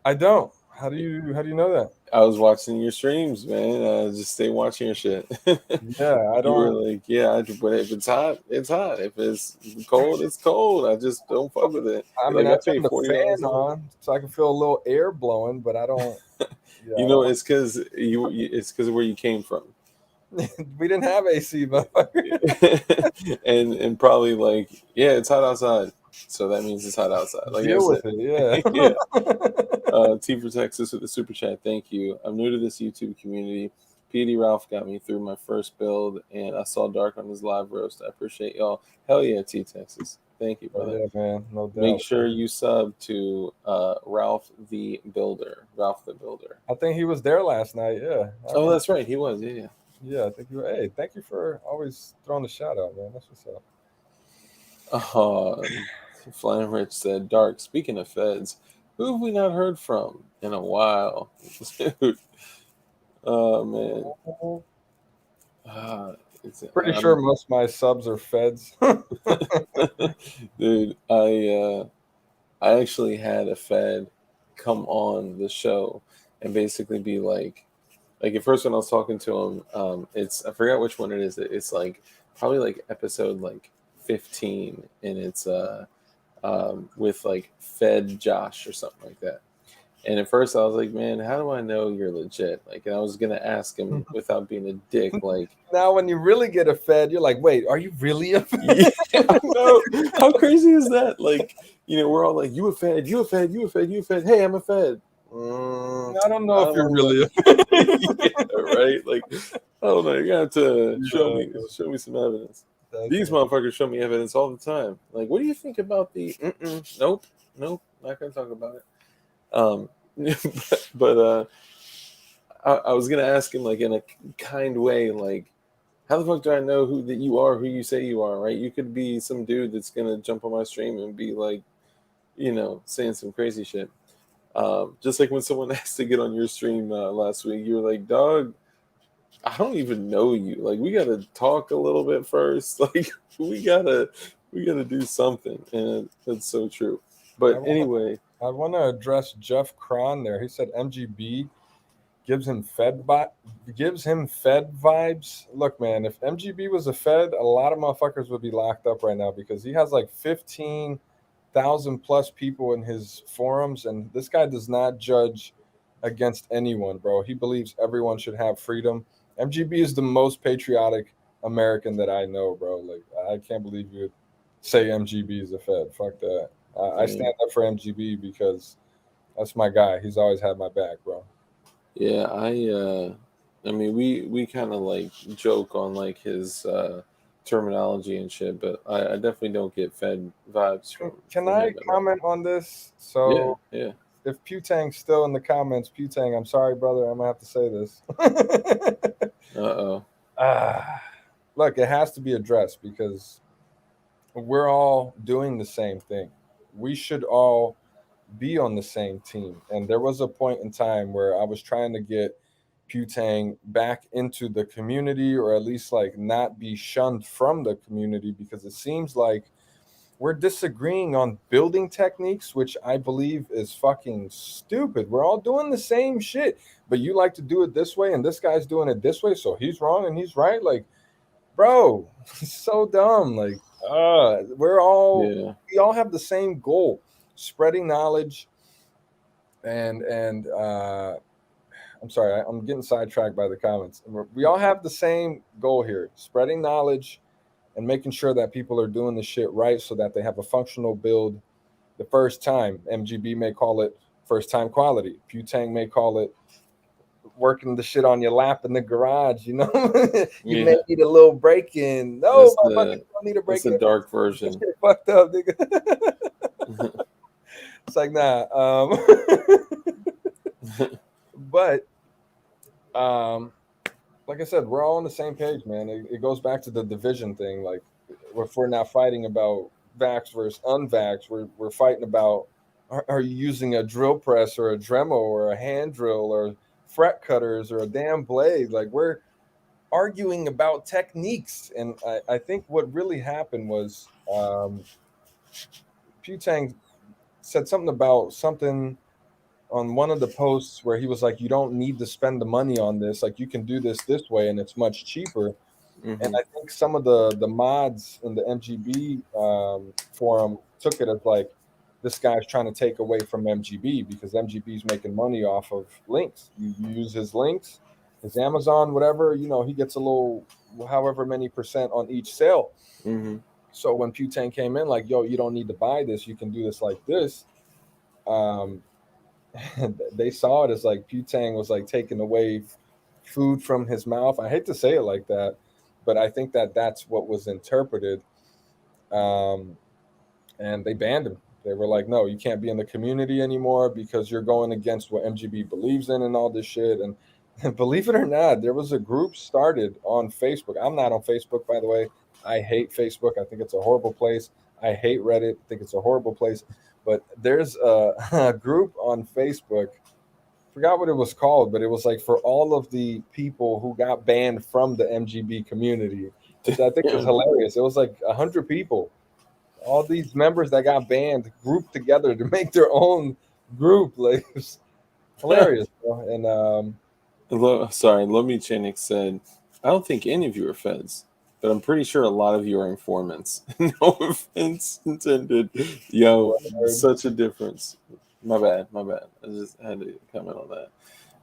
I don't. How do you know that? I was watching your streams, man. Just stay watching your shit. Yeah, I don't. You were like, yeah, but if it's hot, it's hot. If it's cold, it's cold. I just don't fuck with it. I mean, I turn the fan on so I can feel a little air blowing, but I don't. Yeah, it's because it's because of where you came from. We didn't have AC, motherfucker. and probably like, yeah, it's hot outside, so that means it's hot outside. Like, deal with it, yeah. Yeah. T for Texas with the super chat. Thank you. I'm new to this YouTube community. P80 Ralph got me through my first build, and I saw Dark on his live roast. I appreciate y'all. Hell yeah, T Texas. Thank you, brother. Yeah, man. No doubt. Make sure you sub to Ralph the Builder. Ralph the Builder. I think he was there last night. Yeah. Oh, that's right. He was. Yeah. Yeah, I think you. Hey, thank you for always throwing the shout out, man. That's what's up. Flying Rich said, Dark, speaking of feds, who have we not heard from in a while? Dude. Oh, man. Pretty sure most of my subs are feds. Dude, I actually had a fed come on the show and basically be like at first when I was talking to him, I forgot which one it is. It's like probably like episode like 15, and it's with like Fed Josh or something like that. And at first I was like, man, how do I know you're legit? Like, and I was gonna ask him without being a dick. Like, now when you really get a fed, you're like, wait, are you really a fed? Yeah, I know. How crazy is that? Like, we're all like, you a fed, you a fed, you a fed, you a fed. Hey, I'm a fed. I don't know if you're really. Yeah, right? Like, I don't know. You got to show me some evidence. These motherfuckers show me evidence all the time. Like, what do you think about the? Nope, not gonna talk about it. But I was gonna ask him like in a kind way, like, how the fuck do I know that you are who you say you are, right? You could be some dude that's gonna jump on my stream and be like, saying some crazy shit. Just like when someone asked to get on your stream last week, you were like, dog, I don't even know you. Like, we gotta talk a little bit first. Like, we gotta do something, and that's so true. But anyway, I want to address Jeff Cron there. He said MGB gives him Fed vibes. Look, man, if MGB was a Fed, a lot of motherfuckers would be locked up right now because he has like 15,000 plus people in his forums, and this guy does not judge against anyone, bro. He believes everyone should have freedom. MGB is the most patriotic American that I know, bro. Like, I can't believe you would say MGB is a Fed. Fuck that. I stand up for MGB because that's my guy. He's always had my back, bro. Yeah, I mean, we kind of like joke on like his terminology and shit, but I definitely don't get Fed vibes from. Can I comment on this? So yeah. If Putang's still in the comments, Putang, I'm sorry, brother. I'm gonna have to say this. Look, it has to be addressed because we're all doing the same thing. We should all be on the same team. And there was a point in time where I was trying to get Putang back into the community, or at least like not be shunned from the community, because it seems like we're disagreeing on building techniques, which I believe is fucking stupid. We're all doing the same shit, but you like to do it this way and this guy's doing it this way, so he's wrong and he's right. Like, bro, it's so dumb. Like, we all have the same goal, spreading knowledge. And I'm sorry, I'm getting sidetracked by the comments. We all have the same goal here, spreading knowledge and making sure that people are doing the shit right so that they have a functional build the first time. MGB may call it first time quality. Putang may call it working the shit on your lap in the garage, you may need a little break in. No, motherfucker, you don't need a break in. It's a dark version. Shit fucked up, nigga. It's like, nah. But like I said, we're all on the same page, man. It goes back to the division thing. Like, if we're not fighting about vax versus unvax, we're fighting about, are you using a drill press or a Dremel or a hand drill or fret cutters or a damn blade? Like, we're arguing about techniques. And I think what really happened was Putang said something about something on one of the posts where he was like, you don't need to spend the money on this. Like, you can do this way and it's much cheaper. Mm-hmm. And I think some of the mods in the MGB forum took it as like, this guy's trying to take away from MGB because MGB is making money off of links. You use his links, his Amazon, whatever, he gets a little, however many % on each sale. Mm-hmm. So when Putang came in, like, yo, you don't need to buy this. You can do this like this. They saw it as like Putang was like taking away food from his mouth. I hate to say it like that, but I think that that's what was interpreted. And they banned him. They were like, no, you can't be in the community anymore because you're going against what MGB believes in and all this shit. And believe it or not, there was a group started on Facebook. I'm not on Facebook, by the way. I hate Facebook. I think it's a horrible place. I hate Reddit. I think it's a horrible place. But there's a group on Facebook, forgot what it was called, but it was like for all of the people who got banned from the MGB community, which I think was hilarious. It was like 100 people. All these members that got banned grouped together to make their own group. Like, it was hilarious. And Lomi Chanik said, I don't think any of you are feds, but I'm pretty sure a lot of you are informants. No offense intended. Yo, such a difference. My bad. I just had to comment on that.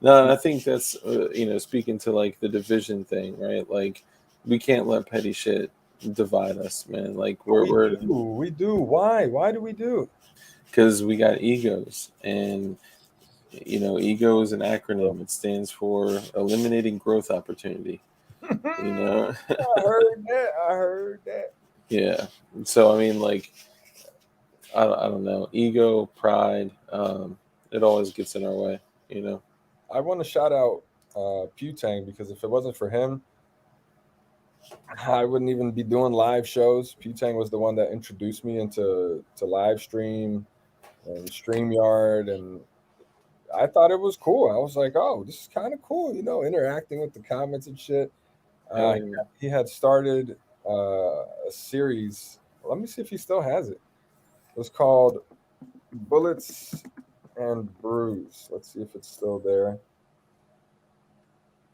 No, I think that's, speaking to like the division thing, right? Like, we can't let petty shit divide us, man. Like, we do. Why do we do? Because we got egos, and You know, ego is an acronym. It stands for eliminating growth opportunity. You know, I heard that. yeah. So I mean, like, I don't know, ego, pride, it always gets in our way. You know. I want to shout out Putang, because if it wasn't for him, I wouldn't even be doing live shows. Putang was the one that introduced me into live stream and StreamYard, and I thought it was cool. I was like, oh, this is kind of cool, you know, interacting with the comments and shit. Hell yeah. He had started a series. Let me see if he still has it. It was called Bullets and Brews. Let's see if it's still there.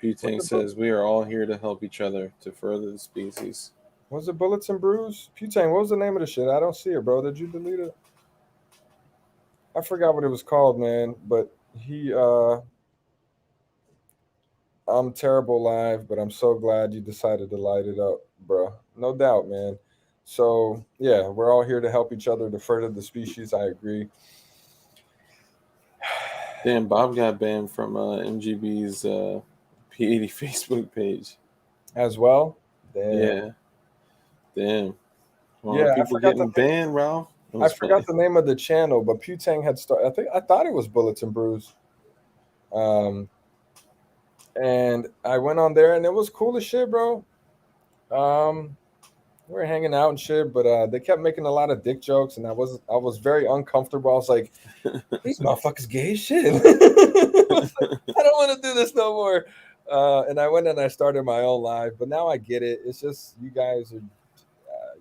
Putang says we are all here to help each other to further the species. Was it Bullets and Brews? Putang, what was the name of the shit? I don't see it, bro. Did you delete it? I forgot what it was called, man. But I'm terrible live, but I'm so glad you decided to light it up, bro. No doubt, man. So yeah, we're all here to help each other to further the species. I agree. Damn, Bob got banned from MGB's P80 Facebook page as well. Damn. Yeah. Damn. Well, Yeah, people getting banned, Ralph. I forgot the name of the channel, but Putang had started. I thought it was Bullets and Brews. And I went on there, and it was cool as shit, bro. We were hanging out and shit, but they kept making a lot of dick jokes, and I was very uncomfortable. I was like, these motherfuckers gay as shit. I don't want to do this no more. And I went and I started my own live, but now I get it. It's just you guys are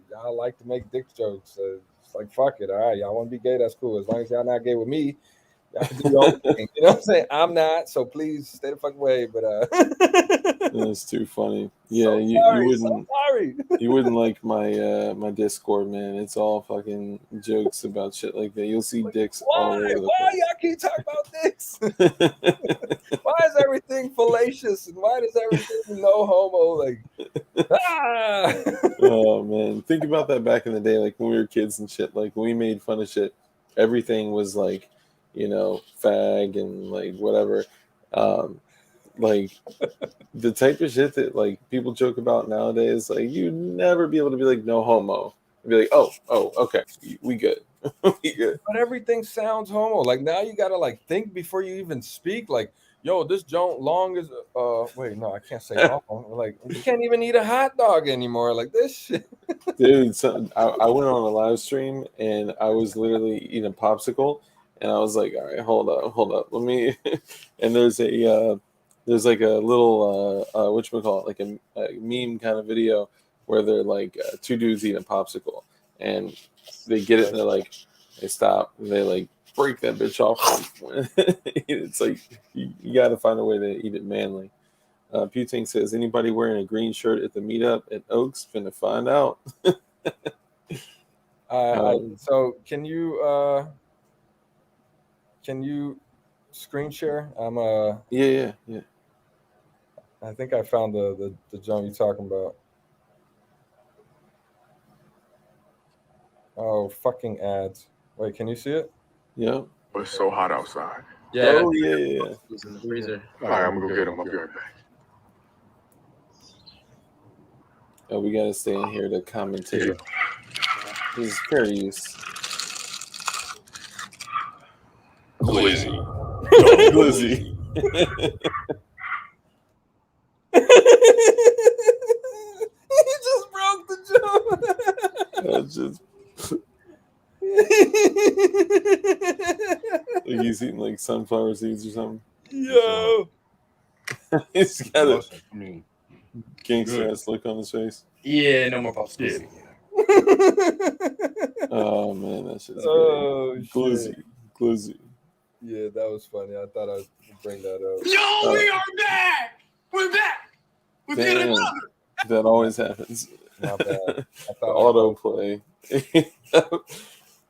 y'all like to make dick jokes. It's like, fuck it. All right, y'all want to be gay? That's cool. As long as y'all not gay with me, y'all can do your own thing. You know what I'm saying? I'm not, so please stay the fuck away. But that's too funny. Yeah, so you wouldn't. Sorry. You wouldn't like my my Discord, man. It's all fucking jokes about shit like that. You'll see dicks all over the Why place. y'all keep talking about dicks? Why is everything fallacious, and why does everything no homo? Like, Oh man, think about that back in the day, like when we were kids and shit. Like when we made fun of shit, everything was like, you know, fag and like whatever. Like the type of shit that like people joke about nowadays, like you'd never be able to be like no homo. You'd be like, oh, okay, we good. We good. But everything sounds homo. Like now you gotta like think before you even speak. Like, yo, this joint long is wait, no, I can't say long. Like you can't even eat a hot dog anymore. Like this shit. Dude, I went on a live stream and I was literally eating a popsicle and I was like, all right, hold up, let me and there's like a little whatchamacallit, like a meme kind of video where they're like two dudes eating a popsicle and they get it and they're like, they stop and they like break that bitch off. It's like you got to find a way to eat it manly. Putang says, anybody wearing a green shirt at the meetup at Oaks? Finna find out. So can you screen share? Yeah. I think I found the jump you're talking about. Oh, fucking ads. Wait, can you see it? Yeah. It's so hot outside. Yeah. Oh, yeah. It's in the freezer. All right, I'm gonna go get him. I'll be right back. Oh, we gotta stay in here to commentate. This is fair use. Glizzy. Glizzy. He just broke the jump. That's just like he's eating like sunflower seeds or something. Yo. He's got a I mean, gangster ass look on his face. Yeah, no more popsicles. Oh man, that shit's Oh, great. shit. Glizzy. Yeah, that was funny. I thought I'd bring that up. Yo, we are back. We're back. With yet Damn, another. that always happens. My bad. I thought Autoplay.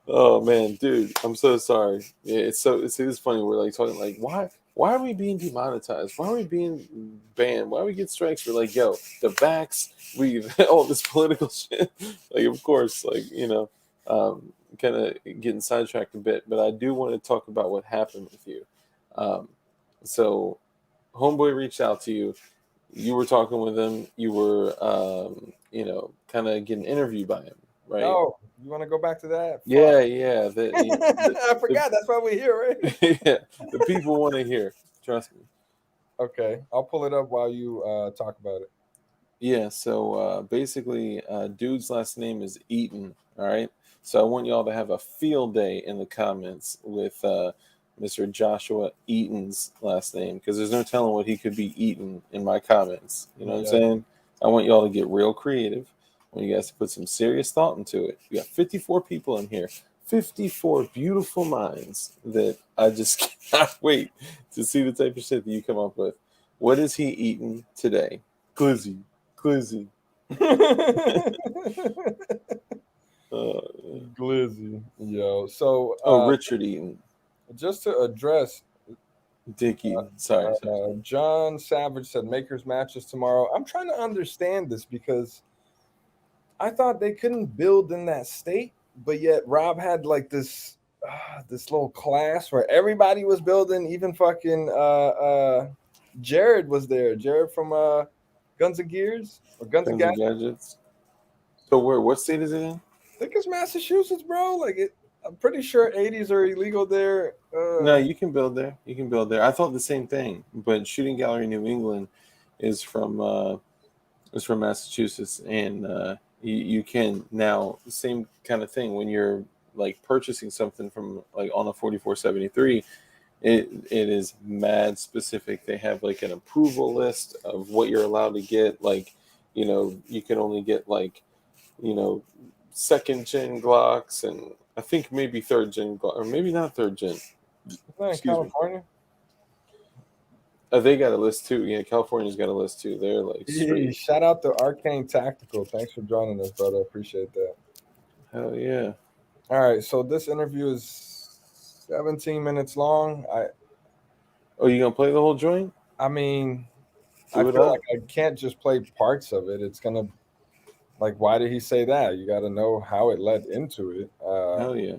Oh man, dude, I'm so sorry. Yeah, it's funny. We're like talking like, why are we being demonetized? Why are we being banned? Why do we get strikes? We're like, yo, the backs, we all this political shit. Like, of course, like, you know, kind of getting sidetracked a bit, but I do want to talk about what happened with you. So homeboy reached out to you. You were talking with him. You were, kind of getting interviewed by him, right? Oh, you want to go back to that? Yeah, Fuck. yeah. I forgot. That's why we're here, right? Yeah, the people want to hear. Trust me. Okay, I'll pull it up while you talk about it. Yeah. So basically, dude's last name is Eaton. All right. So I want y'all to have a field day in the comments with Mr. Joshua Eaton's last name, because there's no telling what he could be eating in my comments. You know what I'm Yeah. saying? I want y'all to get real creative. I want you guys to put some serious thought into it. We got 54 people in here, 54 beautiful minds that I just cannot wait to see the type of shit that you come up with. What is he eating today? Glizzy. Glizzy. Glizzy, yo. So, Richard Eaton. just to address, Dick Eaton. Sorry. John Savage said Makers matches tomorrow. I'm trying to understand this because I thought they couldn't build in that state, but yet Rob had like this little class where everybody was building. Even fucking Jared was there. Jared from Guns and Gears or Guns and Guns and Gadgets. Gadgets. So what state is it in? I think it's Massachusetts, bro. Like I'm pretty sure 80s are illegal there. No, you can build there. You can build there. I thought the same thing, but Shooting Gallery New England is from Massachusetts, and you can now same kind of thing when you're like purchasing something from like on a 4473. It is mad specific. They have like an approval list of what you're allowed to get. Like, you can only get like, second gen Glocks, and I think maybe third gen Glock, or maybe not third gen. Isn't that in Excuse me. California? They got a list too. Yeah, California's got a list too. They're like straight. Shout out to Arcane Tactical. Thanks for joining us, brother. Appreciate that. Hell yeah. All right, so this interview is 17 minutes long. Oh, you gonna play the whole joint? I mean, Do I it feel up. like I can't just play parts of it. It's gonna like, why did he say that? You got to know how it led into it. Hell yeah.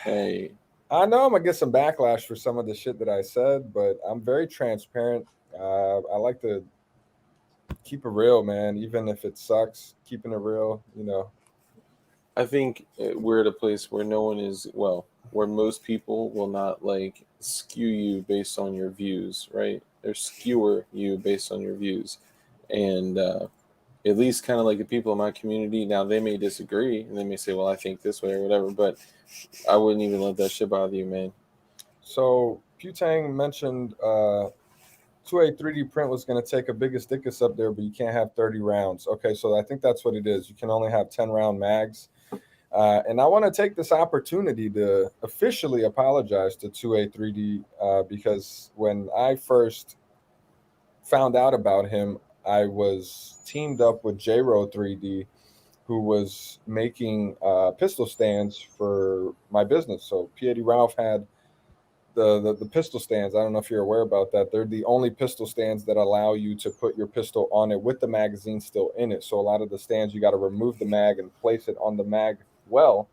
Hey. I know I'm gonna get some backlash for some of the shit that I said, but I'm very transparent. I like to keep it real, man. Even if it sucks, keeping it real, I think we're at a place where no one is, where most people will not like skew you based on your views, right? They're skewer you based on your views. And at least kind of like the people in my community, now they may disagree and they may say, well, I think this way or whatever, but I wouldn't even let that shit bother you, man. So Putang mentioned 2A 3D print was going to take a biggest dickus up there, but you can't have 30 rounds. Okay, so I think that's what it is. You can only have 10 round mags. And I want to take this opportunity to officially apologize to 2A 3D because when I first found out about him, I was teamed up with J-Ro 3D, who was making pistol stands for my business. So P80 Ralph had the pistol stands. I don't know if you're aware about that. They're the only pistol stands that allow you to put your pistol on it with the magazine still in it. So a lot of the stands, you got to remove the mag and place it on the mag well.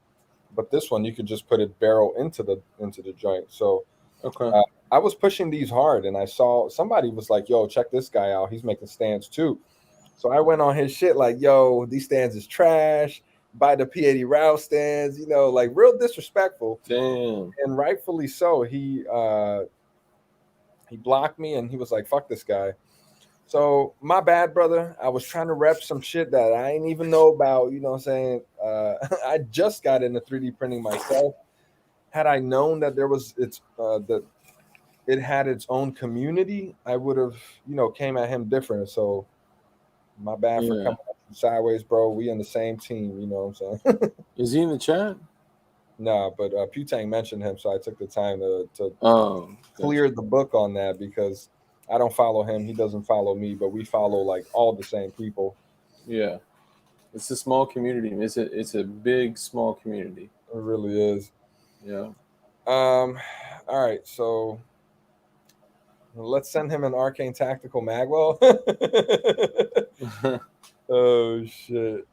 But this one, you could just put it barrel into the joint. So Okay. I was pushing these hard, and I saw somebody was like, yo, check this guy out. He's making stands too. So I went on his shit like, yo, these stands is trash. Buy the P80 Ralph stands, like real disrespectful. Damn. And rightfully so. He blocked me and he was like, fuck this guy. So my bad, brother. I was trying to rep some shit that I didn't even know about. You know what I'm saying? I just got into 3D printing myself. Had I known that there was that it had its own community, I would have, came at him different. So my bad for coming up sideways, bro. We in the same team, you know what I'm saying? Is he in the chat? No, but Putang mentioned him, so I took the time to clear the book on that because I don't follow him. He doesn't follow me, but we follow like all the same people. Yeah. It's a small community. It's a big, small community. It really is. Yeah. All right, so let's send him an Arcane Tactical Magwell. Oh shit!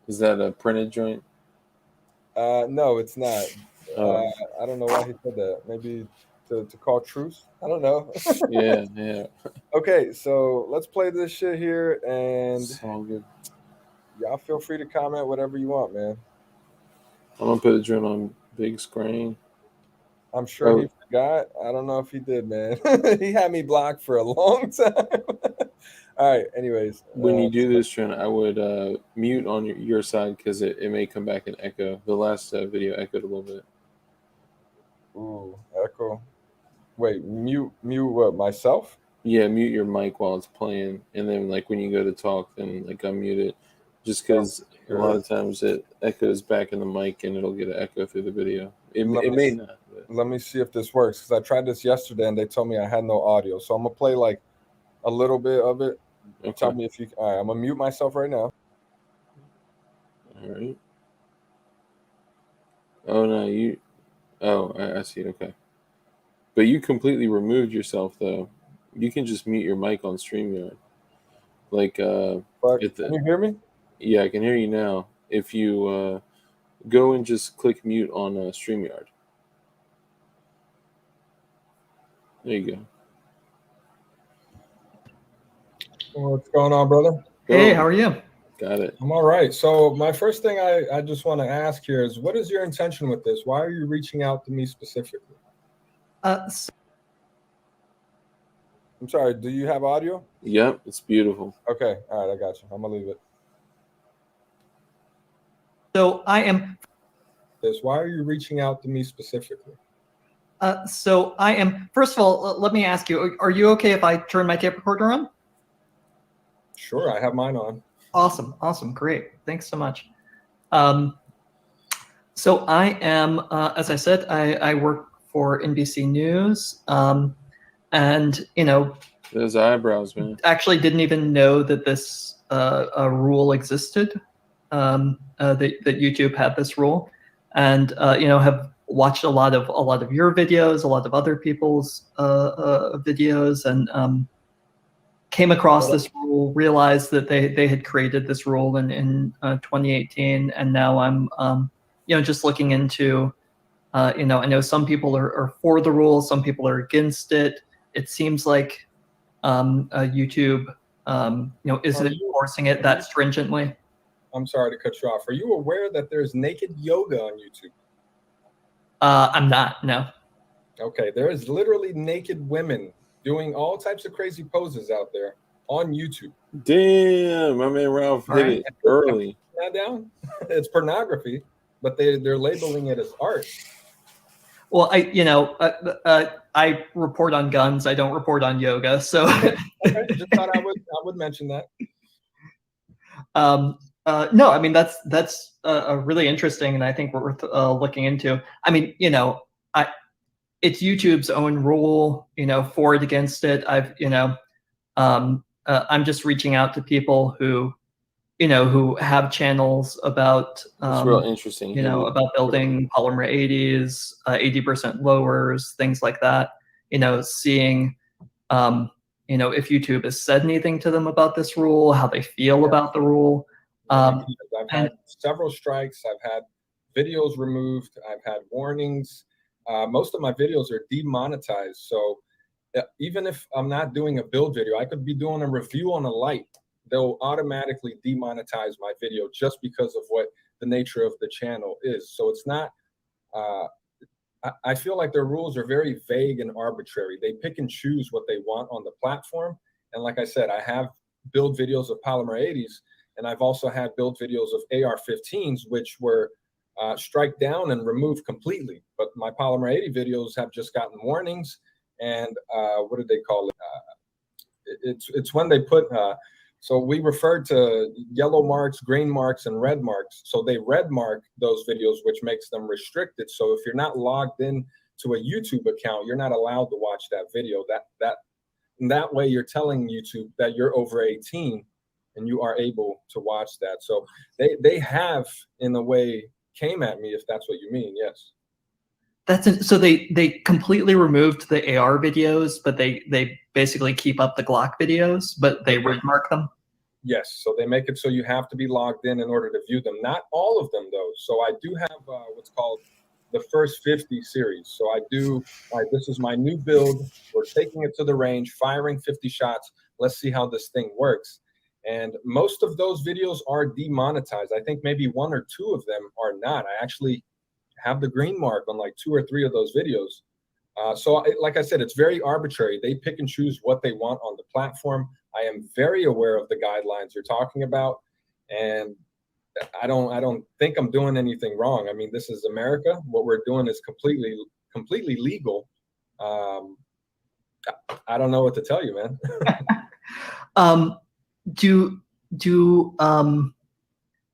Is that a printed joint? No, it's not. I don't know why he said that. Maybe to call truce. I don't know. Yeah. Okay, so let's play this shit here, and It's all good. y'all feel free to comment whatever you want, man. I'm gonna put the drone on big screen. I'm sure Oh. he forgot. I don't know if he did, man. He had me blocked for a long time. All right. Anyways, When you do this, Trent, I would mute on your side because it may come back and echo. The last video echoed a little bit. ooh, echo. Wait, mute what? Myself? Yeah, mute your mic while it's playing, and then like when you go to talk, then like unmute it. Just because a lot of times it echoes back in the mic and it'll get an echo through the video. It may not. But. Let me see if this works because I tried this yesterday and they told me I had no audio. So I'm gonna play like a little bit of it. Okay. Tell me if you. All right, I'm gonna mute myself right now. All right. Oh no, you. Oh, I see it. Okay. But you completely removed yourself though. You can just mute your mic on StreamYard. Like Can you hear me? Yeah, I can hear you now. If you go and just click mute on StreamYard. There you go. What's going on, brother? Hey, how are you? Got it. I'm all right. So my first thing I just want to ask here is, what is your intention with this? Why are you reaching out to me specifically? I'm sorry. Do you have audio? Yep, it's beautiful. Okay. All right. I got you. I'm gonna leave it. So I am. Why are you reaching out to me specifically? So I am. First of all, let me ask you: are you okay if I turn my tape recorder on? Sure, I have mine on. Awesome, great. Thanks so much. So I am, as I said, I work for NBC News, and those eyebrows, man. Actually, didn't even know that this rule existed. That YouTube had this rule, and have watched a lot of your videos, a lot of other people's videos, and came across this rule, realized that they had created this rule in 2018, and now I'm just looking into I know some people are for the rule, some people are against it. It seems like YouTube isn't enforcing it that stringently. I'm sorry to cut you off. Are you aware that there's naked yoga on YouTube? I'm not, no. Okay, there is literally naked women doing all types of crazy poses out there on YouTube. Damn, my man Ralph hit it early. That down? It's pornography, but they're labeling it as art. Well, I report on guns. I don't report on yoga, so. Okay, just thought I would mention that. No, I mean that's really interesting, and I think we're worth looking into. I mean, it's YouTube's own rule, for it, against it. I'm just reaching out to people who have channels about, it's real interesting, about building polymer 80s, 80% lowers, things like that, seeing, if YouTube has said anything to them about this rule, how they feel about the rule. I've had several strikes. I've had videos removed. I've had warnings. Most of my videos are demonetized. So even if I'm not doing a build video, I could be doing a review on a light. They'll automatically demonetize my video just because of what the nature of the channel is. So it's not, I feel like their rules are very vague and arbitrary. They pick and choose what they want on the platform. And like I said, I have build videos of polymer 80s, and I've also had build videos of AR-15s, which were strike down and removed completely. But my polymer 80 videos have just gotten warnings. And what do they call it? It's when they put, so we refer to yellow marks, green marks, and red marks. So they red mark those videos, which makes them restricted. So if you're not logged in to a YouTube account, you're not allowed to watch that video. That way you're telling YouTube that you're over 18 and you are able to watch that. So they have, in a way, came at me, if that's what you mean. Yes. So they completely removed the AR videos, but they basically keep up the Glock videos, but they red mark them. Yes, so they make it so you have to be logged in order to view them. Not all of them, though. So I do have what's called the first 50 series. So I do, all right, this is my new build. We're taking it to the range, firing 50 shots. Let's see how this thing works. And most of those videos are demonetized. I think maybe 1 or 2 of them are not. I actually have the green mark on like 2 or 3 of those videos. Like I said, it's very arbitrary. They pick and choose what they want on the platform. I am very aware of the guidelines you're talking about, and I don't think I'm doing anything wrong. I mean, this is America. What we're doing is completely legal. I don't know what to tell you, man.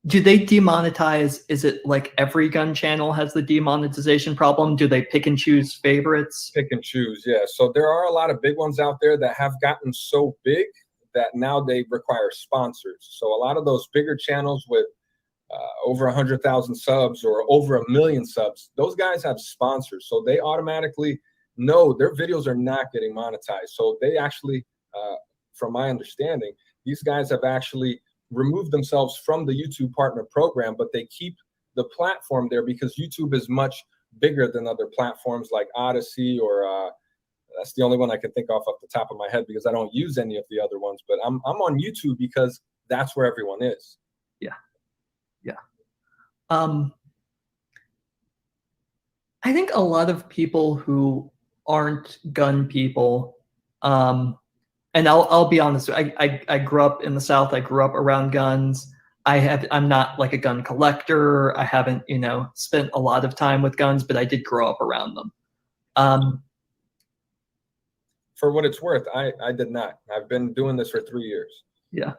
Do they demonetize? Is it like every gun channel has the demonetization problem? Do they pick and choose favorites? Pick and choose, yeah. So there are a lot of big ones out there that have gotten so big that now they require sponsors. So a lot of those bigger channels with over 100,000 subs or over 1 million subs, those guys have sponsors. So they automatically know their videos are not getting monetized. So they actually, from my understanding, these guys have actually removed themselves from the YouTube partner program, but they keep the platform there because YouTube is much bigger than other platforms like Odyssey or that's the only one I can think of off the top of my head because I don't use any of the other ones. But I'm on YouTube because that's where everyone is. Yeah. I think a lot of people who aren't gun people, and I'll be honest, I grew up in the South. I grew up around guns. I'm not like a gun collector. I haven't, spent a lot of time with guns, but I did grow up around them. For what it's worth, I did not. I've been doing this for 3 years. Yeah.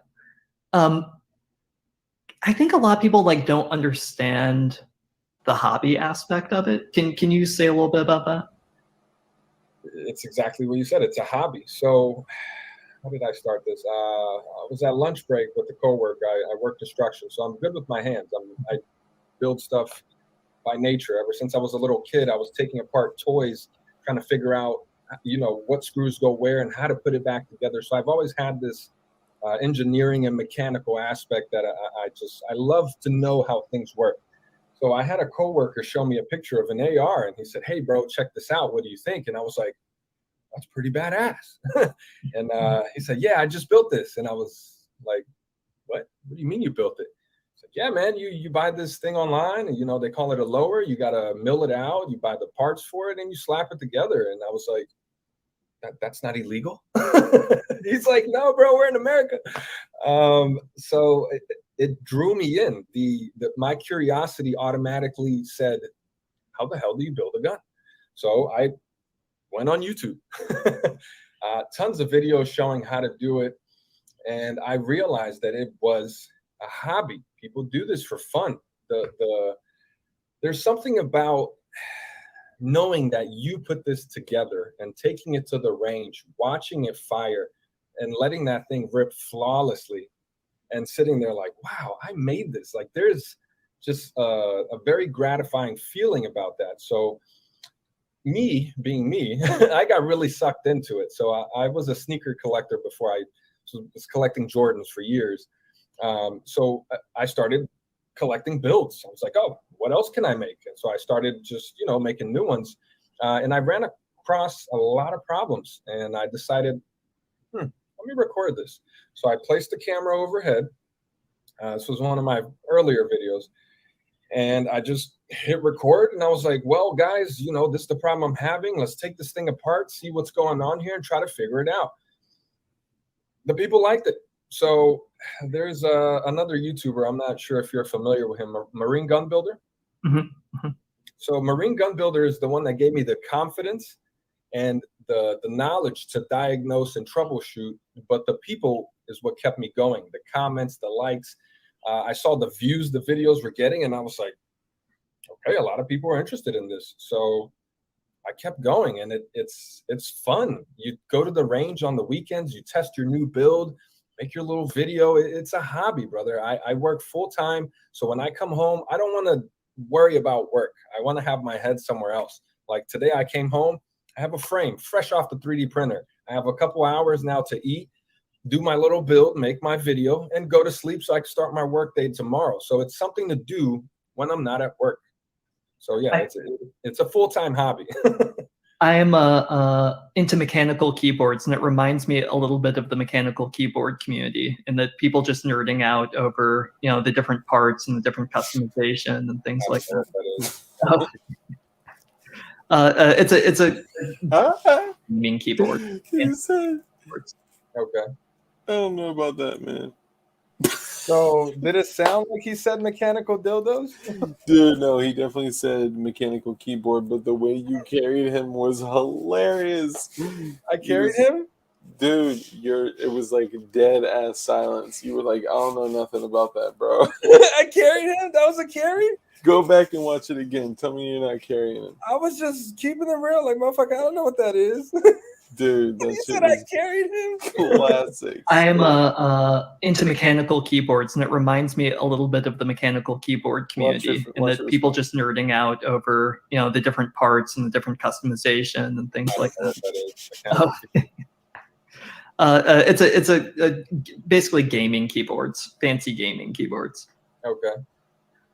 I think a lot of people don't understand the hobby aspect of it. Can you say a little bit about that? It's exactly what you said. It's a hobby. So how did I start this? I was at lunch break with a coworker. I work construction, so I'm good with my hands. I build stuff by nature. Ever since I was a little kid, I was taking apart toys, trying to figure out, what screws go where and how to put it back together. So I've always had this engineering and mechanical aspect that I love to know how things work. So I had a coworker show me a picture of an AR, and he said, "Hey, bro, check this out. What do you think?" And I was like, "That's pretty badass." And he said, "Yeah, I just built this." And I was like, "What? What do you mean you built it?" He said, "Yeah, man, you buy this thing online, and they call it a lower. You gotta mill it out. You buy the parts for it, and you slap it together." And I was like, "That's not illegal?" He's like, "No, bro, we're in America." So it drew me in. My curiosity automatically said, "How the hell do you build a gun?" So I went on YouTube. Tons of videos showing how to do it. And I realized that it was a hobby. People do this for fun. There's something about knowing that you put this together and taking it to the range, watching it fire and letting that thing rip flawlessly and sitting there like, wow, I made this. Like there's just a very gratifying feeling about that. So me being me, I got really sucked into it. So I was a sneaker collector before I was collecting Jordans for years. So I started collecting builds. I was like, oh, what else can I make? And so I started just, making new ones. And I ran across a lot of problems. And I decided, let me record this. So I placed the camera overhead. This was one of my earlier videos. And I just hit record. And I was like, well, guys, this is the problem I'm having. Let's take this thing apart, see what's going on here, and try to figure it out. The people liked it. So there's another YouTuber. I'm not sure if you're familiar with him, Marine Gun Builder. Mm-hmm. Mm-hmm. So Marine Gun Builder is the one that gave me the confidence and the knowledge to diagnose and troubleshoot. But the people is what kept me going. The comments, the likes. I saw the views the videos were getting, and I was like, okay, a lot of people are interested in this. So I kept going, and it's fun. You go to the range on the weekends, you test your new build, make your little video. It's a hobby, brother. I work full time. So when I come home, I don't want to worry about work. I want to have my head somewhere else. Like today I came home, I have a frame fresh off the 3D printer. I have a couple hours now to eat, do my little build, make my video, and go to sleep so I can start my work day tomorrow. So it's something to do when I'm not at work. So yeah, it's a full-time hobby. I am into mechanical keyboards, and it reminds me a little bit of the mechanical keyboard community, in that people just nerding out over the different parts and the different customization and things like that. It's a gaming keyboard. He said, Okay. I don't know about that, man. So did it sound like he said mechanical dildos? Dude, no, he definitely said mechanical keyboard, but the way you carried him was hilarious. I carried him? Dude, it was like dead ass silence. You were like, I don't know nothing about that, bro. I carried him? That was a carry? Go back and watch it again. Tell me you're not carrying him. I was just keeping it real, like, motherfucker, I don't know what that is. Dude, that You shit said was I carried him? classic. I am into mechanical keyboards, and it reminds me a little bit of the mechanical keyboard community, in that people just nerding out over the different parts and the different customization and things like that. It's a basically gaming keyboards, fancy gaming keyboards. Okay.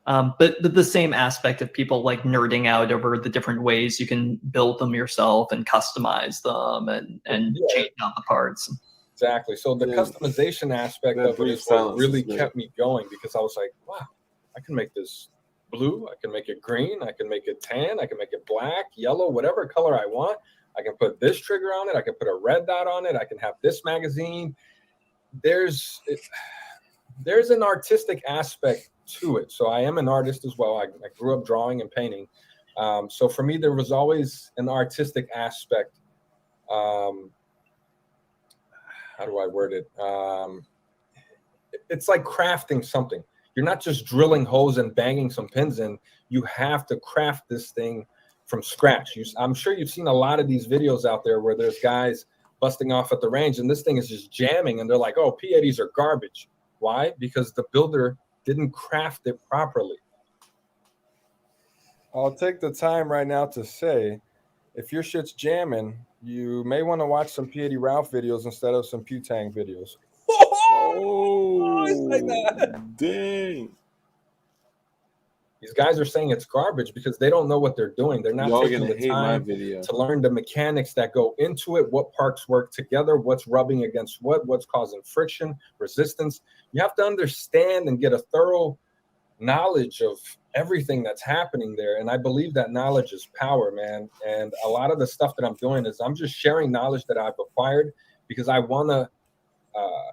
But the same aspect of people like nerding out over the different ways you can build them yourself and customize them and change out the parts. Exactly. So the customization aspect of it is what really kept me going, because I was like, wow, I can make this blue, I can make it green, I can make it tan, I can make it black, yellow, whatever color I want. I can put this trigger on it, I can put a red dot on it, I can have this magazine. There's an artistic aspect to it. So I am an artist as well. I grew up drawing and painting. So for me, there was always an artistic aspect. How do I word it? It's like crafting something. You're not just drilling holes and banging some pins in. You have to craft this thing from scratch. I'm sure you've seen a lot of these videos out there where there's guys busting off at the range and this thing is just jamming and they're like, oh, P80s are garbage. Why? Because the builder didn't craft it properly. I'll take the time right now to say, if your shit's jamming, you may want to watch some P80 Ralph videos instead of some Putang videos. Oh, it's like that. Dang. These guys are saying it's garbage because they don't know what they're doing. They're not taking the time to learn the mechanics that go into it, what parts work together, what's rubbing against what's causing friction, resistance. You have to understand and get a thorough knowledge of everything that's happening there. And I believe that knowledge is power, man. And a lot of the stuff that I'm doing is I'm just sharing knowledge that I've acquired because I want to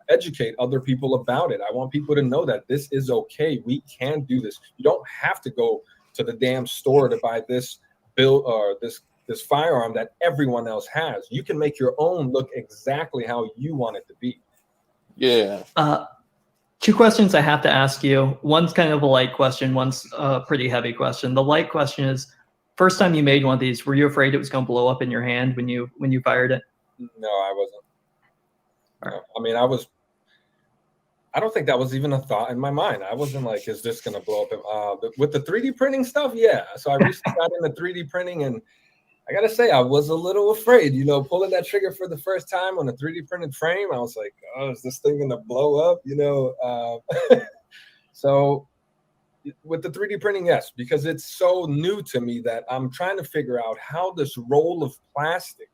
educate other people about it. I want people to know that this is okay. We can do this. You don't have to go to the damn store to buy this build or this firearm that everyone else has. You can make your own look exactly how you want it to be. Yeah. Two questions I have to ask you. One's kind of a light question. One's a pretty heavy question. The light question is, first time you made one of these, were you afraid it was going to blow up in your hand when you fired it? No, I wasn't. No. I mean, I don't think that was even a thought in my mind. I wasn't like, is this going to blow up? With the 3D printing stuff, yeah. So I recently got into 3D printing, and I got to say, I was a little afraid, pulling that trigger for the first time on a 3D printed frame. I was like, oh, is this thing going to blow up? So with the 3D printing, yes, because it's so new to me that I'm trying to figure out how this roll of plastic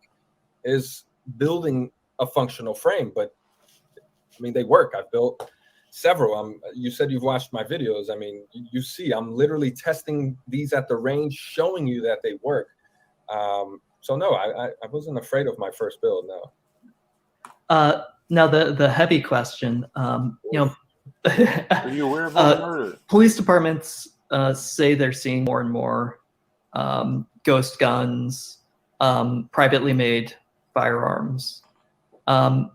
is building a functional frame. But I mean, they work. I've built several. You said you've watched my videos. I mean, you see, I'm literally testing these at the range, showing you that they work. So no, I wasn't afraid of my first build. No. Now the heavy question, Are you aware of murder? Police departments say they're seeing more and more ghost guns, privately made firearms, and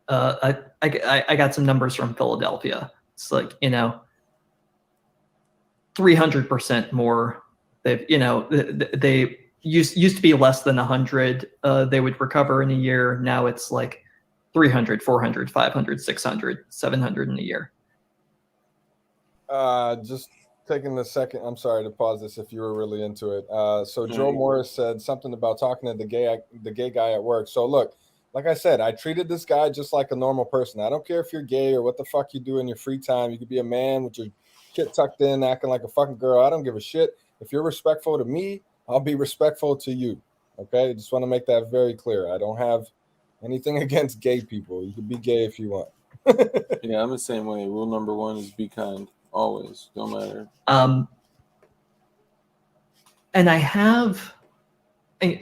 I got some numbers from Philadelphia. It's like 300% more. They used to be less than 100 they would recover in a year. Now it's like 300, 400, 500, 600, 700 in a year. Just taking the second, I'm sorry to pause this if you were really into it. So Joe Morris said something about talking to the gay guy at work. So look, like I said, I treated this guy just like a normal person. I don't care if you're gay or what the fuck you do in your free time. You could be a man with your shit tucked in, acting like a fucking girl. I don't give a shit. If you're respectful to me, I'll be respectful to you. Okay, just want to make that very clear. I don't have anything against gay people. You can be gay if you want. Yeah, I'm the same way. Rule number 1 is be kind. Always. Don't matter. And I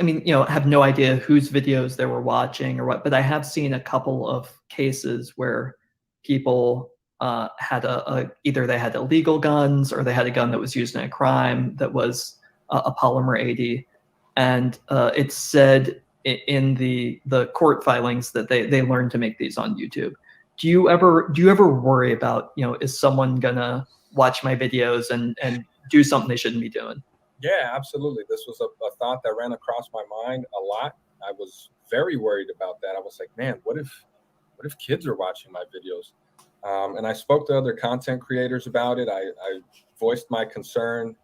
mean, have no idea whose videos they were watching or what, but I have seen a couple of cases where people had either they had illegal guns or they had a gun that was used in a crime that was a polymer 80, and it said in the court filings that they learned to make these on YouTube. Do you ever worry about, is someone gonna watch my videos and do something they shouldn't be doing? Yeah, absolutely. This was a thought that ran across my mind a lot. I was very worried about that. I was like, man, what if kids are watching my videos? And I spoke to other content creators about it. I voiced my concern,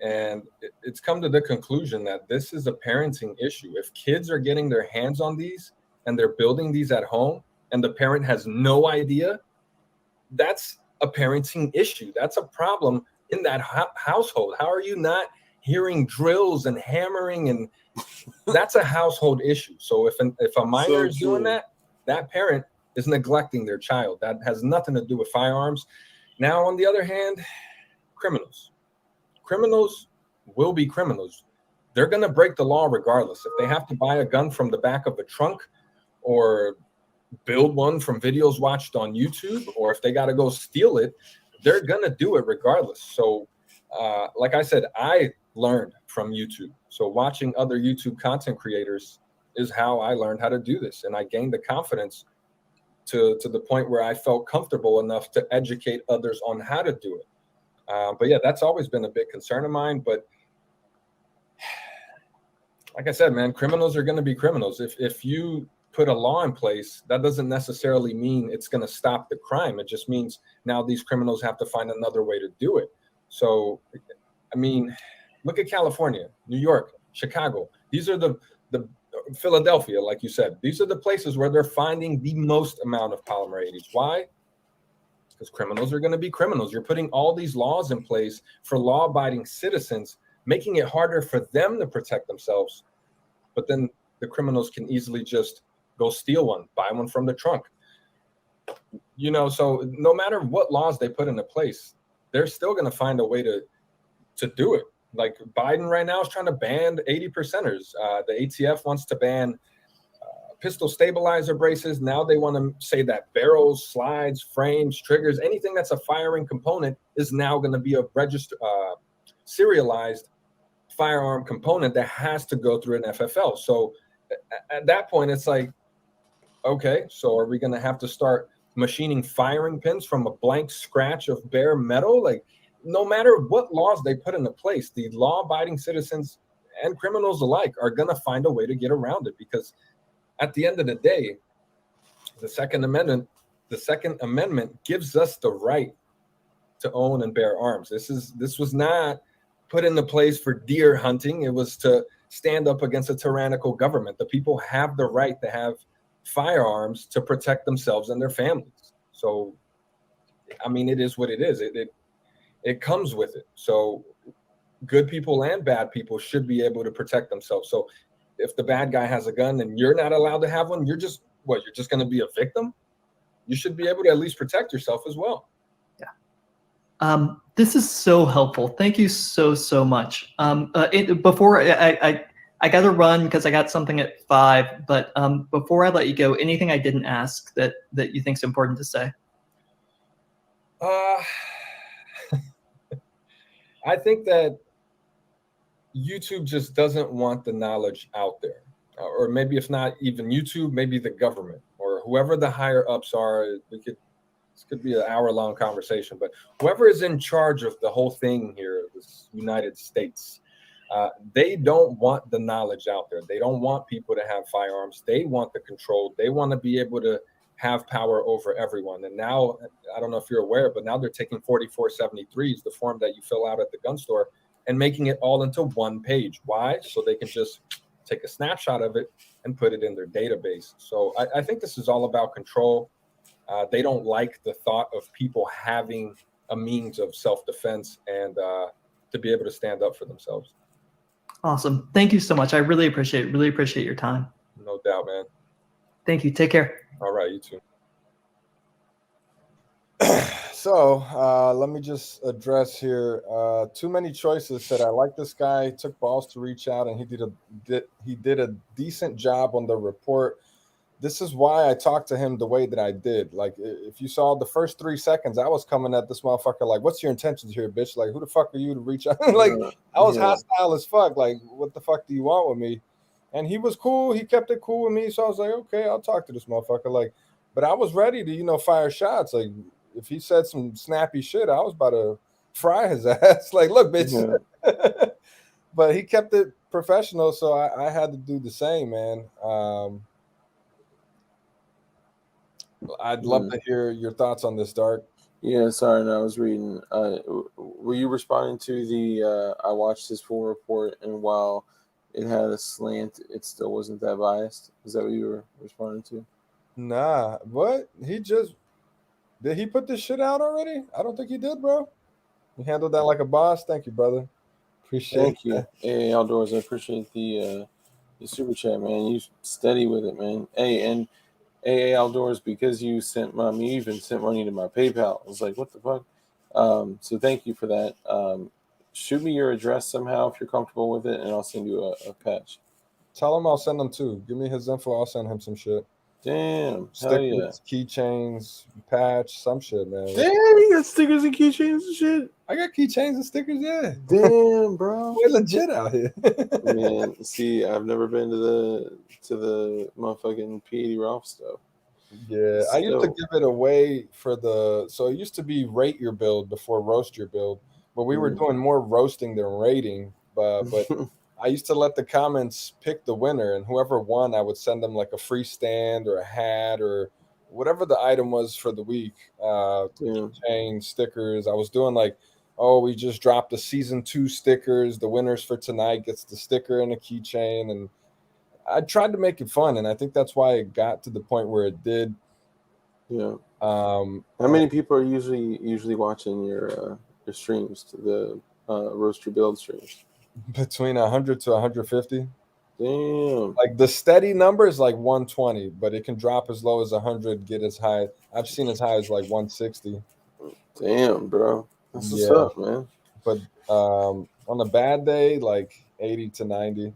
and it's come to the conclusion that this is a parenting issue. If kids are getting their hands on these and they're building these at home and the parent has no idea, that's a parenting issue. That's a problem in that household. How are you not hearing drills and hammering? And that's a household issue. So if a minor is doing that parent is neglecting their child. That has nothing to do with firearms. Now, on the other hand, criminals will be criminals. They're going to break the law regardless. If they have to buy a gun from the back of a trunk or build one from videos watched on YouTube, or if they got to go steal it, they're going to do it regardless. So like I said, I learned from YouTube. So watching other YouTube content creators is how I learned how to do this. And I gained the confidence to the point where I felt comfortable enough to educate others on how to do it. But yeah, that's always been a big concern of mine. But like I said, man, criminals are going to be criminals. If you put a law in place, that doesn't necessarily mean it's going to stop the crime. It just means now these criminals have to find another way to do it. So, I mean, look at California, New York, Chicago. These are the Philadelphia, like you said. These are the places where they're finding the most amount of polymer 80s. Why? Because criminals are going to be criminals. You're putting all these laws in place for law-abiding citizens, making it harder for them to protect themselves. But then the criminals can easily just go steal one, buy one from the trunk. So no matter what laws they put into place, they're still going to find a way to do it. Like Biden right now is trying to ban 80%ers. The ATF wants to ban pistol stabilizer braces. Now they want to say that barrels, slides, frames, triggers, anything that's a firing component is now going to be a serialized firearm component that has to go through an FFL. So at that point, it's like, okay, so are we going to have to start machining firing pins from a blank scratch of bare metal? Like, no matter what laws they put into place, the law-abiding citizens and criminals alike are going to find a way to get around it, because at the end of the day, the Second Amendment gives us the right to own and bear arms. This was not put into place for deer hunting. It was to stand up against a tyrannical government. The people have the right to have firearms to protect themselves and their families. So, I mean, it is what it is. It comes with it. So good people and bad people should be able to protect themselves. So if the bad guy has a gun and you're not allowed to have one, you're just going to be a victim? You should be able to at least protect yourself as well. Yeah. This is so helpful. Thank you so much. Before I got to run because I got something at 5, but before I let you go, anything I didn't ask that you think is important to say? I think that YouTube just doesn't want the knowledge out there. Or maybe if not even YouTube, maybe the government or whoever the higher ups are. This could be an hour-long conversation, but whoever is in charge of the whole thing here, this United States, they don't want the knowledge out there. They don't want people to have firearms. They want the control. They want to be able to have power over everyone. And now, I don't know if you're aware, but now they're taking 4473s, the form that you fill out at the gun store, and making it all into one page. Why? So they can just take a snapshot of it and put it in their database. So I think this is all about control. They don't like the thought of people having a means of self-defense and to be able to stand up for themselves. Awesome. Thank you so much. I really appreciate your time. No doubt, man. Thank you. Take care. All right, you too. So let me just address here. Too many choices said I like this guy. Took balls to reach out, and he did a decent job on the report. This is why I talked to him the way that I did. Like, if you saw the first 3 seconds, I was coming at this motherfucker like, "What's your intentions here, bitch? Like, who the fuck are you to reach out?" Like, I was hostile as fuck. Like, what the fuck do you want with me? And he was cool. He kept it cool with me. So I was like, okay, I'll talk to this motherfucker. Like, but I was ready to, fire shots. Like, if he said some snappy shit, I was about to fry his ass. Like, look, bitch. Yeah. But he kept it professional, so I had to do the same, man. I'd love to hear your thoughts on this, Dark. Yeah, sorry, no, I was reading. Were you responding to the I watched his full report, and while it had a slant, it still wasn't that biased? Is that what you were responding to? Nah, what? Did he put this shit out already? I don't think he did, bro. You handled that like a boss. Thank you, brother. Appreciate it. Thank you. AA Outdoors, I appreciate the super chat, man. You steady with it, man. Hey, and AA Outdoors, because you sent you even sent money to my PayPal. I was like, what the fuck? So thank you for that. Shoot me your address somehow if you're comfortable with it, and I'll send you a patch. Tell him I'll send him too. Give me his info. I'll send him some shit. Damn. Stickers, keychains, patch, some shit, man. Damn, you got stickers and keychains and shit? I got keychains and stickers, yeah. Damn, bro. We're legit out here. Man, see, I've never been to the motherfucking P80 Ralph stuff. Yeah, I used to give it away so it used to be rate your build before roast your build, but we were doing more roasting than rating. But I used to let the comments pick the winner, and whoever won, I would send them like a free stand or a hat or whatever the item was for the week. Chain stickers. I was doing like, we just dropped the season 2 stickers. The winners for tonight gets the sticker and a keychain, and I tried to make it fun, and I think that's why it got to the point where it did. Yeah. How many people are usually watching your streams, the roast your build streams? Between 100 to 150. Damn. Like the steady number is like 120, but it can drop as low as 100, get as high. I've seen as high as like 160. Damn, bro. That's what's up, man. But on a bad day, like 80 to 90.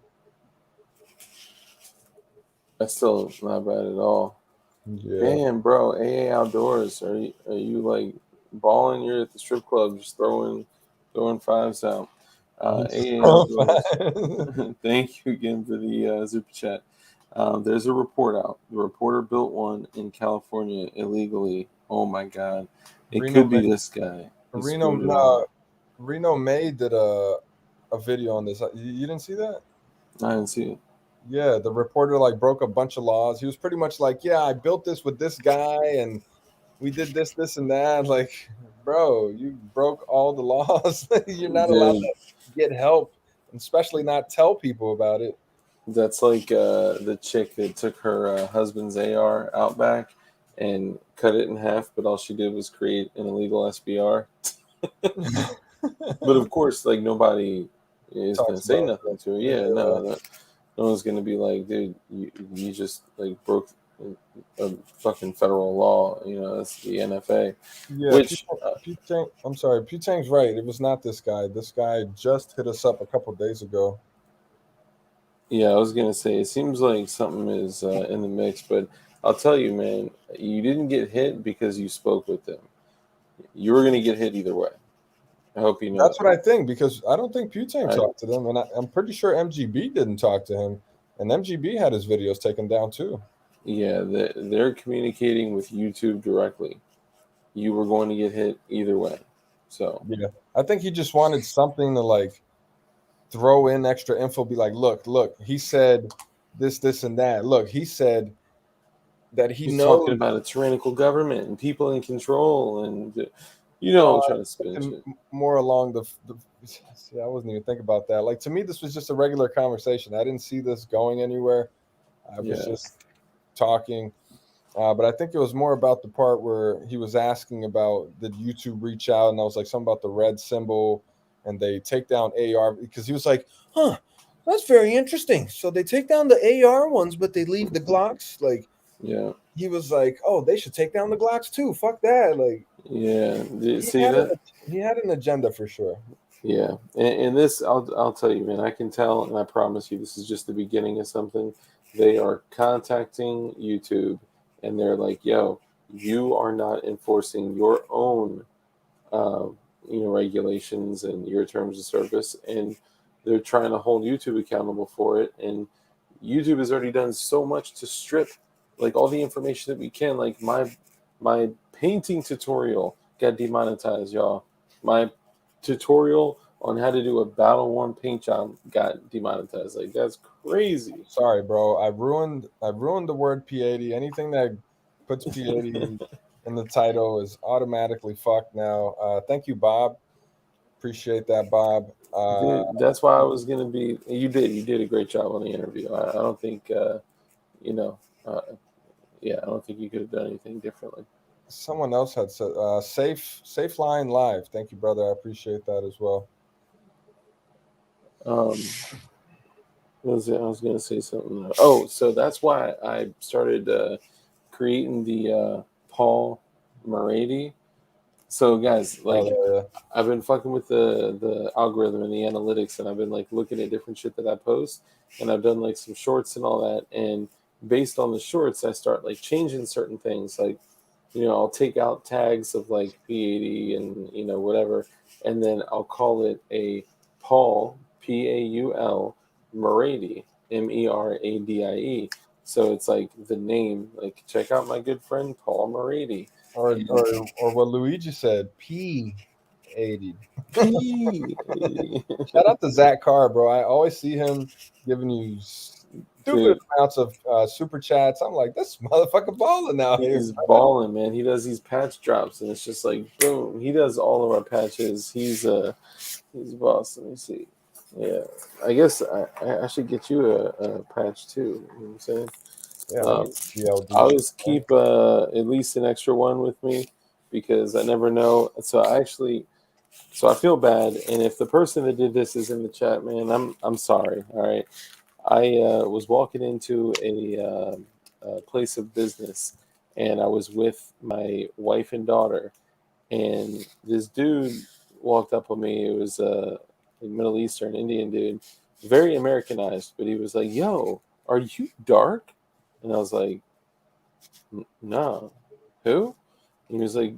That's still not bad at all. Yeah. Damn, bro. AA Outdoors. Are you like balling? You're at the strip club, just throwing fives out. AA Outdoors. Thank you again for the super chat. There's a report out. The reporter built one in California illegally. Oh my god. It could be this guy. Reno May did a video on this. You didn't see that? I didn't see it. Yeah, the reporter like broke a bunch of laws. He was pretty much like, yeah, I built this with this guy and we did this and that. Like, bro, you broke all the laws. You're not allowed to get help, especially not tell people about it. That's like the chick that took her husband's AR out back and cut it in half, but all she did was create an illegal SBR. But of course, like nobody is going to say nothing to her. Yeah, no one's going to be like, dude, you just like broke a fucking federal law. That's the NFA. Yeah, which I'm sorry, P-Tank's right. It was not this guy. This guy just hit us up a couple days ago. Yeah, I was going to say, it seems like something is in the mix, but I'll tell you, man, you didn't get hit because you spoke with them. You were going to get hit either way. I hope you know. That's what I think, because I don't think P-Tank talked to them, and I'm pretty sure MGB didn't talk to him, and MGB had his videos taken down too. Yeah, they're communicating with YouTube directly. You were going to get hit either way. So yeah, I think he just wanted something to like throw in extra info, be like, look, he said this, and that. Look, he said that he's talking about a tyrannical government and people in control, and trying to spin shit. More along the see, I wasn't even thinking about that. Like, to me, this was just a regular conversation. I didn't see this going anywhere. I was just talking. But I think it was more about the part where he was asking about did YouTube reach out, and I was like something about the red symbol, and they take down AR because he was like, Huh. That's very interesting. So they take down the AR ones, but they leave the Glocks. Like, Yeah. he was like, oh, they should take down the Glocks too. Fuck that. Like, Yeah. he See had that? he had an agenda for sure. Yeah. And this, I'll tell you, man, I can tell, and I promise you, this is just the beginning of something. They are contacting YouTube, and they're like, yo, you are not enforcing your own uh, regulations and your terms of service, and they're trying to hold YouTube accountable for it. And YouTube has already done so much to strip like all the information that we can. Like my painting tutorial got demonetized, y'all. My tutorial on how to do a battle worn paint job got demonetized. Like that's crazy. Sorry, bro. I ruined the word P80. Anything that puts P80 in the title is automatically fucked now. Thank you, Bob. Appreciate that, Bob. Dude, that's why I was gonna be. You did a great job on the interview. I don't think you know. Uh, yeah, I don't think you could have done anything differently. Someone else had said safe line live. Thank you, brother. I appreciate that as well. What was it? I was gonna say something. Oh, so that's why I started creating the Paul Morady. So guys, like I've been fucking with the algorithm and the analytics, and I've been like looking at different shit that I post, and I've done like some shorts and all that, and based on the shorts, I start like changing certain things, like I'll take out tags of like P80 and whatever, and then I'll call it a Paul Paul Morady Meradie. So it's like the name, like check out my good friend Paul Morady. Or what Luigi said, P80. Shout out to Zach Carr, bro. I always see him giving you stupid amounts of super chats. I'm like, this motherfucker balling out here. He's balling, man. He does these patch drops, and it's just like boom. He does all of our patches. He's boss. Let me see. Yeah, I guess I should get you a patch too. You know what I'm saying? Yeah, I always keep at least an extra one with me because I never know. So I feel bad, and if the person that did this is in the chat, man, I'm sorry. All right, I was walking into a place of business, and I was with my wife and daughter, and this dude walked up on me. It was a Middle Eastern Indian dude, very Americanized, but he was like, "Yo, are you dark?" And I was like, "No, who?" And he was like,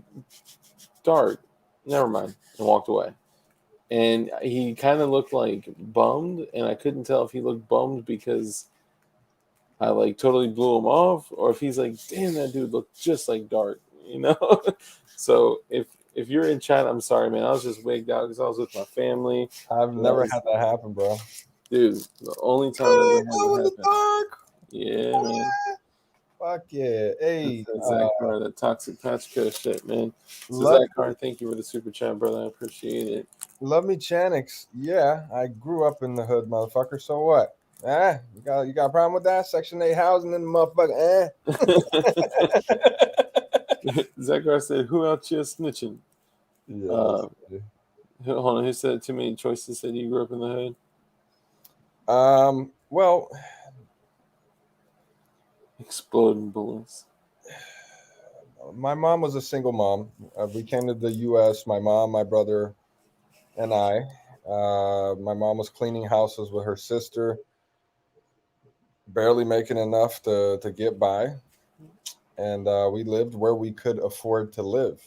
"Dark." Never mind, and walked away. And he kind of looked like bummed, and I couldn't tell if he looked bummed because I like totally blew him off, or if he's like, "Damn, that dude looked just like Dark," So if you're in chat, I'm sorry, man. I was just wigged out because I was with my family. I've never had that happen, bro. Dude, the only time I ever had that happen. Dark. Yeah, man. Fuck yeah. Hey, that's Zach Carr, that toxic patch code shit, man. So Zach Carr, thank you for the super chat, brother. I appreciate it. Love me Chanix. Yeah, I grew up in the hood, motherfucker. So what? You got a problem with that? Section 8 housing in the motherfucker. Zach Carr said, "Who out here snitching?" Yeah, hold on, who said too many choices? Said you grew up in the hood. Well, exploding bullets. My mom was a single mom. We came to the U.S. My mom, my brother, and I. My mom was cleaning houses with her sister, barely making enough to get by, and we lived where we could afford to live.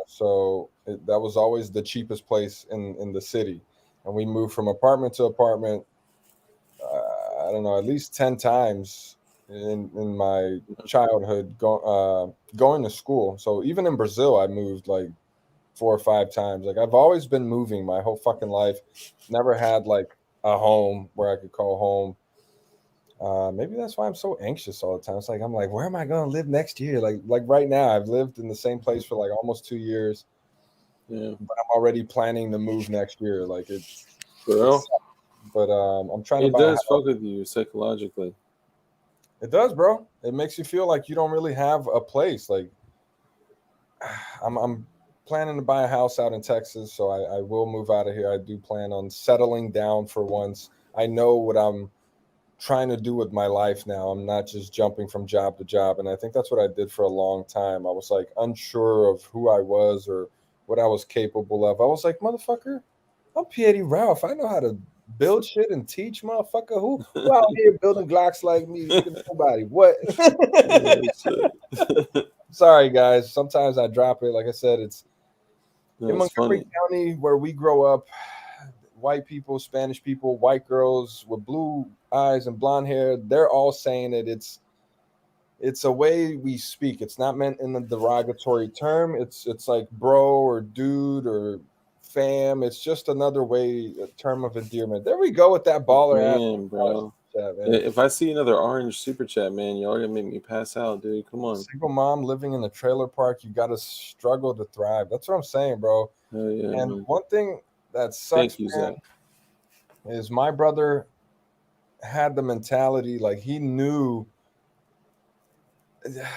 So that was always the cheapest place in the city, and we moved from apartment to apartment. I don't know, at least 10 times in my childhood going to school. So even in Brazil, I moved like 4 or 5 times. Like I've always been moving my whole fucking life. Never had like a home where I could call home. Maybe that's why I'm so anxious all the time. It's like I'm like, where am I going to live next year? Like right now, I've lived in the same place for like almost 2 years. Yeah, but I'm already planning to move next year. Like it's for real. But I'm trying to. It does fuck with you psychologically. It does, bro. It makes you feel like you don't really have a place. Like I'm planning to buy a house out in Texas, so I will move out of here. I do plan on settling down for once. I know what I'm trying to do with my life now. I'm not just jumping from job to job. And I think that's what I did for a long time. I was like unsure of who I was or what I was capable of. I was like, motherfucker, I'm P80 Ralph. I know how to build shit and teach, motherfucker. Who out here building Glocks like me? Nobody. What? Sorry, guys. Sometimes I drop it. Like I said, it's No, in it's Montgomery funny. County where we grow up. White people, Spanish people, white girls with blue eyes and blonde hair, they're all saying that it's a way we speak. It's not meant in a derogatory term. It's like bro or dude or fam. It's just another way, a term of endearment. There we go with that baller ass. Man, bro. Chat, man. If I see another orange super chat, man, y'all gonna make me pass out, dude. Come on. Single mom living in a trailer park, you gotta struggle to thrive. That's what I'm saying, bro. Hell yeah, And man. one thing that sucks, Thank you, man, Zach. is my brother had the mentality like he knew,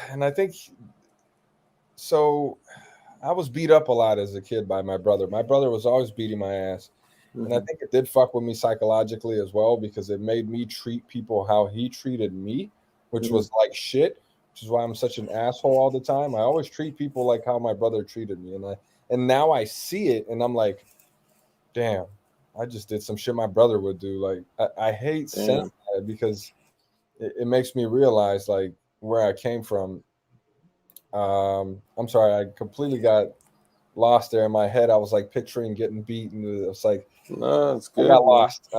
and I think so. I was beat up a lot as a kid by my brother. My brother was always beating my ass. And I Mhm. think it did fuck with me psychologically as well because it made me treat people how he treated me, which Mhm. was like shit, which is why I'm such an asshole all the time. I always treat people like how my brother treated me. And now I see it and I'm like, damn, I just did some shit my brother would do. Like I hate saying Damn. that because it makes me realize like where I came from. I'm sorry, I completely got lost there in my head. I was like picturing getting beaten. It was like No, it's I got good, man. lost.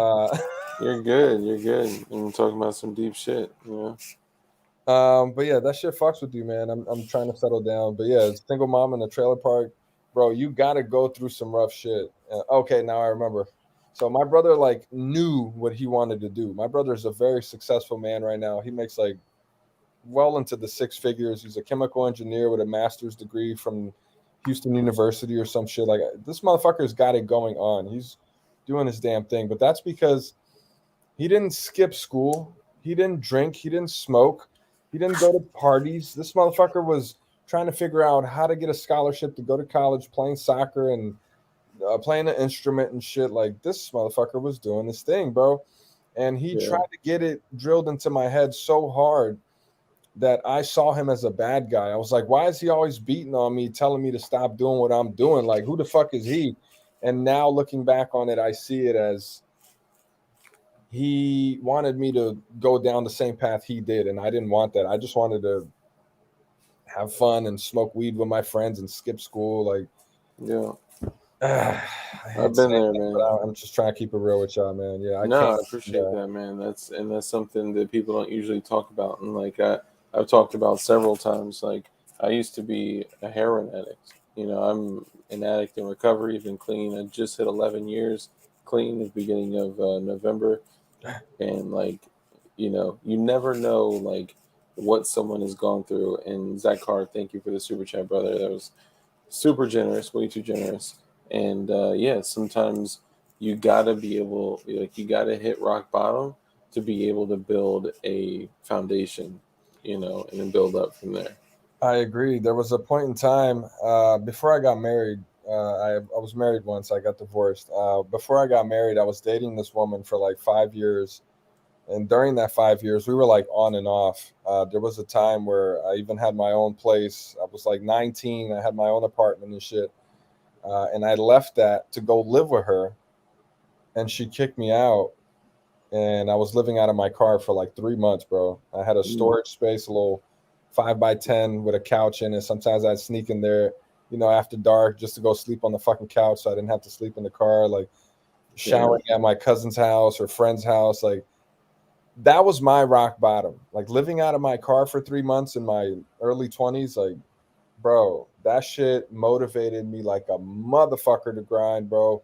You're good. You're good. I'm talking about some deep shit. You know. But yeah, that shit fucks with you, man. I'm trying to settle down. But yeah, single mom in a trailer park, bro. You got to go through some rough shit. Okay, now I remember. So my brother like knew what he wanted to do. My brother's a very successful man right now. He makes like well into the six figures. He's a chemical engineer with a master's degree from Houston University or some shit. Like this motherfucker's got it going on. He's doing his damn thing. But that's because he didn't skip school. He didn't drink. He didn't smoke. He didn't go to parties. This motherfucker was trying to figure out how to get a scholarship to go to college, playing soccer and playing an instrument and shit. Like this motherfucker was doing this thing, bro. And he Yeah. tried to get it drilled into my head so hard that I saw him as a bad guy. I was like, why is he always beating on me, telling me to stop doing what I'm doing? Like, who the fuck is he? And now looking back on it, I see it as he wanted me to go down the same path he did. And I didn't want that. I just wanted to have fun and smoke weed with my friends and skip school. Like, Yeah. I hate I've been saying there, that, man. but I'm just trying to keep it real with y'all, man. Yeah, I No, can't. I appreciate that, man. That's something that people don't usually talk about. And like I've talked about several times. Like I used to be a heroin addict. You know, I'm an addict in recovery. Been clean. I just hit 11 years clean at the beginning of November. And like, you know, you never know like what someone has gone through. And Zach Carr, thank you for the super chat, brother. That was super generous, way too generous. And yeah, sometimes you gotta be able, like, you gotta hit rock bottom to be able to build a foundation, you know, and then build up from there. I agree. There was a point in time before I got married. I was married once. I got divorced. Before I got married, I was dating this woman for like 5 years, and during that 5 years, we were like on and off. There was a time where I even had my own place. I was like 19. I had my own apartment and shit, and I left that to go live with her, and she kicked me out. And I was living out of my car for like 3 months, bro. I had a Mm, storage space, a little 5x10 with a couch in it. Sometimes I'd sneak in there, you know, after dark just to go sleep on the fucking couch so I didn't have to sleep in the car. Like damn. showering at my cousin's house or friend's house. Like that was my rock bottom. Like living out of my car for 3 months in my early 20s, like, bro, that shit motivated me like a motherfucker to grind, bro.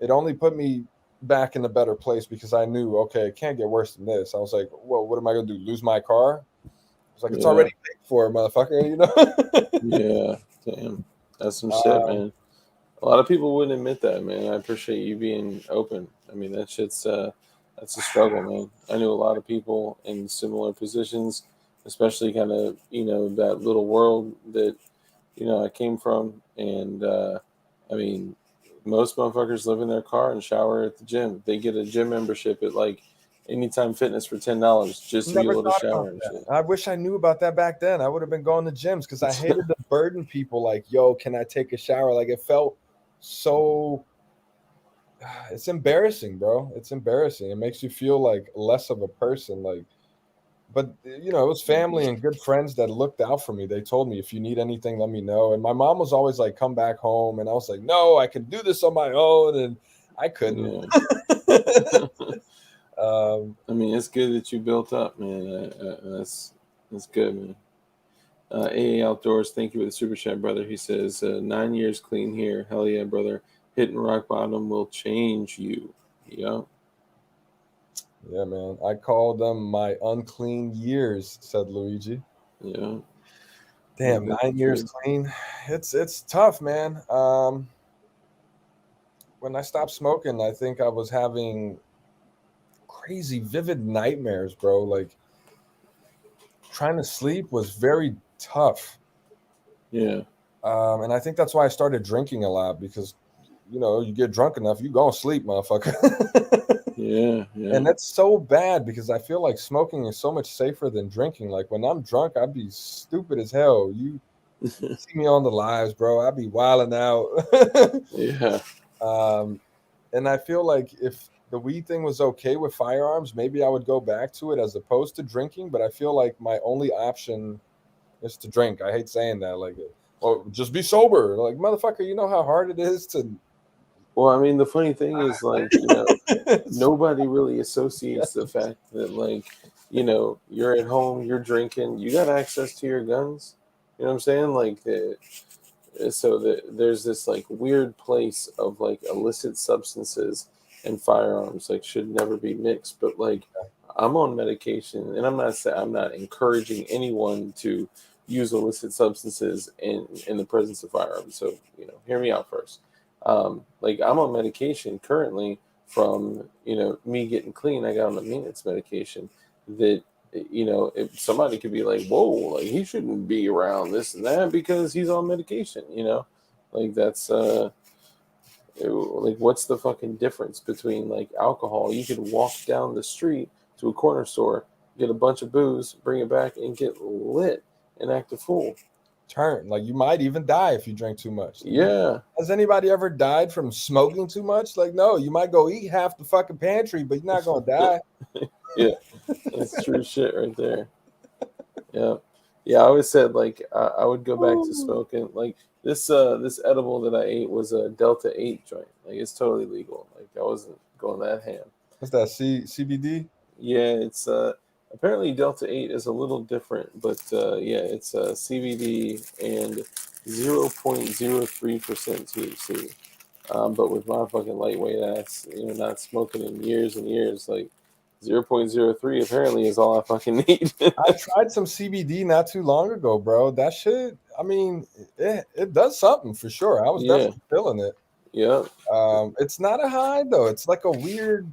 It only put me back in a better place because I knew, okay, it can't get worse than this. I was like, well, what am I gonna do? Lose my car? It's like it's Yeah, already paid for, motherfucker. You know. yeah, damn. That's some shit, um, man. A lot of people wouldn't admit that, man. I appreciate you being open. I mean, that shit's that's a struggle, man. I knew a lot of people in similar positions, especially kind of, that little world that, I came from. And, I mean, most motherfuckers live in their car and shower at the gym. They get a gym membership at like Anytime Fitness for $10 just to be Never able to thought shower about and that. shit. I wish I knew about that back then. I would have been going to gyms because I hated to burden people like, yo, can I take a shower? Like it felt so it's embarrassing, bro. It's embarrassing. It makes you feel like less of a person. Like, but it was family and good friends that looked out for me. They told me, if you need anything, let me know. And my mom was always like, come back home. And I was like, no, I can do this on my own. And I couldn't. Yeah. I mean, it's good that you built up, man. That's good, man. AA Outdoors, thank you for the super chat, brother. He says, 9 years clean here. Hell yeah, brother. Hitting rock bottom will change you. Yeah. Yeah, man. I call them my unclean years, said Luigi. Yeah. Damn, 9 years clean. It's tough, man. When I stopped smoking, I think I was having crazy vivid nightmares, bro. Like trying to sleep was very tough. Yeah. And I think that's why I started drinking a lot, because you get drunk enough, you gonna sleep, motherfucker. Yeah. And that's so bad because I feel like smoking is so much safer than drinking. Like when I'm drunk, I'd be stupid as hell. You see me on the lives, bro. I'd be wilding out. Yeah. And I feel like if the weed thing was okay with firearms, maybe I would go back to it as opposed to drinking. But I feel like my only option is to drink. I hate saying that. Like, well, just be sober. Like, motherfucker, you know how hard it is to. Well, I mean, the funny thing is, like, nobody really associates the fact that, like, you're at home, you're drinking, you got access to your guns. You know what I'm saying? Like, there's this like weird place of like illicit substances and firearms like should never be mixed. But like, I'm on medication, and I'm not encouraging anyone to use illicit substances in the presence of firearms. So hear me out first. Like, I'm on medication currently from me getting clean. I got on a maintenance medication that if somebody could be like, whoa, like he shouldn't be around this and that because he's on medication. Like that's like, what's the fucking difference between like alcohol? You could walk down the street to a corner store, get a bunch of booze, bring it back, and get lit and act a fool. Turn, like you might even die if you drink too much. Yeah. Has anybody ever died from smoking too much? Like, no, you might go eat half the fucking pantry, but you're not gonna die. Yeah, that's true shit right there. Yeah. I always said like I would go back to smoking. Like this edible that I ate was a Delta 8 joint. Like it's totally legal. Like I wasn't going that ham. What's that? CBD? Yeah, it's apparently Delta 8 is a little different, but yeah, it's CBD and 0.03% THC. But with my fucking lightweight ass, not smoking in years and years, like 0.03 apparently is all I fucking need. I tried some CBD not too long ago, bro. That shit, I mean, it does something for sure. I was definitely feeling it. Yeah. It's not a high though. It's like a weird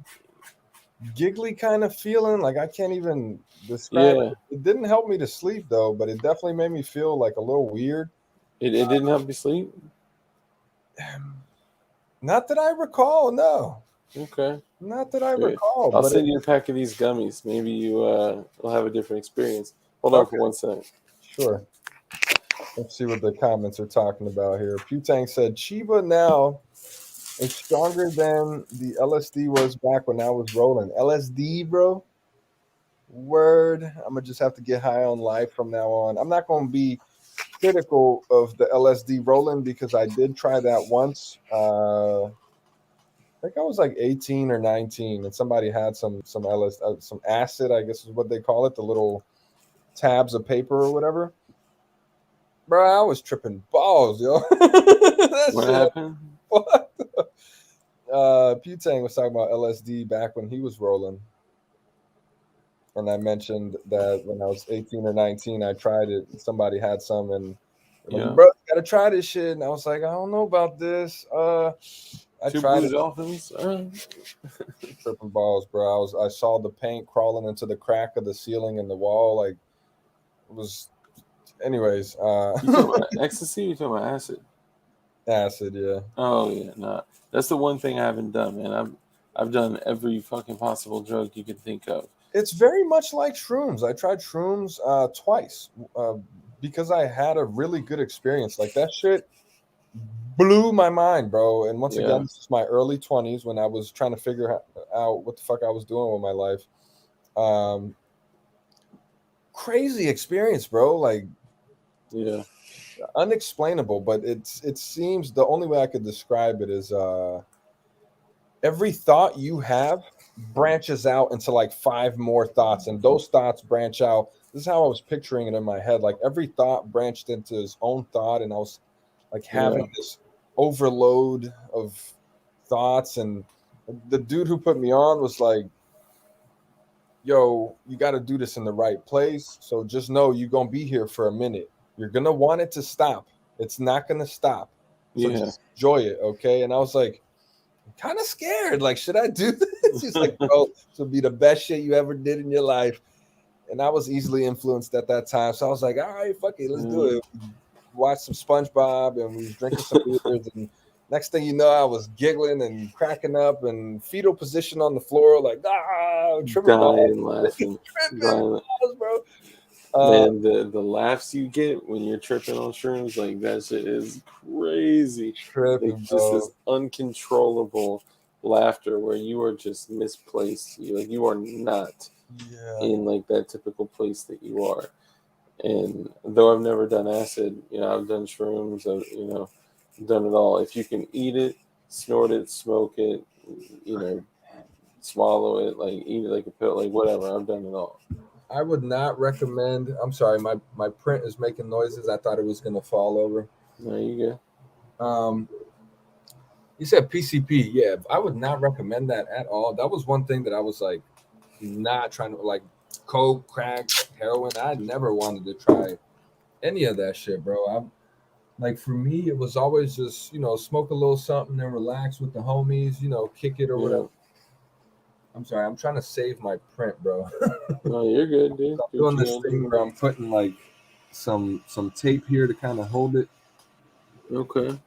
giggly kind of feeling. Like I can't even describe it. It didn't help me to sleep though, but it definitely made me feel like a little weird. It didn't help you sleep? Not that I recall, no. Okay. Not that I recall. I'll send you a pack of these gummies. Maybe you will have a different experience. Hold on for 1 second. Sure. Let's see what the comments are talking about here. Putang said, Chiba now is stronger than the LSD was back when I was rolling. LSD, bro? Word. I'm going to just have to get high on life from now on. I'm not going to be critical of the LSD rolling because I did try that once. I think I was like 18 or 19, and somebody had some LSD, some acid, I guess is what they call it, the little tabs of paper or whatever. Bro, I was tripping balls, yo. What happened? What? Putang was talking about LSD back when he was rolling. And I mentioned that when I was 18 or 19, I tried it. Somebody had some, and like, bro, you gotta try this shit. And I was like, I don't know about this. I Two tried blue it. dolphins. Tripping balls, bro. I saw the paint crawling into the crack of the ceiling and the wall. Like, it was. Anyways, You talking about ecstasy? Or you talking about acid? acid, yeah. Oh yeah, nah. That's the one thing I haven't done, man. I've done every fucking possible drug you could think of. It's very much like shrooms. I tried shrooms twice because I had a really good experience. Like, that shit blew my mind, bro. And once Yeah. again, this is my early 20s when I was trying to figure out what the fuck I was doing with my life. Crazy experience, bro. Like, Yeah. unexplainable, but it seems the only way I could describe it is every thought you have branches out into like 5 more thoughts, and those thoughts branch out. This is how I was picturing it in my head. Like, every thought branched into his own thought, and I was like having this overload of thoughts. And the dude who put me on was like, yo, you got to do this in the right place. So just know you're going to be here for a minute. You're going to want it to stop. It's not going to stop. So just enjoy it, okay? And I was like, I'm kind of scared. Like, should I do this? He's like, bro, this will be the best shit you ever did in your life. And I was easily influenced at that time. So I was like, all right, fuck it, let's do it. Watch some SpongeBob, and we was drinking some beers. And next thing you know, I was giggling and cracking up and fetal position on the floor, like, tripping Dying laughing. balls, bro. Man, the laughs you get when you're tripping on shrooms, like, that shit is crazy. Tripping, like, just this uncontrollable laughter where you are just misplaced. You are not in like that typical place that you are. And though I've never done acid, I've done shrooms, I've done it all. If you can eat it, snort it, smoke it, swallow it, like eat it like a pill, like whatever, I've done it all. I would not recommend. I'm sorry, my print is making noises. I thought it was gonna fall over. No, you go. You said PCP, yeah. I would not recommend that at all. That was one thing that I was like not trying to, like, coke, crack, heroin. I never wanted to try any of that shit, bro. I'm like, for me, it was always just, smoke a little something and relax with the homies, kick it or whatever. I'm sorry, I'm trying to save my print, bro. No, you're good, dude. I'm doing this thing where I'm putting like some tape here to kind of hold it. Okay.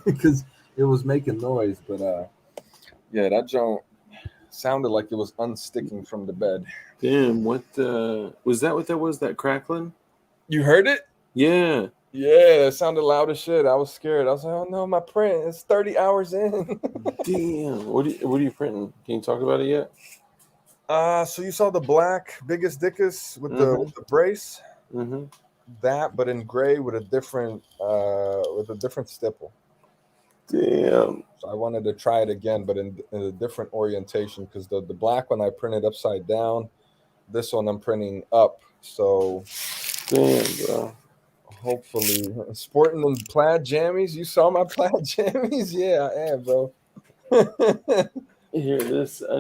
Because it was making noise, but yeah, that joint sounded like it was unsticking from the bed. Damn, what was that? What that was? That crackling? You heard it? Yeah. Yeah, it sounded loud as shit. I was scared. I was like, oh no, my print. It's 30 hours in. Damn. What are you printing? Can you talk about it yet? So you saw the black biggest dickus with the brace? Mm-hmm. That, but in gray with a different stipple. Damn. So I wanted to try it again, but in a different orientation, because the black one I printed upside down. This one I'm printing up. So damn, bro. Hopefully, sporting them plaid jammies. You saw my plaid jammies? Yeah, I am, bro. Here, this. I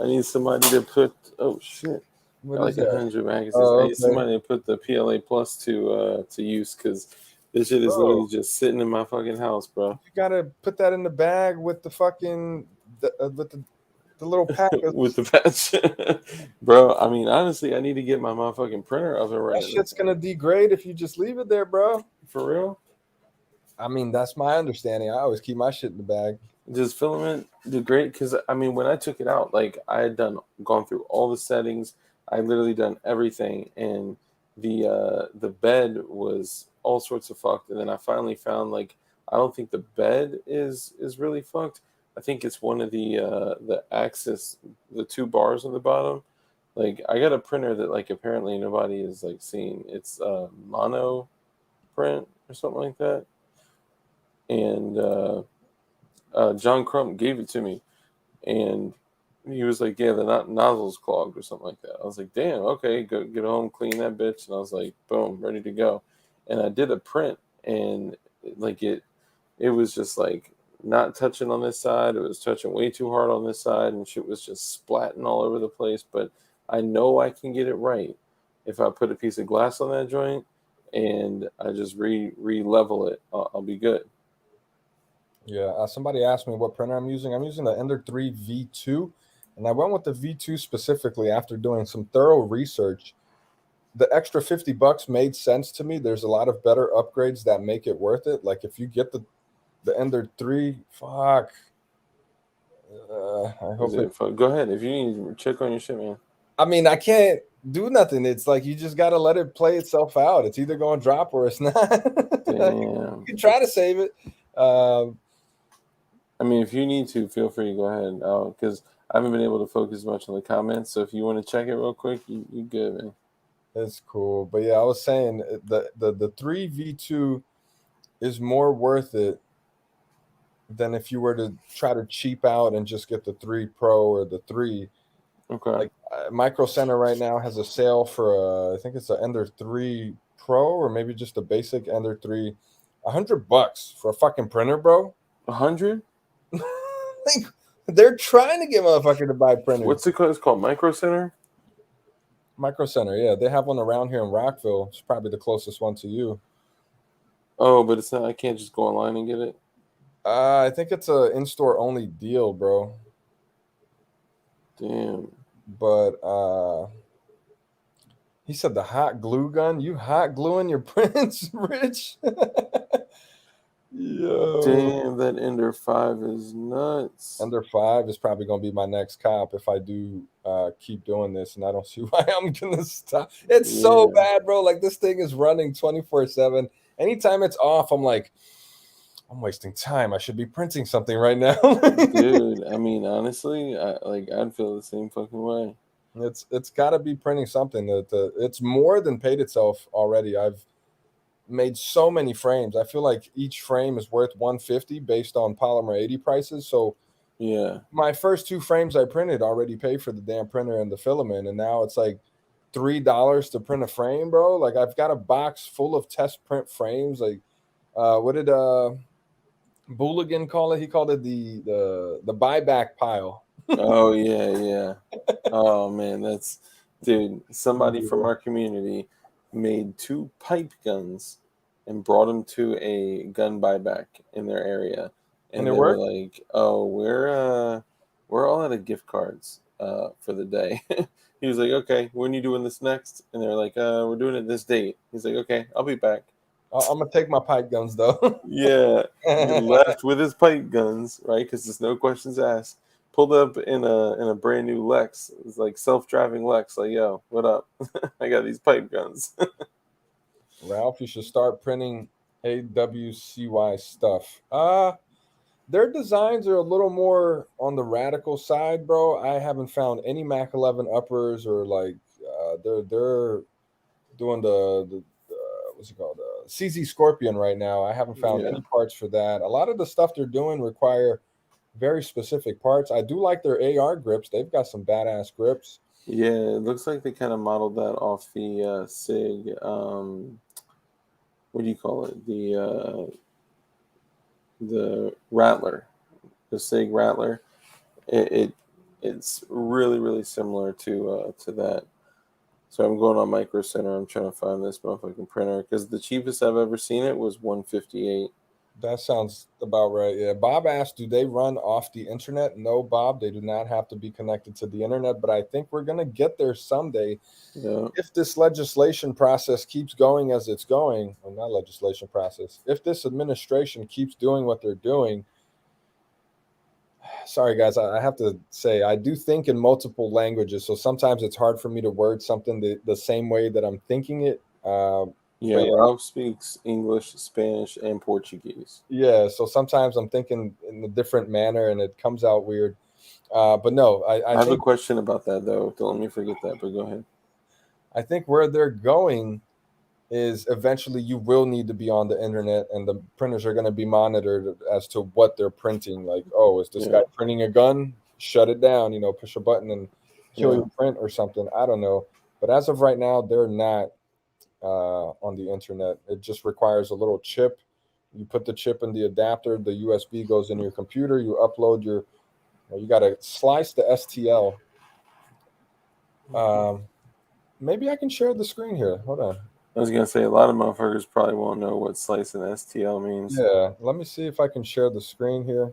need somebody to put. Oh shit! What like is that? 100 magazines. Oh, I need somebody to put the PLA Plus to use, because this shit is literally just sitting in my fucking house, bro. You gotta put that in the bag with the fucking with the little pack with the patch, bro. I mean, honestly, I need to get my motherfucking printer up and running. That shit's gonna degrade if you just leave it there, bro. For real? I mean, that's my understanding. I always keep my shit in the bag. Does filament degrade? Because I mean, when I took it out, like, I had gone through all the settings. I literally done everything, and the bed was all sorts of fucked. And then I finally found, like, I don't think the bed is really fucked. I think it's one of the axis, the 2 bars on the bottom. Like, I got a printer that, like, apparently nobody is, like, seeing. It's mono print or something like that. And John Crump gave it to me, and he was like, "Yeah, the nozzle's clogged or something like that." I was like, "Damn, okay, go get home, clean that bitch," and I was like, "Boom, ready to go." And I did a print, and like it was just like not touching on this side. It was touching way too hard on this side, and shit was just splatting all over the place. But I know I can get it right if I put a piece of glass on that joint and I just re-level it, I'll be good. Yeah, somebody asked me what printer I'm using. I'm using the Ender 3 V2, and I went with the V2 specifically after doing some thorough research. The extra $50 made sense to me. There's a lot of better upgrades that make it worth it. Like if you get the Ender 3, fuck. I hope Go ahead. If you need to check on your shit, man. I mean, I can't do nothing. It's like you just gotta let it play itself out. It's either going to drop or it's not. Damn. You can try to save it. I mean, if you need to, feel free to go ahead. Because I haven't been able to focus much on the comments. So if you want to check it real quick, you good, man. It's cool. But yeah, I was saying the 3v2 is more worth it than if you were to try to cheap out and just get the 3 Pro or the 3. Okay. Like Micro Center right now has a sale for I think it's the Ender 3 Pro or maybe just a basic Ender 3, $100 for a fucking printer, bro. 100? Like, they're trying to get motherfucker to buy printers. What's it called? It's called Micro Center? Micro Center, yeah. They have one around here in Rockville. It's probably the closest one to you. Oh, but it's not. I can't just go online and get it. I think it's a in-store only deal, bro. Damn. But he said the hot glue gun. You hot gluing your prints, Rich? Yo. Damn, that Ender 5 is nuts. Ender 5 is probably going to be my next cop if I do keep doing this, and I don't see why I'm going to stop. It's so bad, bro. Like, this thing is running 24/7. Anytime it's off, I'm like, I'm wasting time. I should be printing something right now. Dude, I mean, honestly, I'd feel the same fucking way. It's got to be printing something. It's more than paid itself already. I've made so many frames. I feel like each frame is worth $150 based on Polymer 80 prices. So yeah, my first 2 frames I printed already paid for the damn printer and the filament, and now it's like $3 to print a frame, bro. Like I've got a box full of test print frames. Like what did Booligan call it? He called it the buyback pile. Oh yeah. Oh man, that's dude. Somebody from our community made 2 pipe guns and brought them to a gun buyback in their area, and they were like, "Oh, we're all out of gift cards for the day." He was like, "Okay, when are you doing this next?" And they're like, "We're doing it this date." He's like, "Okay, I'll be back." I'm gonna take my pipe guns though. Yeah, he left with his pipe guns, right? Because there's no questions asked. Pulled up in a brand new Lex. It's like self-driving Lex. Like, yo, what up? I got these pipe guns. Ralph, you should start printing AWCY stuff. Their designs are a little more on the radical side, bro. I haven't found any Mac 11 uppers or like they're doing the what's it called? CZ Scorpion right now. I haven't found any parts for that. A lot of the stuff they're doing require very specific parts. I do like their AR grips. They've got some badass grips. Yeah, it looks like they kind of modeled that off the SIG. What do you call it? The Rattler, the SIG Rattler. It's really, really similar to that. So I'm going on Micro Center. I'm trying to find this motherfucking printer because the cheapest I've ever seen it was $158. That sounds about right. Yeah. Bob asked, do they run off the internet? No, Bob, they do not have to be connected to the internet, but I think we're going to get there someday. Yeah. If this legislation process keeps going as it's going, or not legislation process, if this administration keeps doing what they're doing, sorry guys, I have to say, I do think in multiple languages. So sometimes it's hard for me to word something the same way that I'm thinking it. Yeah, Ralph speaks English, Spanish, and Portuguese. Yeah, so sometimes I'm thinking in a different manner and it comes out weird. But no, I have think, a question about that, though. Don't let me forget that, but go ahead. I think where they're going is eventually you will need to be on the internet and the printers are going to be monitored as to what they're printing. Like, oh, is this guy printing a gun? Shut it down, push a button and kill your print or something. I don't know. But as of right now, they're not on the internet. It just requires a little chip. You put the chip in the adapter, the USB goes in your computer, you upload you got to slice the STL. Maybe I can share the screen here. Hold on. I was gonna say a lot of motherfuckers probably won't know what slice and STL means. Yeah, let me see if I can share the screen here.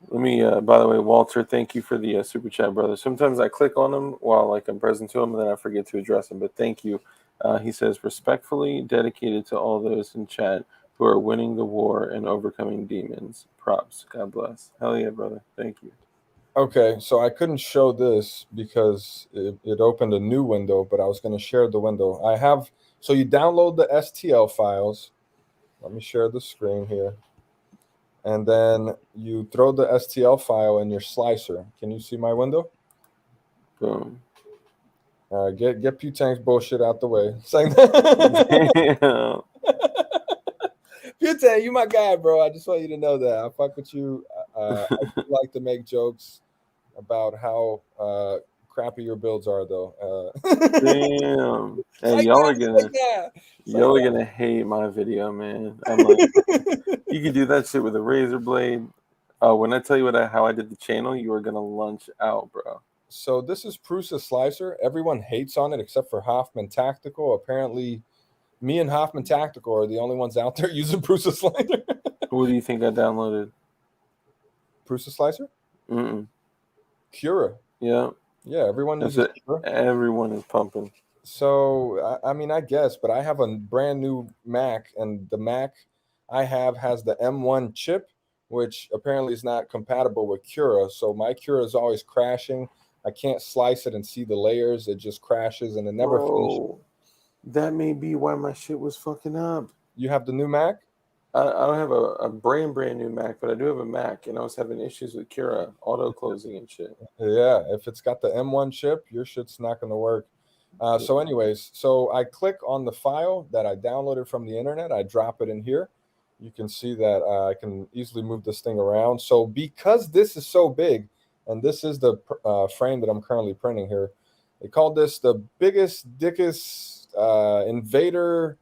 Let me. By the way, Walter, thank you for the super chat, brother. Sometimes I click on them while I'm present to them, and then I forget to address them. But thank you. He says respectfully dedicated to all those in chat who are winning the war and overcoming demons. Props. God bless. Hell yeah, brother. Thank you. Okay, so I couldn't show this because it opened a new window, but I was going to share the window. So you download the STL files. Let me share the screen here. And then you throw the STL file in your slicer. Can you see my window? Boom. All right, get Putang's bullshit out the way. Damn. Putang, you my guy, bro. I just want you to know that. I fuck with you. I do like to make jokes about how crappy your builds are, though. Damn. Hey, y'all are gonna hate my video, man. I'm like, you can do that shit with a razor blade. Oh, when I tell you how I did the channel, you are gonna lunch out, bro. So this is Prusa Slicer. Everyone hates on it except for Hoffman Tactical. Apparently, me and Hoffman Tactical are the only ones out there using Prusa Slicer. What do you think I downloaded? Prusa Slicer? Cura. Yeah. Yeah, everyone uses Cura. Everyone is pumping. So, I mean, I guess, but I have a brand new Mac, and the Mac I have has the M1 chip, which apparently is not compatible with Cura. So my Cura is always crashing. I can't slice it and see the layers. It just crashes and it never finishes. That may be why my shit was fucking up. You have the new Mac? I don't have a brand new Mac, but I do have a Mac, and I was having issues with Cura auto closing and shit. Yeah, if it's got the M1 chip, your shit's not going to work. So anyways, so I click on the file that I downloaded from the internet. I drop it in here. You can see that I can easily move this thing around. So because this is so big, and this is the frame that I'm currently printing here, they called this the biggest, dickest Invader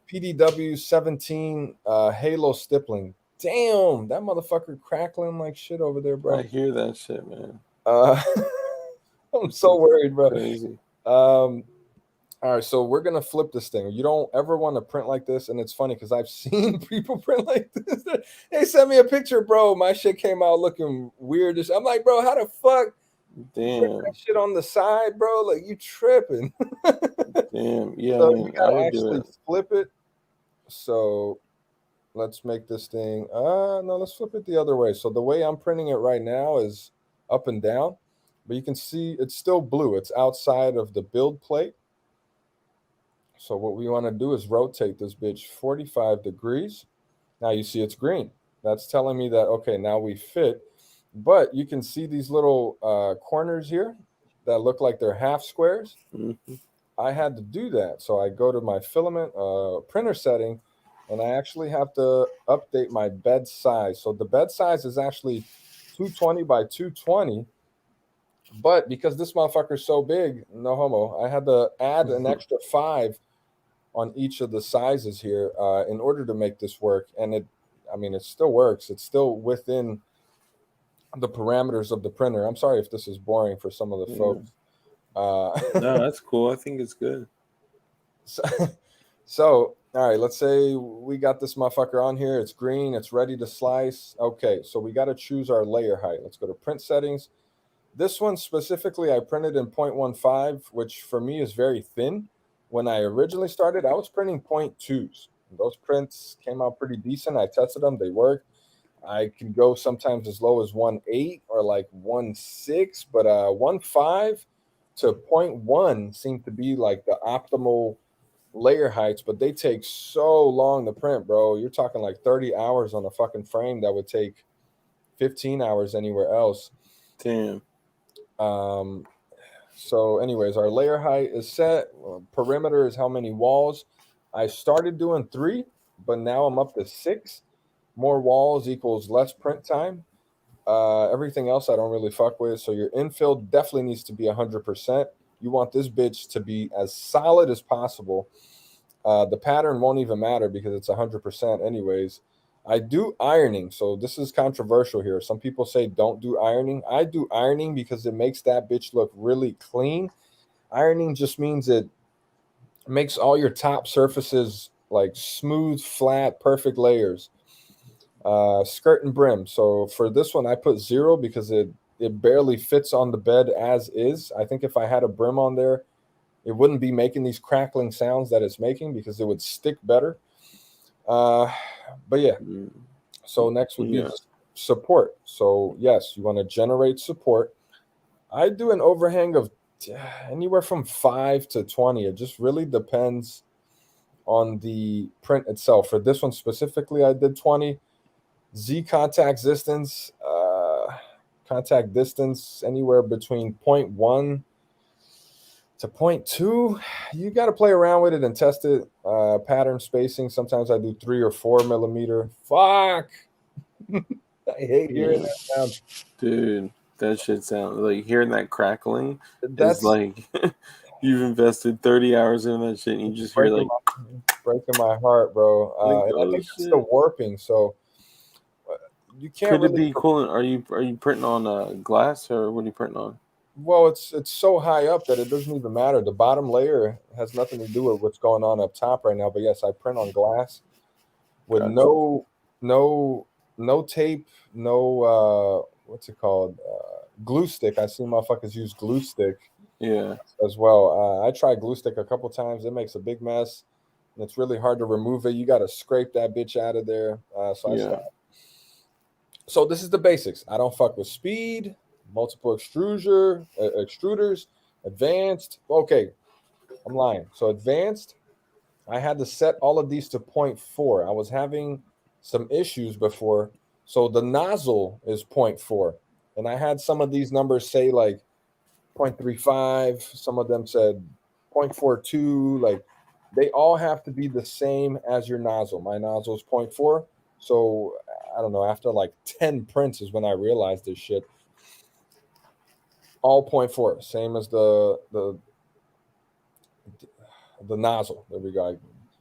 PDW 17 Halo stippling. Damn, that motherfucker crackling like shit over there, bro. I hear that shit, man. I'm so worried, bro. Crazy. All right, so we're gonna flip this thing. You don't ever want to print like this, and it's funny because I've seen people print like this. They sent me a picture, bro. My shit came out looking weird. I'm like, bro, how the fuck? Damn. Print that shit on the side, bro. Like you tripping? Damn. Yeah, So I mean, you gotta I would actually do it. flip it. So let's make this thing. No, let's flip it the other way. So the way I'm printing it right now is up and down, but you can see it's still blue. It's outside of the build plate. So what we want to do is rotate this bitch 45 degrees. Now you see it's green. That's telling me that, okay, now we fit. But you can see these little corners here that look like they're half squares. Mm-hmm. I had to do that. So I go to my filament printer setting, and I actually have to update my bed size. So the bed size is actually 220 by 220. But because this motherfucker's so big, no homo, I had to add an extra 5 on each of the sizes here in order to make this work. And it still works. It's still within the parameters of the printer. I'm sorry if this is boring for some of the folks. No, that's cool. I think it's good. So, all right, let's say we got this motherfucker on here. It's green. It's ready to slice. Okay, so we got to choose our layer height. Let's go to print settings. This one specifically, I printed in 0.15, which for me is very thin. When I originally started, I was printing 0.2s. Those prints came out pretty decent. I tested them. They worked. I can go sometimes as low as 1.8 or like 1.6, but 1.5 to 0.1 seemed to be like the optimal layer heights, but they take so long to print, bro. You're talking like 30 hours on a fucking frame that would take 15 hours anywhere else. Damn. So anyways, our layer height is set. Perimeter is how many walls. I started doing 3, but now I'm up to 6. More walls equals less print time. Everything else I don't really fuck with. So your infill definitely needs to be 100%. You want this bitch to be as solid as possible. The pattern won't even matter because it's 100% anyways. I do ironing, so this is controversial here. Some people say don't do ironing. I do ironing because it makes that bitch look really clean. Ironing just means it makes all your top surfaces like smooth, flat, perfect layers. Skirt and brim. So for this one, I put 0 because it barely fits on the bed as is. I think if I had a brim on there, it wouldn't be making these crackling sounds that it's making because it would stick better. But yeah. So next would be support. So yes, you want to generate support. I do an overhang of anywhere from 5 to 20. It just really depends on the print itself. For this one specifically, I did 20. Z contact distance anywhere between 0.1 to 0.2. You got to play around with it and test it. Pattern spacing, sometimes I do 3 or 4 millimeter. Fuck. I hate hearing that sound. Dude, that shit sounds like hearing that crackling That's is like you've invested 30 hours in that shit and you just hear like breaking my heart, bro. Like, and I think it's the warping. So you can't could it really be coolant? Are you printing on glass or what are you printing on? Well, it's so high up that it doesn't even matter. The bottom layer has nothing to do with what's going on up top right now. But yes, I print on glass with Gotcha. no tape, no what's it called? Glue stick. I see motherfuckers use glue stick Yeah. as well. I tried glue stick a couple times. It makes a big mess. And it's really hard to remove it. You got to scrape that bitch out of there. So I stopped. So this is the basics. I don't fuck with speed, multiple extruders, advanced. Okay, I'm lying. So advanced, I had to set all of these to 0.4. I was having some issues before. So the nozzle is 0.4. And I had some of these numbers say like 0.35. Some of them said 0.42. Like they all have to be the same as your nozzle. My nozzle is 0.4. So I don't know, after like 10 prints is when I realized this shit. All 0.4, same as the nozzle. There we go.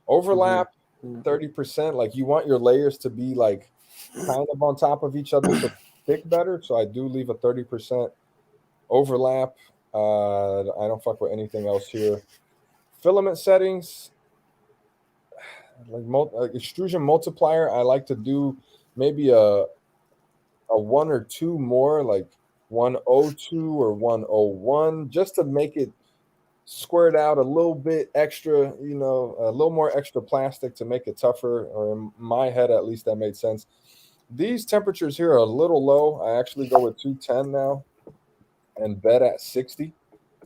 Overlap 30%. Like you want your layers to be like kind of on top of each other so thick better. So I do leave a 30% overlap. I don't fuck with anything else here. Filament settings, like extrusion multiplier, I like to do maybe a 1 or 2 more, like 102 or 101, just to make it squirt out a little bit extra, a little more extra plastic to make it tougher. Or in my head, at least, that made sense. These temperatures here are a little low. I actually go with 210 now and bed at 60.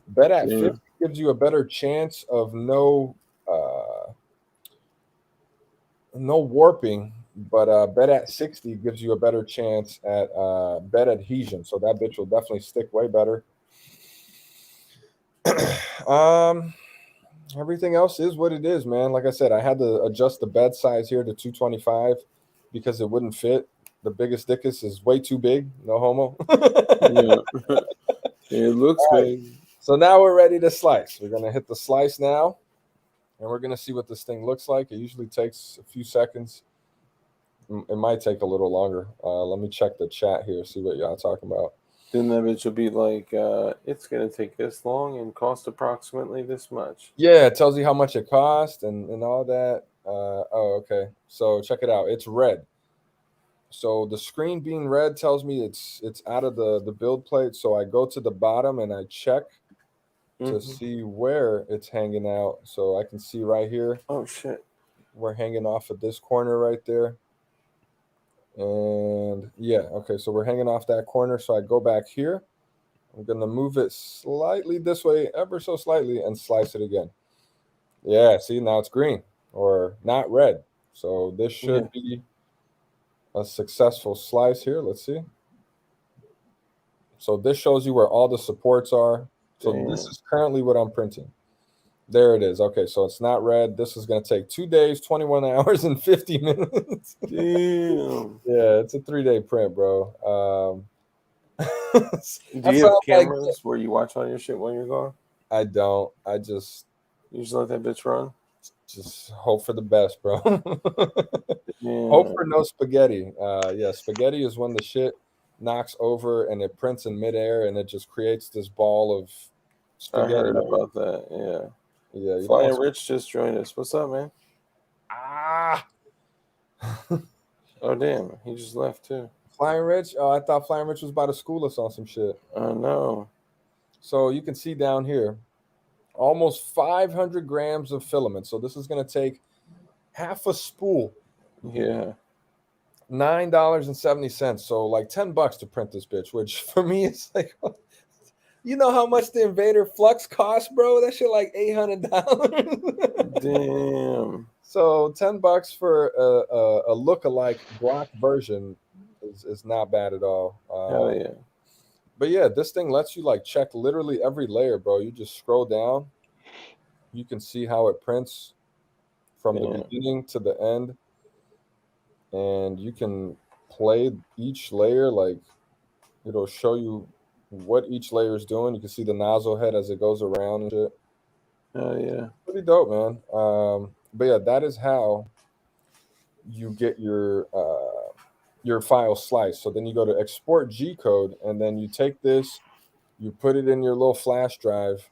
Bed at 50 gives you a better chance of no warping, but bed at 60 gives you a better chance at bed adhesion. So that bitch will definitely stick way better. Everything else is what it is, man. Like I said, I had to adjust the bed size here to 225 because it wouldn't fit. The biggest dickus is way too big. No homo. Yeah. It looks big. So now we're ready to slice. We're going to hit the slice now, and we're going to see what this thing looks like. It usually takes a few seconds. It might take a little longer. Let me check the chat here, see what y'all talking about. Then that bitch will be like, it's going to take this long and cost approximately this much. Yeah, it tells you how much it cost and all that. Okay. So check it out. It's red. So the screen being red tells me it's out of the build plate. So I go to the bottom and I check to see where it's hanging out. So I can see right here. Oh, shit. We're hanging off of this corner right there. And yeah, okay, so we're hanging off that corner. So I go back here. I'm going to move it slightly this way, ever so slightly, and slice it again. Yeah, see, now it's green or not red. So this should be a successful slice here. Let's see. So this shows you where all the supports are. So this is currently what I'm printing. There it is. Okay, so it's not red. This is going to take 2 days, 21 hours, and 50 minutes. Damn. Yeah, it's a 3-day print, bro. Do you have cameras where you watch all your shit while you're gone? I don't. I just... You just let that bitch run? Just hope for the best, bro. Hope for no spaghetti. Yeah, spaghetti is when the shit knocks over and it prints in midair and it just creates this ball of spaghetti. I heard about that, yeah. Yeah, you Flying don't Rich just joined us. What's up, man? ah Oh, damn. He just left, too. Flying Rich. Oh, I thought Flying Rich was about to school us on some shit. No. So you can see down here, almost 500 grams of filament. So this is going to take half a spool. Yeah. $9.70. So like $10 to print this bitch, which for me is like, you know how much the Invader Flux costs, bro? That shit like $800. Damn. So $10 for a look-alike Glock version is not bad at all. Hell yeah. But yeah, this thing lets you like check literally every layer, bro. You just scroll down, you can see how it prints from the Yeah. beginning to the end, and you can play each layer. Like it'll show you what each layer is doing. You can see the nozzle head as it goes around and shit. Hell yeah. Pretty dope, man. But yeah, that is how you get your file sliced. So then you go to export G code, and then you take this, you put it in your little flash drive,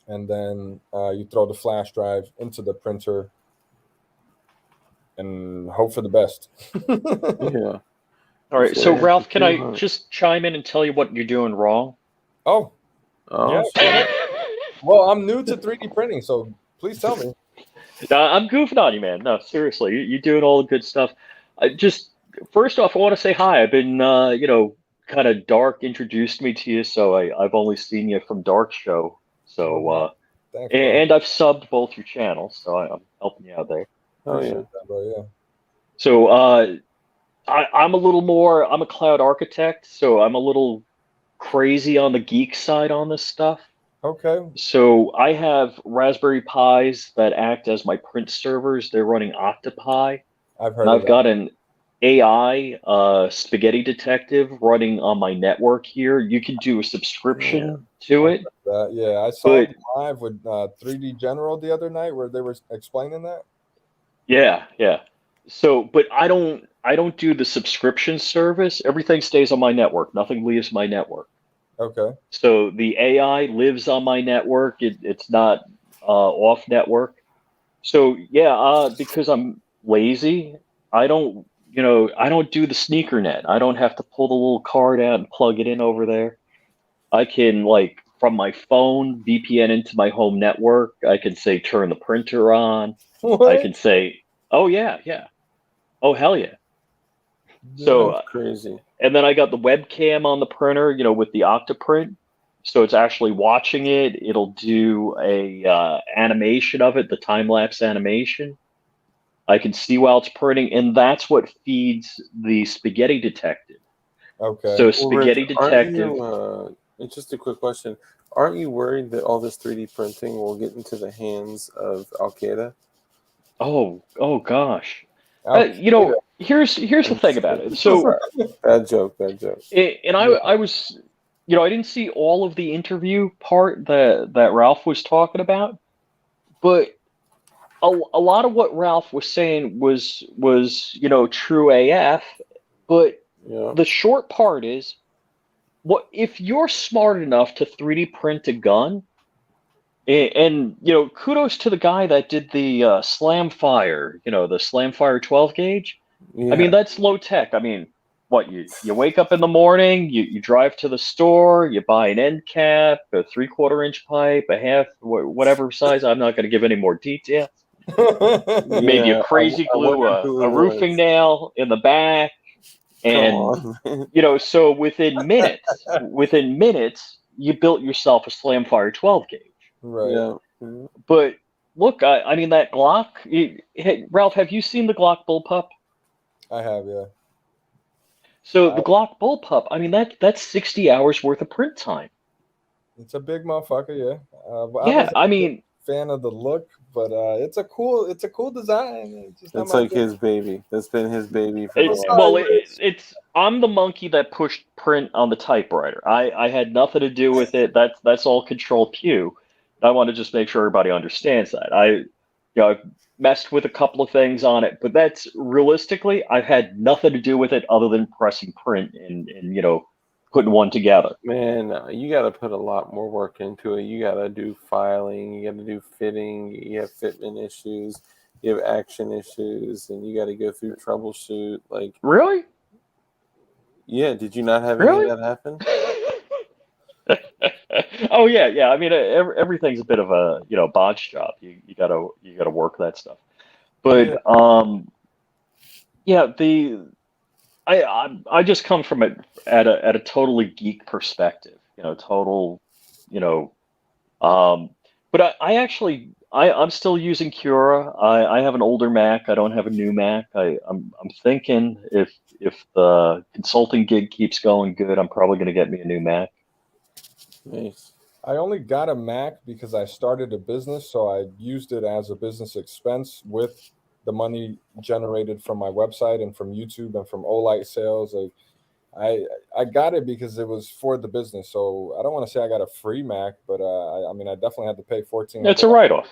and then you throw the flash drive into the printer and hope for the best. Yeah. All right, So so yeah, Ralph, can I 200. just chime in and tell you what you're doing wrong? Oh, Oh, yeah. shit. Well, I'm new to 3D printing, so please tell me. No, I'm goofing on you, man. No, seriously, you're doing all the good stuff. Just first off, I want to say hi. I've been, kind of Dark introduced me to you, so I've only seen you from Dark Show. So, Thanks, bro. and I've subbed both your channels, so I'm helping you out there. Oh, yeah. Appreciate that, bro. Yeah. So, I'm a little more. I'm a cloud architect, so I'm a little crazy on the geek side on this stuff. Okay. So I have Raspberry Pis that act as my print servers. They're running Octopi, I've heard and of I've that. got an AI spaghetti detective running on my network here. You can do a subscription to it, Yeah, I saw but them live with 3D General the other night where they were explaining that. yeah. So, but I don't do the subscription service. Everything stays on my network. Nothing leaves my network. Okay. So the AI lives on my network. It's not off network. So yeah, because I'm lazy, I don't, I don't do the sneaker net. I don't have to pull the little card out and plug it in over there. I can like from my phone VPN into my home network. I can say turn the printer on. What? I can say, oh yeah. Oh hell yeah. So That's crazy. and then I got the webcam on the printer, with the Octoprint. So it's actually watching it. It'll do a animation of it, the time lapse animation. I can see while it's printing, and that's what feeds the spaghetti detective. Okay. So Well, spaghetti Rich, aren't detective. you, it's just a quick question. Aren't you worried that all this 3D printing will get into the hands of Al Qaeda? Oh gosh. Al-Qaeda. Here's the thing about it. So Bad joke. and I was, I didn't see all of the interview part that Ralph was talking about, but a lot of what Ralph was saying was true AF, but Yeah. the short part is what if you're smart enough to 3D print a gun, and kudos to the guy that did the Slamfire, the Slamfire 12 gauge. Yeah. I mean, that's low tech. I mean, what you wake up in the morning, you drive to the store, you buy an end cap, a 3/4 inch pipe, a half, whatever size. I'm not going to give any more detail. Maybe a Yeah, crazy I glue wonder who a it roofing was. nail in the back, Come and on. so within minutes, you built yourself a Slamfire 12 gauge. Right. Yeah. But look, I mean that Glock. Hey, Ralph, have you seen the Glock bullpup? I have, yeah. So the Glock bullpup. I mean that's 60 hours worth of print time. It's a big motherfucker, yeah. But Yeah, I I was mean, a fan of the look, but it's a cool design. It's just not It's my like thing. his baby. That's been his baby for the It's longest. it's I'm the monkey that pushed print on the typewriter. I had nothing to do with it. That's all Control Q. I want to just make sure everybody understands that. I've messed with a couple of things on it, but that's realistically, I've had nothing to do with it other than pressing print and putting one together. Man, you got to put a lot more work into it. You got to do filing, you got to do fitting, you have fitment issues, you have action issues, and you got to go through troubleshoot. Like, Really? yeah, did you not have any Really? of that happen? Oh yeah. I mean, everything's a bit of a botch job. You gotta work that stuff. But yeah, I just come from it at a totally geek perspective. Total, you know. But I actually I'm still using Cura. I have an older Mac. I don't have a new Mac. I'm thinking if the consulting gig keeps going good, I'm probably going to get me a new Mac. Nice. I only got a Mac because I started a business, so I used it as a business expense with the money generated from my website and from YouTube and from Olight sales. Like, I got it because it was for the business. So I don't want to say I got a free Mac, but I mean I definitely had to pay $1,400. It's a write-off.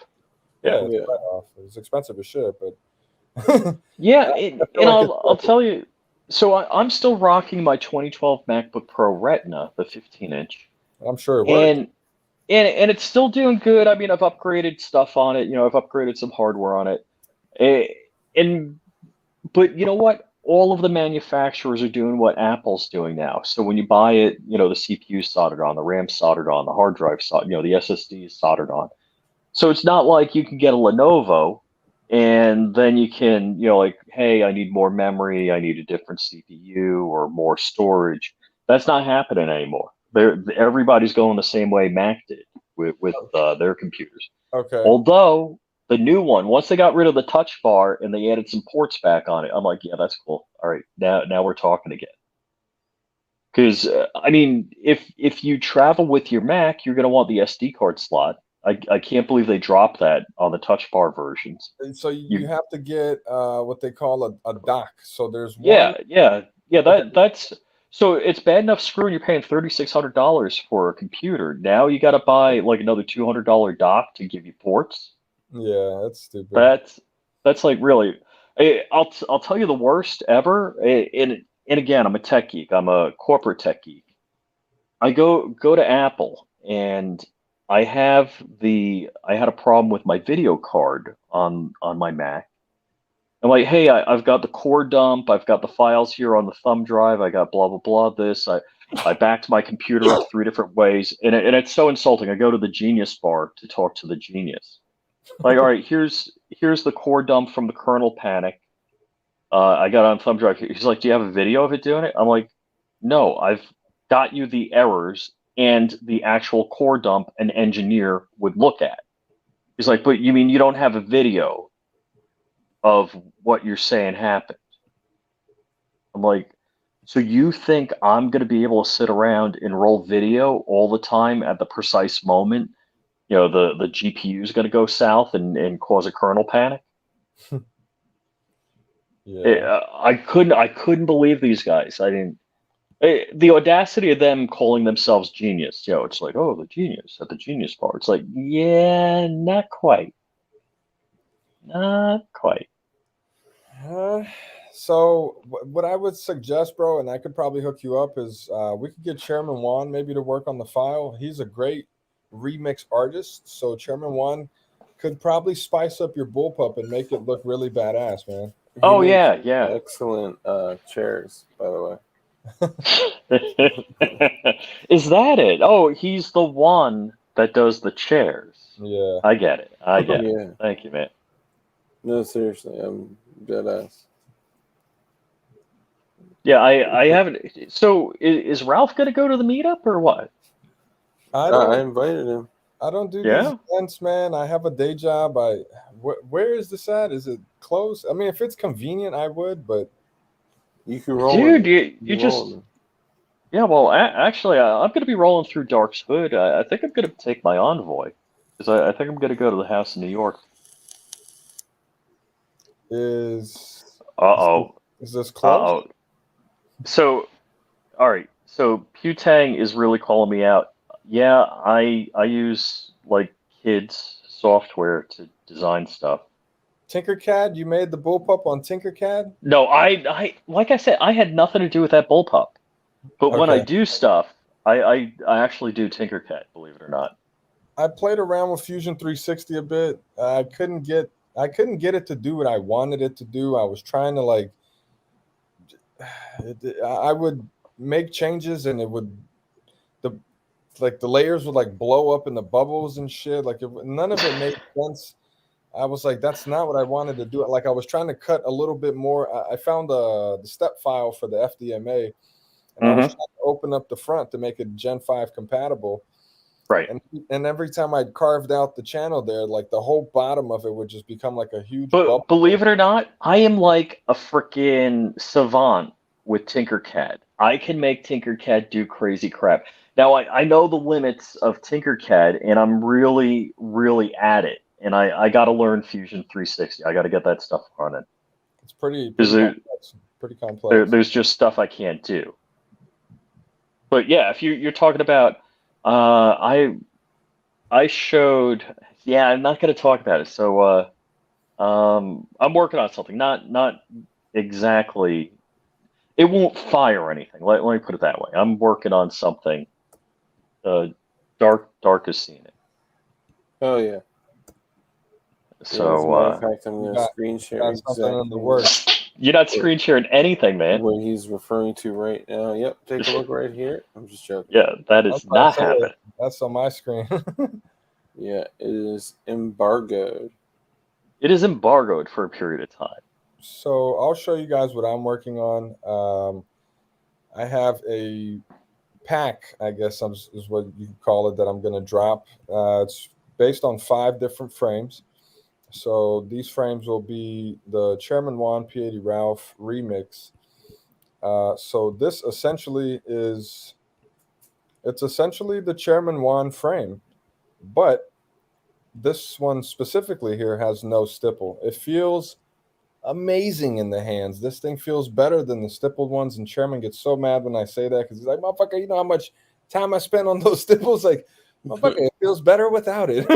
Yeah, Yeah. it's a write-off. It was expensive as shit, but Yeah, I feel and like it's I'll worth it. tell you. So I'm still rocking my 2012 MacBook Pro Retina, the 15-inch, I'm sure it works. and it's still doing good. I mean, I've upgraded stuff on it. I've upgraded some hardware on it. Eh, And but you know what? All of the manufacturers are doing what Apple's doing now. So when you buy it, the CPU's soldered on, the RAM's soldered on, the hard drive the SSD is soldered on. So it's not like you can get a Lenovo and then you can, like, hey, I need more memory, I need a different CPU or more storage. That's not happening anymore. Everybody's going the same way Mac did with their computers. Okay. Although the new one, once they got rid of the touch bar and they added some ports back on it, I'm like, yeah, that's cool. All right, now we're talking again. Because I mean, if you travel with your Mac, you're going to want the SD card slot. I can't believe they dropped that on the touch bar versions. So you have to get what they call a dock. So there's Yeah, one. yeah. That's so it's bad enough screwing. You're paying $3,600 for a computer. Now you got to buy like another $200 dock to give you ports. Yeah, that's stupid. That's like really. I'll tell you the worst ever. And again, I'm a tech geek. I'm a corporate tech geek. I go to Apple and I had a problem with my video card on my Mac. I'm like, hey, I've got the core dump, I've got the files here on the thumb drive, I got blah blah blah. This I backed my computer up 3 different ways, and it's so insulting. I go to the Genius bar to talk to the genius. Like, all right, here's the core dump from the kernel panic. I got it on thumb drive. He's like, do you have a video of it doing it? I'm like, no, I've got you the errors and the actual core dump an engineer would look at. He's like, but you mean you don't have a video of what you're saying happened? I'm like, so you think I'm going to be able to sit around and roll video all the time at the precise moment, the GPU is going to go south and cause a kernel panic? Yeah. I couldn't believe these guys. I didn't. The audacity of them calling themselves genius. It's like, oh, the genius at the Genius bar. It's like, yeah, not quite. Not quite. So what I would suggest, bro, and I could probably hook you up, is we could get Chairman Juan maybe to work on the file. He's a great remix artist. So Chairman Juan could probably spice up your bullpup and make it look really badass, man. Oh He yeah, makes yeah. excellent chairs, by the way. Is that it? Oh, he's the one that does the chairs. Yeah. I get it. Yeah. Thank you, man. No, seriously, I'm dead ass. Yeah, I haven't. So is Ralph gonna go to the meetup or what? I invited him. I don't do Yeah? these events, man. I have a day job. Where is this at? Is it close? I mean, if it's convenient, I would, but You can roll Dude, him. you just. Yeah, well, actually, I'm going to be rolling through Dark's Hood. I think I'm going to take my envoy because I think I'm going to go to the house in New York. is this close? Uh-oh. So, all right. So Putang is really calling me out. Yeah, I use like kids software to design stuff. Tinkercad? You made the bullpup on Tinkercad? No, I like I said, I had nothing to do with that bullpup. But when I Okay. do stuff, I actually do Tinkercad, believe it or not. I played around with Fusion 360 a bit. I couldn't get it to do what I wanted it to do. I was trying to like I would make changes and it would the the layers would like blow up in the bubbles and shit. Like none of it made sense. I was like, that's not what I wanted to do. Like I was trying to cut a little bit more. I found the step file for the FDMA, and I was trying to open up the front to make it Gen 5 compatible. Right. And every time I carved out the channel there, like the whole bottom of it would just become like a huge But bubble. believe it or not, I am like a freaking savant with Tinkercad. I can make Tinkercad do crazy crap. Now, I know the limits of Tinkercad, and I'm really, really at it. And I got to learn Fusion 360. I got to get that stuff running. It's pretty There, complex. Pretty complex. there's just stuff I can't do. But yeah, if you're talking about, I showed, yeah, I'm not going to talk about it. So I'm working on something. Not exactly. It won't fire anything. Let me put it that way. I'm working on something. Dark is seeing it. Oh yeah. So as a matter of fact, I'm going to screen share got something in the exactly works. you're not screen sharing anything, man. what he's referring to right now. Yep, take a look right here. I'm just joking. Yeah, that I'm is trying to not say happening. that's on my screen. Yeah, it is embargoed. It is embargoed for a period of time. So I'll show you guys what I'm working on. I have a pack, I guess is what you call it, that I'm going to drop. It's based on 5 different frames. So these frames will be the Chairman Juan P80 Ralph remix. So this essentially it's essentially the Chairman Juan frame, but this one specifically here has no stipple. It feels amazing in the hands. This thing feels better than the stippled ones, and Chairman gets so mad when I say that because he's like, motherfucker, you know how much time I spent on those stipples? Like, motherfucker, it feels better without it.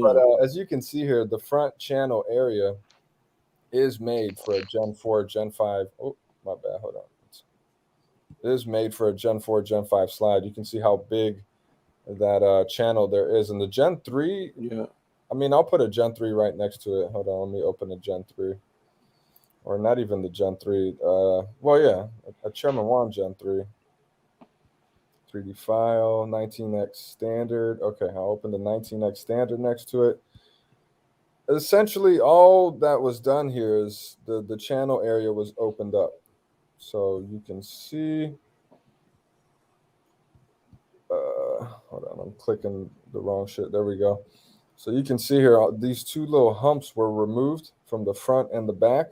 But as you can see here, the front channel area is made for a Gen 4, Gen 5. Oh, my bad. Hold on. It is made for a Gen 4, Gen 5 slide. You can see how big that channel there is. And the Gen 3, Yeah. I mean, I'll put a Gen 3 right next to it. Hold on, let me open a Gen 3. Or not even the Gen 3. Well, yeah, a Chairman Juan Gen 3. 3D file, 19x standard. Okay, I'll open the 19x standard next to it. Essentially, all that was done here is the channel area was opened up. So you can see, hold on, I'm clicking the wrong shit. There we go. So you can see here, these 2 little humps were removed from the front and the back,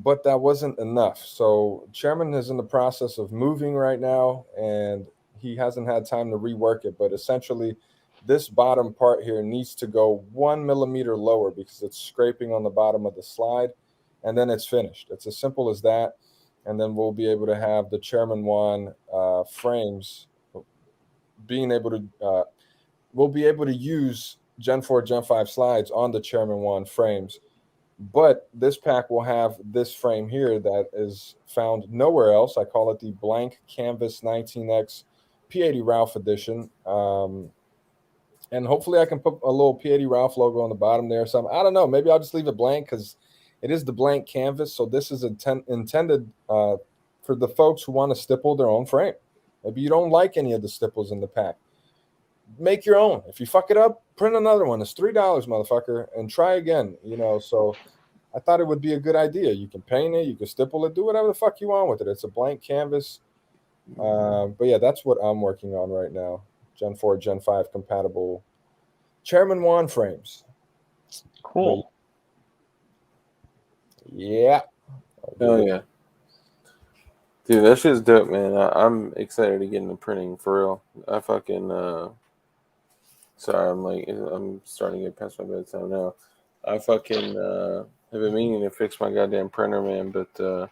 but that wasn't enough. So Chairman is in the process of moving right now, and he hasn't had time to rework it. But essentially, this bottom part here needs to go 1 millimeter lower because it's scraping on the bottom of the slide, and then it's finished. It's as simple as that. And then we'll be able to have the Chairman Juan frames being able to, we'll be able to use Gen 4, Gen 5 slides on the Chairman Juan frames. But this pack will have this frame here that is found nowhere else. I call it the Blank Canvas 19X P80 Ralph edition. And hopefully I can put a little P80 Ralph logo on the bottom there or something. I don't know. Maybe I'll just leave it blank because it is the blank canvas. So this is intended for the folks who want to stipple their own frame. Maybe you don't like any of the stipples in the pack. Make your own. If you fuck it up, print another one. It's $3, motherfucker, and try again. You know, so I thought it would be a good idea. You can paint it, you can stipple it, do whatever the fuck you want with it. It's a blank canvas. But yeah, that's what I'm working on right now. Gen 4, Gen 5 compatible Chairman Juan frames. Cool. Yeah. Oh yeah. Dude, that shit's dope, man. I'm excited to get into printing for real. I fucking sorry, I'm starting to get past my bedtime now. I fucking have been meaning to fix my goddamn printer, man, but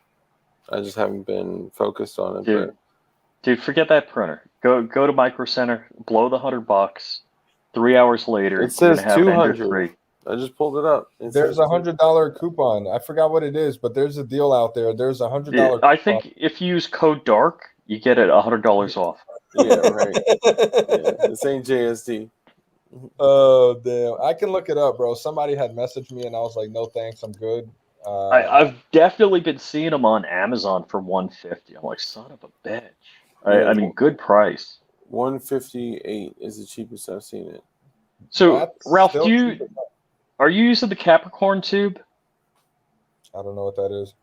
I just haven't been focused on it. Dude, forget that printer. Go to Micro Center, blow the $100. 3 hours later, It says you're gonna have 200. Ender 3. I just pulled it up. It There's says a $100 coupon. I forgot what it is, but there's a deal out there. There's a $100. I think if you use code DARK, you get it $100 off. Yeah, right. Yeah, this ain't JSD. Oh damn! I can look it up, bro. Somebody had messaged me, and I was like, "No, thanks, I'm good." I've definitely been seeing them on Amazon for $150. I'm like, son of a bitch. I mean, good price. 158 is the cheapest I've seen it. So, That's Ralph, still cheap enough. are you using the Capricorn tube? I don't know what that is.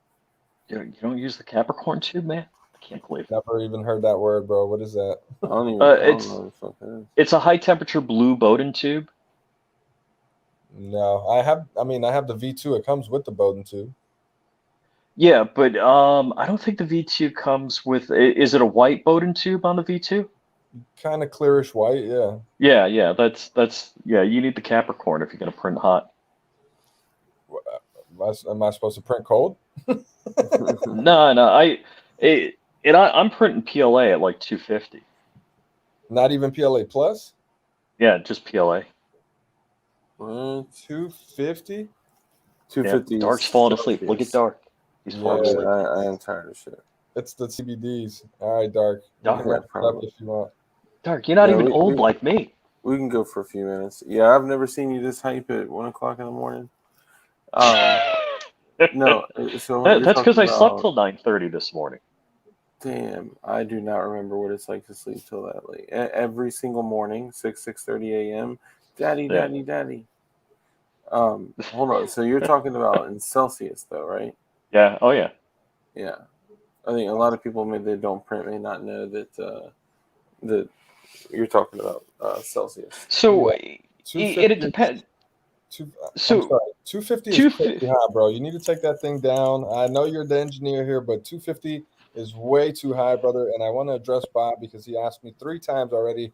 You don't use the Capricorn tube, man? I can't believe it. Never even heard that word, bro. What is that? I don't even Uh, I don't it's- know what the fuck that is. It's a high temperature blue Bowden tube. No, I have the V2. It comes with the Bowden tube. Yeah, but I don't think the V2 comes with. Is it a white Bowden tube on the V2? Kind of clearish white, yeah. Yeah. That's yeah. You need the Capricorn if you're gonna print hot. Am I supposed to print cold? No. I'm printing PLA at like 250. Not even PLA plus? Yeah, just PLA. What? 250? 250. Yeah, Dark's falling asleep. Look at Dark. He's falling Yeah. asleep. I am tired of shit. It's the CBDs. All right, Dark. You Dark. can wrap it up Probably. if you want. Dark, you're not Yeah, even we- old we- like me. We can go for a few minutes. Yeah, I've never seen you this hype at 1 o'clock in the morning. No, so you're That's because I talking slept about- till 9:30 this morning. Damn, I do not remember what it's like to sleep till that late. Every single morning, 6:30 a.m. Daddy, Yeah. daddy. Hold on. So you're talking about in Celsius, though, right? Yeah. Oh yeah. Yeah. I think a lot of people maybe they don't print may not know that you're talking about Celsius. So Yeah. it depends. So- I'm sorry, 250 is 250 crazy high, bro. You need to take that thing down. I know you're the engineer here, but 250 is way too high, brother. And I want to address Bob because he asked me 3 times already.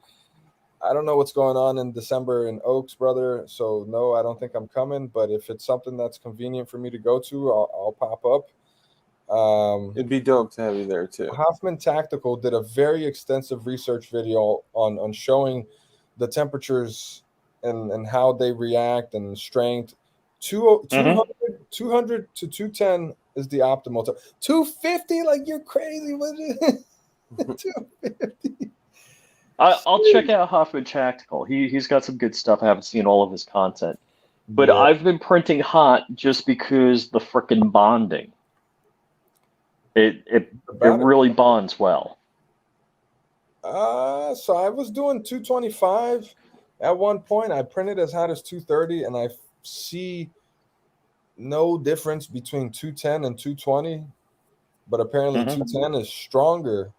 I don't know what's going on in December in Oaks, brother. So no, I don't think I'm coming. But if it's something that's convenient for me to go to, I'll pop up. It'd be dope to have you there too. Hoffman Tactical did a very extensive research video on showing the temperatures and how they react and strength. 200 to 210 is the optimal. 250, like you're crazy. What is it? 250. I'll check out Hoffman Tactical. He's got some good stuff. I haven't seen all of his content, but Yeah. I've been printing hot just because the frickin' bonding. It really bonds well. So I was doing 225 at one point. I printed as hot as 230, and I see no difference between 210 and 220. But apparently, 210 is stronger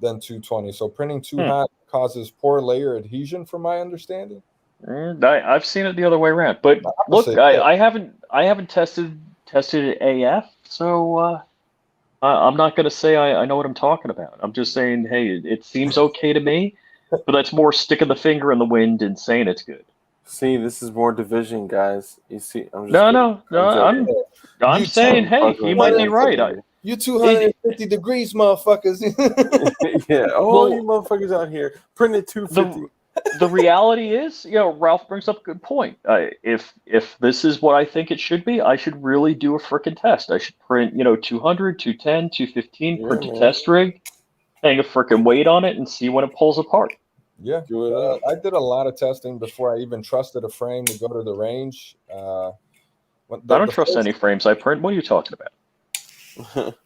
than 220. So printing too hot causes poor layer adhesion, from my understanding. I've seen it the other way around. But look, Opposite, yeah. I haven't tested it AF, so I'm not going to say I know what I'm talking about. I'm just saying, hey, it seems okay to me, but that's more sticking the finger in the wind and saying it's good. See, this is more division, guys. You see, I'm just No, joking. I'm You saying, too. hey, you might be right. You 250 degrees, motherfuckers. Yeah. Oh, Well, you motherfuckers out here printed 250. The reality is, Ralph brings up a good point. If this is what I think it should be, I should really do a frickin' test. I should print, 200, 210, 215, print a man. test rig, hang a frickin' weight on it, and see when it pulls apart. Yeah, Do it up. I did a lot of testing before I even trusted a frame to go to the range. I don't trust any frames I print. What are you talking about?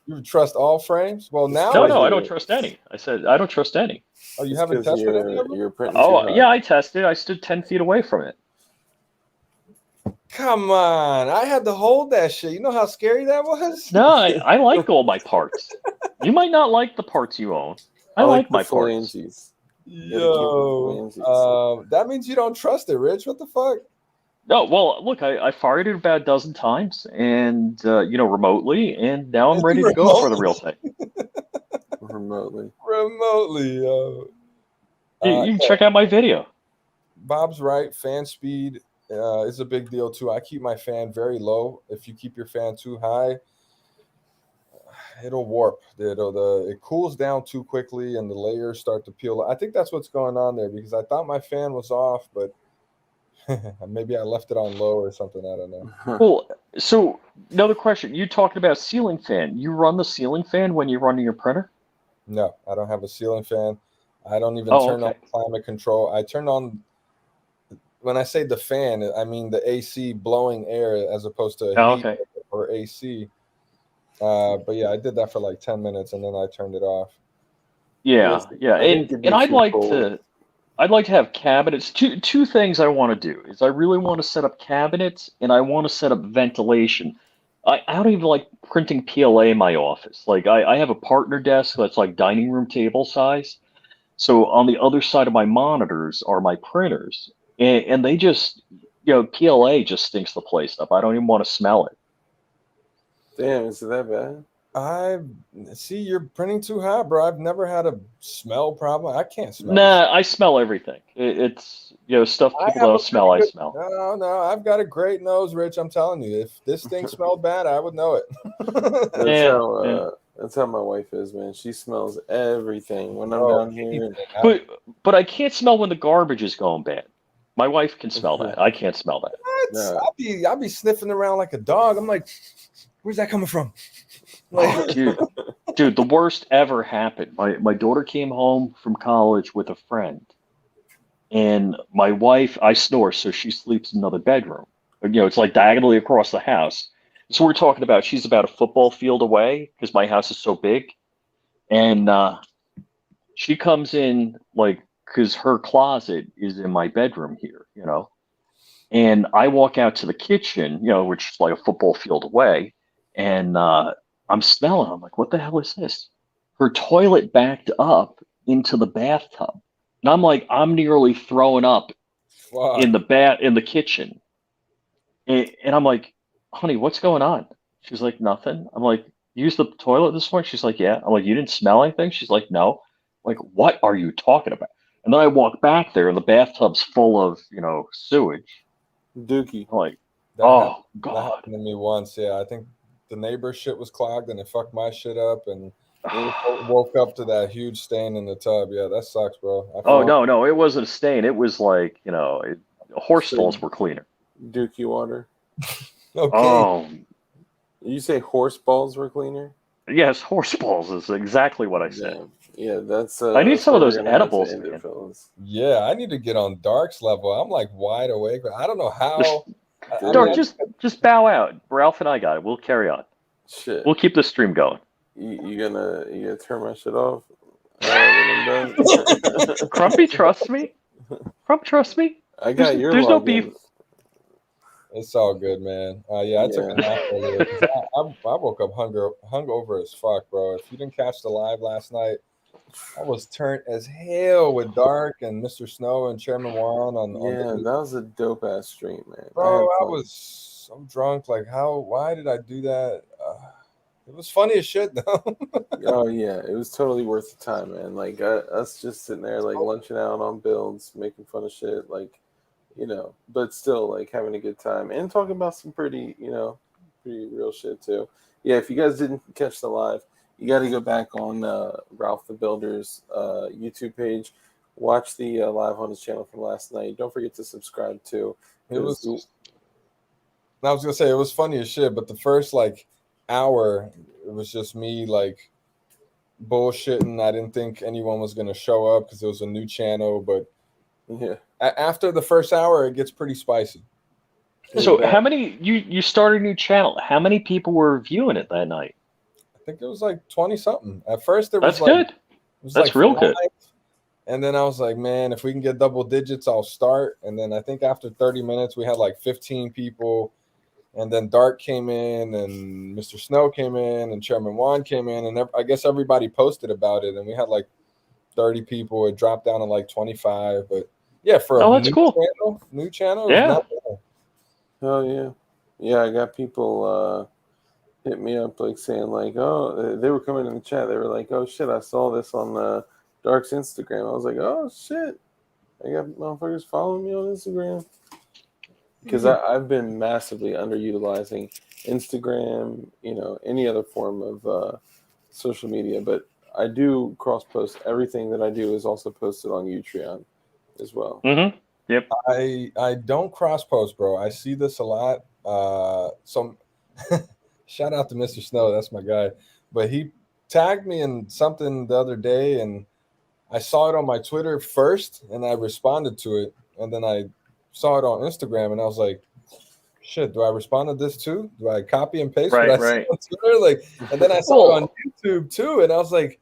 You trust all frames? Well, now No, I I do. don't trust any. I said I don't trust any. Oh, you It's haven't 'cause tested any of them? you're printing too Oh, hot. yeah, I tested. I stood 10 feet away from it. Come on, I had to hold that shit. You know how scary that was? No, I like all my parts. You might not like the parts you own. I like the my parts. phalanges. Yo, that means you don't trust it, Rich. What the fuck? No, well, look, I fired it about a dozen times, and remotely, and now I'm ready to go for the real thing. Remotely. Remotely, You can check out my video. Bob's right. Fan speed is a big deal too. I keep my fan very low. If you keep your fan too high, it'll warp. It cools down too quickly, and the layers start to peel. I think that's what's going on there because I thought my fan was off, but Maybe I left it on low or something. I don't know. Well, so another question. You talking about ceiling fan. You run the ceiling fan when you're running your printer? No, I don't have a ceiling fan. I don't even Oh, turn on okay. climate control. I turn on, when I say the fan, I mean the AC blowing air as opposed to Oh, heat okay. or AC. But yeah, I did that for like 10 minutes and then I turned it off. Yeah, yeah. I think it'd be And I'd too like cold. to have cabinets. Two things I want to do is I really want to set up cabinets and I want to set up ventilation. I don't even like printing PLA in my office. Like I have a partner desk that's like dining room table size. So on the other side of my monitors are my printers, and they just, PLA just stinks the place up. I don't even want to smell it. Damn, is it that bad? I see you're printing too hot, bro. I've never had a smell problem. I can't smell the shit. Nah, I smell everything. It's stuff I people have a don't smell. pretty I good. smell. No, I've got a great nose, Rich. I'm telling you, if this thing smelled bad, I would know it. Yeah, yeah. That's how my wife is, man. She smells everything when I'm Bro, down here. anything. I- But I can't smell when the garbage is going bad. My wife can smell that. I can't smell that. What? No. I'll be sniffing around like a dog. I'm like, where's that coming from? Oh, dude, the worst ever happened. My daughter came home from college with a friend, and my wife, I snore, so she sleeps in another bedroom. It's like diagonally across the house. So we're talking about she's about a football field away because my house is so big, and she comes in like because her closet is in my bedroom here. And I walk out to the kitchen, which is like a football field away, and I'm smelling. I'm like, what the hell is this? Her toilet backed up into the bathtub. And I'm like, I'm nearly throwing up Fuck. in the kitchen. And I'm like, honey, what's going on? She's like, nothing. I'm like, you used the toilet this morning? She's like, yeah. I'm like, you didn't smell anything? She's like, no. I'm like, what are you talking about? And then I walk back there and the bathtub's full of, sewage. Dookie. I'm like, That oh That God. happened to me once. Yeah, I think the neighbor's shit was clogged and it fucked my shit up and woke up to that huge stain in the tub. Yeah, that sucks, bro. I Oh feel no, it wasn't a stain. It was like, horse stalls were cleaner. Dookie water. okay. Oh You say horse balls were cleaner? yes, horse balls is exactly what I said. Yeah, that's I need that's some where of we're those gonna have to edibles, end it, man. fellas. Yeah, I need to get on Dark's level. I'm like wide awake. I don't know how. I Dark, mean, just bow out. Ralph and I got it. We'll carry on. Shit. We'll keep the stream going. You gonna turn my shit off when I'm done? Crumpy, trust me. Crump, trust me. I got your There's no login. beef. it's all good, man. Yeah, I took a nap earlier 'cause I woke up hungover as fuck, bro. If you didn't catch the live last night, I was turned as hell with Dark and Mr. Snow and Chairman Juan on Yeah, the that was a dope ass stream, man. bro. I fun. was so drunk. Like, why did I do that? It was funny as shit, though. Oh yeah, it was totally worth the time, man. Like us just sitting there, like lunching out on builds, making fun of shit, like but still like having a good time and talking about some pretty real shit too. Yeah, if you guys didn't catch the live, you got to go back on Ralph the Builder's YouTube page, watch the live on his channel from last night. Don't forget to subscribe too. It was. I was gonna say it was funny as shit, but the first like hour, it was just me like bullshitting. I didn't think anyone was gonna show up because it was a new channel. But yeah, after the first hour, it gets pretty spicy. So how many you started a new channel? How many people were viewing it that night? I think it was like 20 something. At first, there was That's like good. it was That's like real 5, good. and then I was like, man, if we can get double digits, I'll start. And then I think after 30 minutes, we had like 15 people. And then Dark came in, and Mr. Snow came in, and Chairman Juan came in, and I guess everybody posted about it, and we had like 30 people. It dropped down to like 25, but yeah, for a that's cool. New channel, Yeah. is not bad. Oh yeah. I got people hit me up like saying like, oh, they were coming in the chat. They were like, oh shit, I saw this on Dark's Instagram. I was like, oh shit, I got motherfuckers following me on Instagram. Because I've been massively underutilizing Instagram, any other form of social media. But I do cross-post. Everything that I do is also posted on Utreon as well. Mm-hmm. Yep. I don't cross post, bro. I see this a lot. Some shout out to Mr. Snow, that's my guy. But he tagged me in something the other day, and I saw it on my Twitter first, and I responded to it, and then I saw it on Instagram, and I was like, shit, do I respond to this too? Do I copy and paste what I see on Twitter? Like, and then I saw it on YouTube too, and I was like,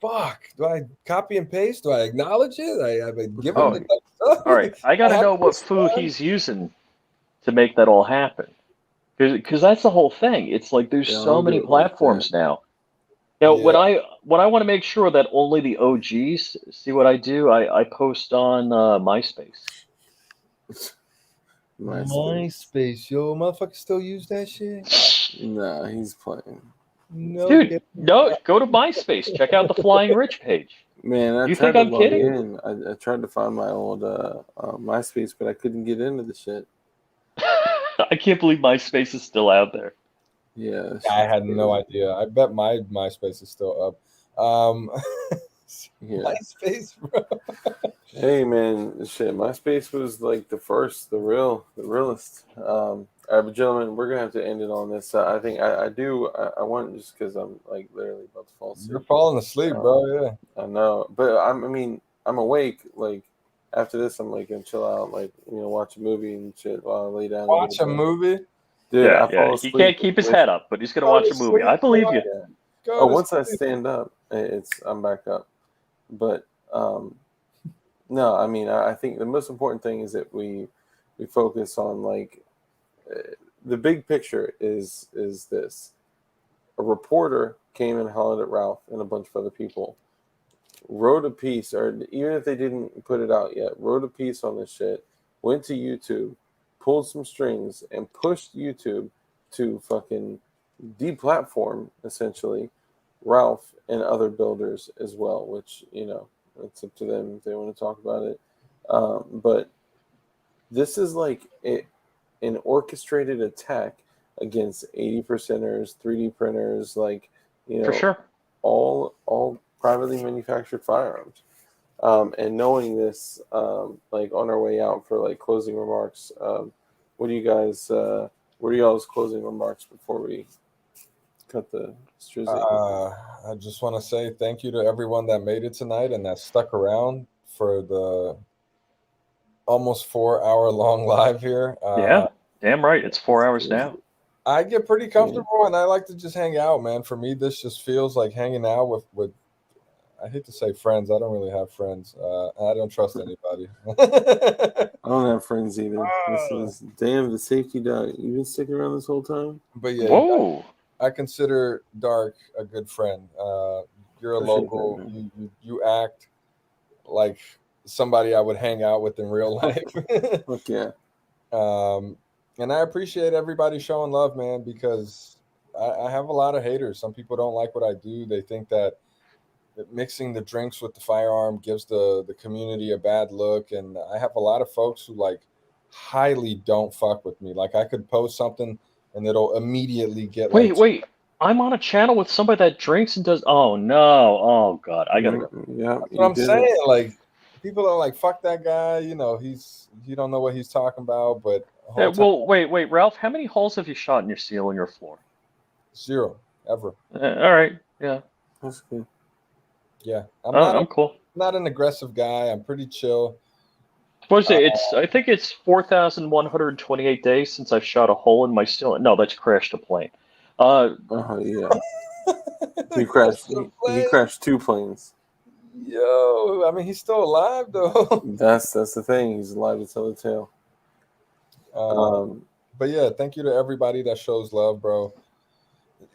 fuck, do I copy and paste? Do I acknowledge it? I give him the stuff. All right, I gotta know what foo he's using to make that all happen, because that's the whole thing. It's like there's so many platforms now. Now, when I want to make sure that only the OGs see what I do, I post on MySpace. MySpace, yo, motherfucker still use that shit? Nah, he's playing. No, dude, no, go to MySpace. Check out the Flying Rich page. Man, I you tried think to I'm log kidding? in. I tried to find my old MySpace, but I couldn't get into the shit. I can't believe MySpace is still out there. Yeah, I had no idea. I bet my MySpace is still up. yeah. MySpace, bro. Hey man, shit. MySpace was like the realest. All right, but gentlemen, we're gonna have to end it on this. I think I want, just because I'm like literally about to fall asleep. You're falling asleep, bro. Yeah, I know, but I'm awake. Like after this, I'm like gonna chill out, like watch a movie and shit while I lay down. Watch a movie. Dude, I fall asleep. He can't keep his head up, but he's gonna watch a movie. I believe you. Oh, once I stand up, I'm back up. But no, I mean, I think the most important thing is that we focus on like the big picture is this. A reporter came and hollered at Ralph and a bunch of other people, wrote a piece, or even if they didn't put it out yet, wrote a piece on this shit, went to YouTube, pulled some strings, and pushed YouTube to fucking deplatform, essentially, Ralph and other builders as well, which, it's up to them if they want to talk about it. But this is like an orchestrated attack against 80%ers, 3D printers, like, for sure, all privately manufactured firearms. And knowing this, like on our way out for like closing remarks, what are y'all's closing remarks before we cut the strizzy? I just want to say thank you to everyone that made it tonight and that stuck around for the almost 4-hour long live here. Yeah, damn right. It's 4 hours now. I get pretty comfortable and I like to just hang out, man. For me, this just feels like hanging out with I hate to say friends. I don't really have friends. I don't trust anybody. I don't have friends either. This is the safety dog. You been sticking around this whole time? But yeah, whoa. I consider Dark a good friend. You're a local. You act like somebody I would hang out with in real life. Look, yeah. And I appreciate everybody showing love, man, because I have a lot of haters. Some people don't like what I do. They think that mixing the drinks with the firearm gives the community a bad look. And I have a lot of folks who like highly don't fuck with me. Like I could post something and it'll immediately get wait. I'm on a channel with somebody that drinks and does. Oh no! Oh god! I gotta go. Yeah, that's what I'm saying. Like people are like, "Fuck that guy." He don't know what he's talking about. But well, wait, Ralph. How many holes have you shot in your ceiling or floor? 0 ever. All right. Yeah. That's good. Yeah, I'm cool. Not an aggressive guy. I'm pretty chill. What is it? I think it's 4,128 days since I've shot a hole in my ceiling. No, that's crashed a plane. Yeah. He crashed 2 planes. Yo, I mean, he's still alive though. That's the thing. He's alive to tell the tale. But yeah, thank you to everybody that shows love, bro.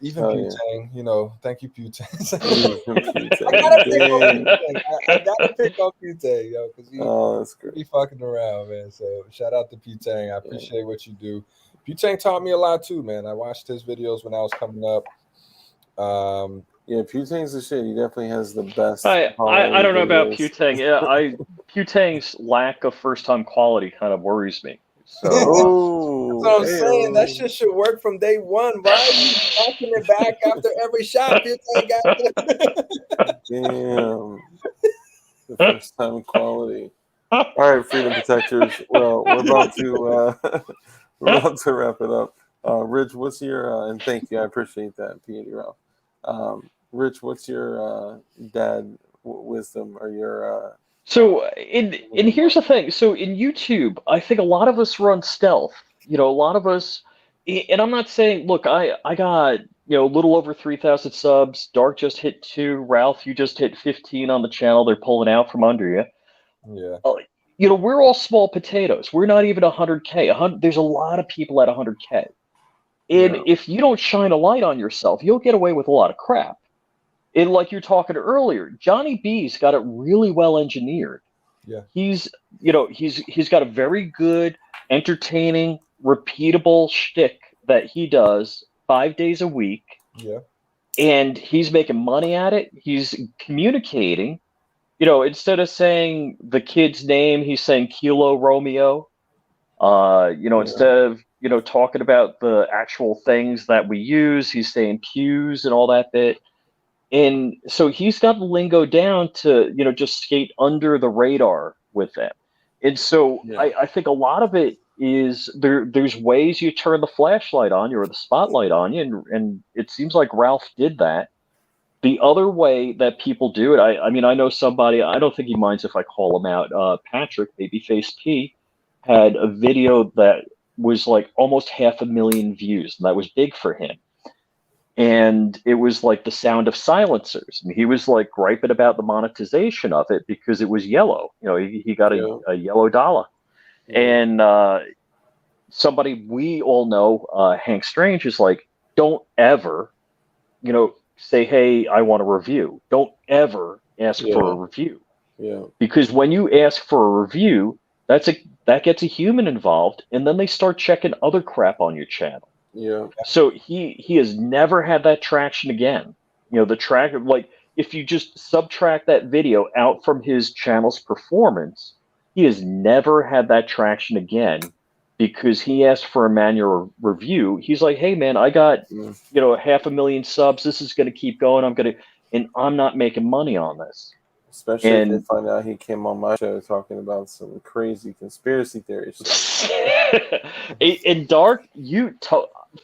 Even Putang, thank you, Putang. I gotta pick on Putang, yo, because that's great. He fucking around, man. So shout out to Putang. I appreciate what you do. Putang taught me a lot too, man. I watched his videos when I was coming up. Yeah, Putang's the shit. He definitely has the best. I don't know about Putang. Yeah, Putang's lack of first-time quality kind of worries me. So that's what I'm saying. That shit should work from day one. Why are you knocking it back after every shot? Damn. The first time quality. All right, freedom protectors. Well, we're about to we're about to wrap it up. Rich, what's your and thank you, I appreciate that, P80 Ralph. Rich, what's your dad wisdom or your So, and here's the thing. So in YouTube, I think a lot of us run stealth. You know, a lot of us, and I'm not saying, look, I got, a little over 3,000 subs. Dark just hit 2. Ralph, you just hit 15 on the channel. They're pulling out from under you. Yeah. We're all small potatoes. We're not even 100K. There's a lot of people at 100K. And Yeah. if you don't shine a light on yourself, you'll get away with a lot of crap. And like you're talking earlier, Johnny B's got it really well engineered. Yeah. He's got a very good, entertaining, repeatable shtick that he does 5 days a week. Yeah. And he's making money at it. He's communicating. Instead of saying the kid's name, he's saying Kilo Romeo. Instead of, talking about the actual things that we use, he's saying pews and all that bit. And so he's got the lingo down to, just skate under the radar with them. And so I think a lot of it is there's ways you turn the flashlight on you or the spotlight on you. And it seems like Ralph did that. The other way that people do it, I mean, I know somebody, I don't think he minds if I call him out. Patrick, Babyface P, had a video that was like almost 500,000 views. And that was big for him. And it was like the sound of silencers. And he was like griping about the monetization of it because it was yellow. He got a yellow dollar. And somebody we all know, Hank Strange, is like, don't ever, say, hey, I want a review. Don't ever ask for a review. Yeah. Because when you ask for a review, that gets a human involved, and then they start checking other crap on your channel. Yeah. So he has never had that traction again. The track, like, if you just subtract that video out from his channel's performance, he has never had that traction again because he asked for a manual review. He's like, hey man, I got 500,000 subs. This is going to keep going. And I'm not making money on this. Especially if they find out he came on my show talking about some crazy conspiracy theory stuff. And Dark,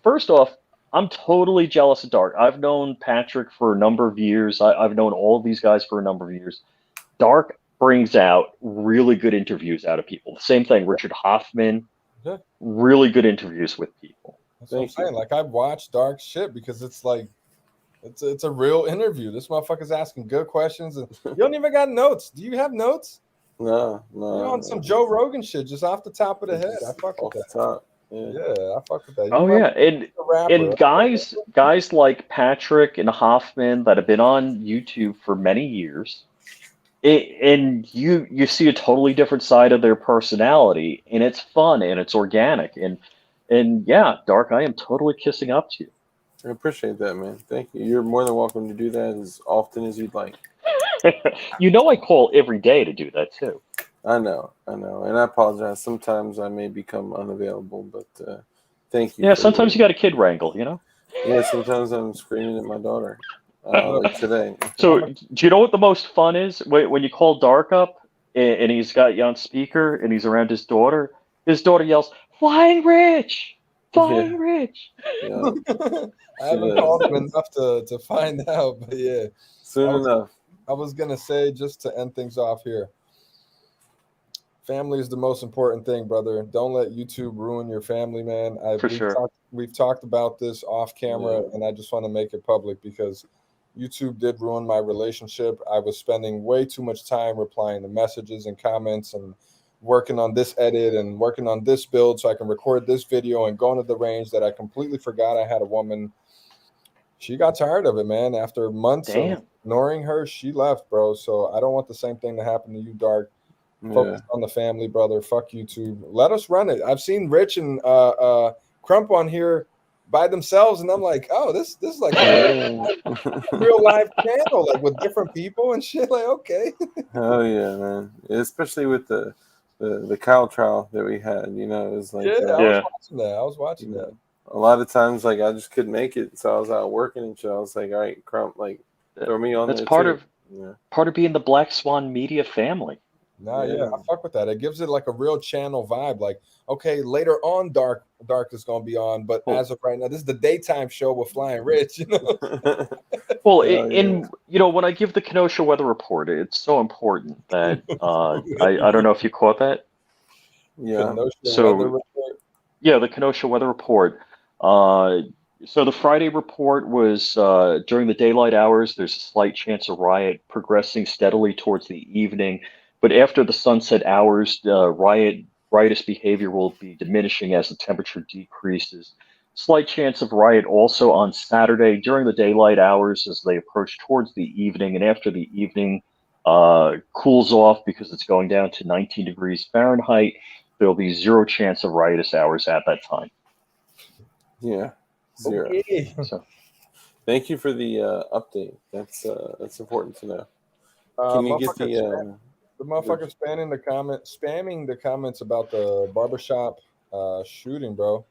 first off, I'm totally jealous of Dark. I've known Patrick for a number of years. I've known all of these guys for a number of years. Dark brings out really good interviews out of people. Same thing, Richard Hoffman, really good interviews with people. That's what I'm saying. Like, I've watched Dark shit because it's like, it's a real interview. This motherfucker's asking good questions, and you don't even got notes. Do you have notes? No. You're on some Joe Rogan shit, just off the top of the head. I fuck with that. Top. Yeah, I fuck with that. And guys like Patrick and Hoffman that have been on YouTube for many years, and you see a totally different side of their personality, and it's fun and it's organic. And yeah, Dark, I am totally kissing up to you. I appreciate that, man. Thank you. You're more than welcome to do that as often as you'd like. I call every day to do that too. I know, and I apologize. Sometimes I may become unavailable, but thank you. Yeah, sometimes you got a kid wrangle, Yeah, sometimes I'm screaming at my daughter, like today. So, do you know what the most fun is? When you call Dark up and he's got you on speaker and he's around his daughter yells, "Flying Rich! Flying Rich!" Yeah. I haven't called him enough to find out, but yeah. Soon enough. I was going to say, just to end things off here, family is the most important thing, brother. Don't let YouTube ruin your family, man. We've talked about this off camera, and I just want to make it public because YouTube did ruin my relationship. I was spending way too much time replying to messages and comments and working on this edit and working on this build so I can record this video and going to the range that I completely forgot I had a woman. She got tired of it, man. After months of ignoring her, she left, bro. So I don't want the same thing to happen to you, Dark. Focus on the family, brother. Fuck YouTube. Let us run it. I've seen Rich and Crump on here by themselves, and I'm like, oh, this is like a real live channel, like with different people and shit. Like, okay. Oh yeah, man. Especially with the cow trial that we had, it was like I was watching that. A lot of times, like, I just couldn't make it, so I was out working and shit. I was like, all right, Crump, like, throw me on. That's part of being the Black Swan Media family. Nah, Yeah. yeah, I fuck with that. It gives it like a real channel vibe. Like, okay, later on, dark is gonna be on, but Cool. as of right now, this is the daytime show with Flying Rich. You know? Well, Hell in when I give the Kenosha weather report, it's so important that I don't know if you caught that. Yeah. Kenosha So weather report. yeah, the Kenosha weather report. So the Friday report was during the daylight hours, there's a slight chance of riot progressing steadily towards the evening, but after the sunset hours, riotous behavior will be diminishing as the temperature decreases. Slight chance of riot also on Saturday during the daylight hours as they approach towards the evening, and after the evening cools off because it's going down to 19 degrees Fahrenheit. There'll be zero chance of riotous hours at that time. Yeah. Zero. Okay. So Thank you for the update. That's important to know. Can you get the motherfucker spamming the comments about the barbershop shooting, bro?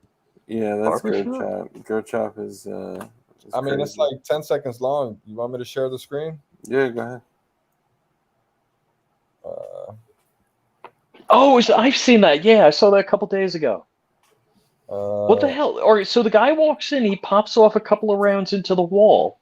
Yeah, that's Barbershop? Go Chop is I mean, it's crazy. like 10 seconds long. You want me to share the screen? Yeah, go ahead. Oh, I've seen that. Yeah, I saw that a couple days ago. What the hell? All right, so the guy walks in, he pops off a couple of rounds into the wall,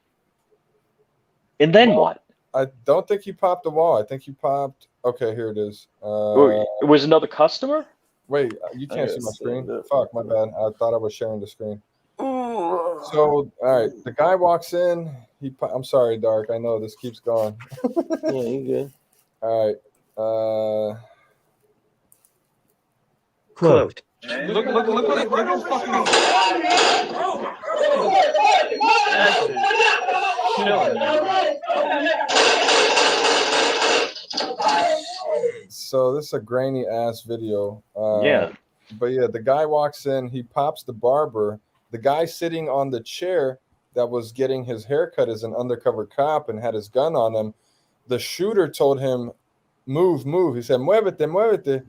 and then what? I don't think he popped the wall. I think he popped. Okay, here it is. It was another customer? Wait, you I can't see gotta my screen. stand up. Fuck, my bad. I thought I was sharing the screen. Ooh. So, all right, the guy walks in. I'm sorry, Dark. I know this keeps going. Yeah, you good. All right. Quote. Look at fucking So this is a grainy ass video. Yeah. But yeah, the guy walks in. He pops the barber. The guy sitting on the chair that was getting his haircut is an undercover cop and had his gun on him. The shooter told him, "Move, move." He said, "Muévete, muévete."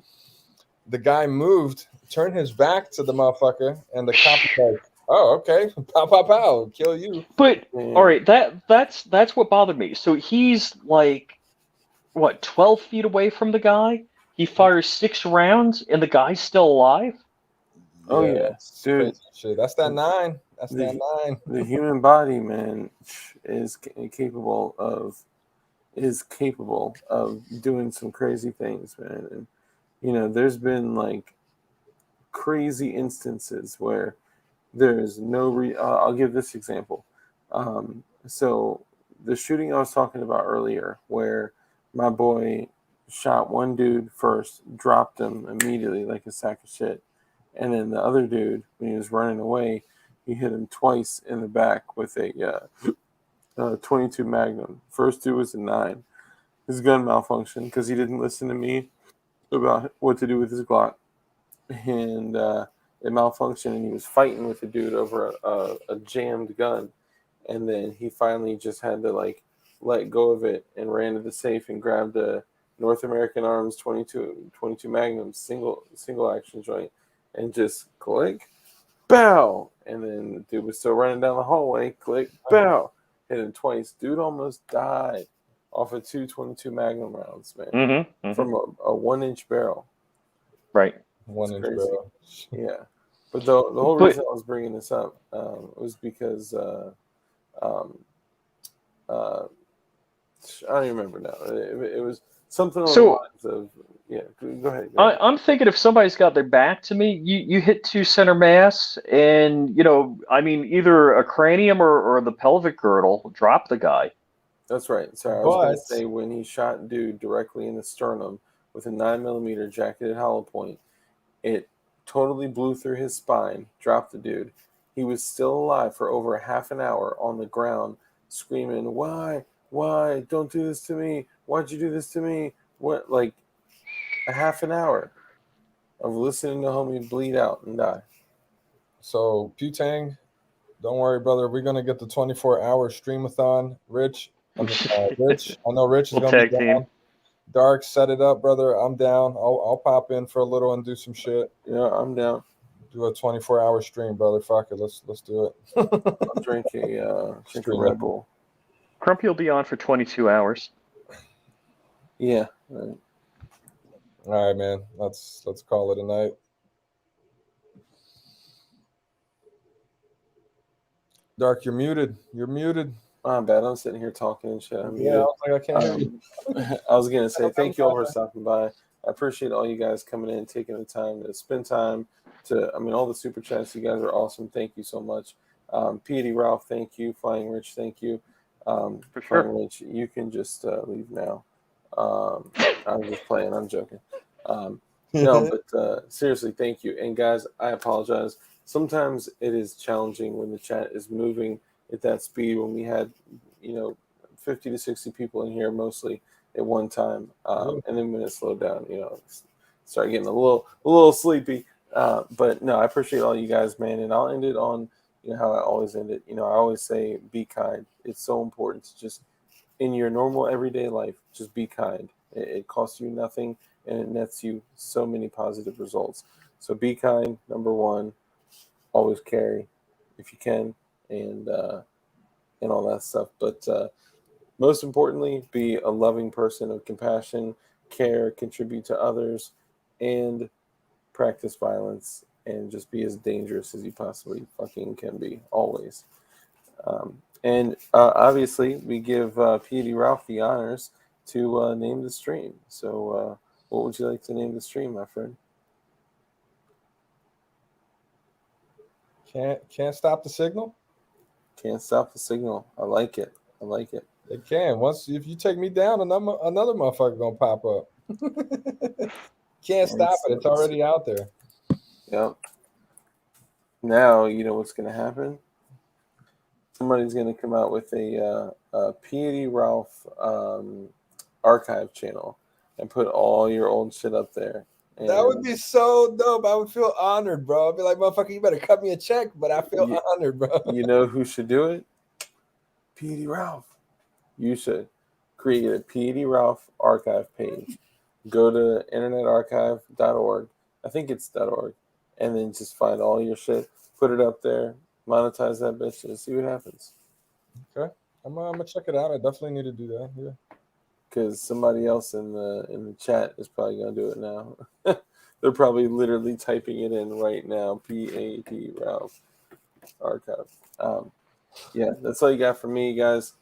The guy moved, turned his back to the motherfucker, and the cop was like, "Oh, okay, pow, pow, pow, kill you." But Yeah. all right, that's what bothered me. So he's like, what, 12 feet away from the guy? He fires 6 rounds, and the guy's still alive? Oh yeah, that's dude. crazy shit. That's that 9. That's that 9. The human body, man, is capable of doing some crazy things, man. And there's been like crazy instances where there's no I'll give this example. So the shooting I was talking about earlier, where my boy shot one dude first, dropped him immediately like a sack of shit, and then the other dude, when he was running away, he hit him twice in the back with a 22 Magnum. First dude was a 9. His gun malfunctioned because he didn't listen to me about what to do with his Glock, and it malfunctioned, and he was fighting with the dude over a jammed gun, and then he finally just had to like let go of it and ran to the safe and grabbed a North American Arms 22 Magnum single action joint and just click, bow, and then the dude was still running down the hallway, click, bow, hit him twice. Dude almost died off of 2 Magnum rounds, man, from a 1-inch barrel. Right. 1-inch crazy. barrel. Yeah, but the whole reason I was bringing this up was because I don't even remember now. It was something on the lines of, yeah. Go ahead. I'm thinking if somebody's got their back to me, you hit 2 center mass, and I mean, either a cranium or the pelvic girdle, drop the guy. That's right. Sorry, I was going to say when he shot dude directly in the sternum with a 9mm jacketed hollow point, it totally blew through his spine, dropped the dude. He was still alive for over a half an hour on the ground, screaming, "Why? Why? Don't do this to me! Why'd you do this to me?" What, like a half an hour of listening to homie bleed out and die. So Putang, don't worry, brother. We're gonna get the 24-hour streamathon. Rich, I know Rich is We'll gonna be tag team. down. Dark, set it up, brother. I'm down. I'll pop in for a little and do some shit. Yeah, I'm down. Do a 24-hour stream, brother. Fuck it. Let's do it. I'll drink a Red Bull. Crumpy will be on for 22 hours. Yeah. Right. All right, man. Let's call it a night. Dark, you're muted. You're muted. My bad. I'm sitting here talking and shit. I'm Yeah, I muted. was like, I can't hear you. I was gonna say thank you all for stopping by. I appreciate all you guys coming in, taking the time to spend time to. I mean, all the super chats. You guys are awesome. Thank you so much. P80 Ralph, thank you. Flying Rich, thank you. For sure. Flying Rich, you can just leave now. I'm just playing. I'm joking. No, but seriously, thank you. And guys, I apologize. Sometimes it is challenging when the chat is moving at that speed. When we had, 50 to 60 people in here mostly at one time, and then when it slowed down, start getting a little sleepy. But no, I appreciate all you guys, man. And I'll end it on how I always end it. I always say, be kind. It's so important to just in your normal everyday life, just be kind. It costs you nothing, and it nets you so many positive results. So be kind. Number one, always carry if you can, and all that stuff. But most importantly, be a loving person of compassion, care, contribute to others, and practice violence, and just be as dangerous as you possibly fucking can be, always. And obviously, we give P80 Ralph the honors to name the stream. So what would you like to name the stream, my friend? Can't stop the signal. Can't stop the signal. I like it. I like it. It can. If you take me down, another motherfucker gonna pop up. Can't stop it. It's already out there. Yep. Now you know what's gonna happen. Somebody's gonna come out with a P80 Ralph archive channel and put all your old shit up there. And that would be so dope. I would feel honored, bro. I'd be like, motherfucker, you better cut me a check, but I feel honored, bro. You know who should do it? P80 Ralph. You should create a P80 Ralph archive page. Go to internetarchive.org. I think it's .org. And then just find all your shit, put it up there, monetize that bitch, and see what happens. Okay. I'm gonna check it out. I definitely need to do that. Yeah. Because somebody else in the chat is probably gonna do it now. They're probably literally typing it in right now. P80 Ralph archive. Yeah, that's all you got from me, guys.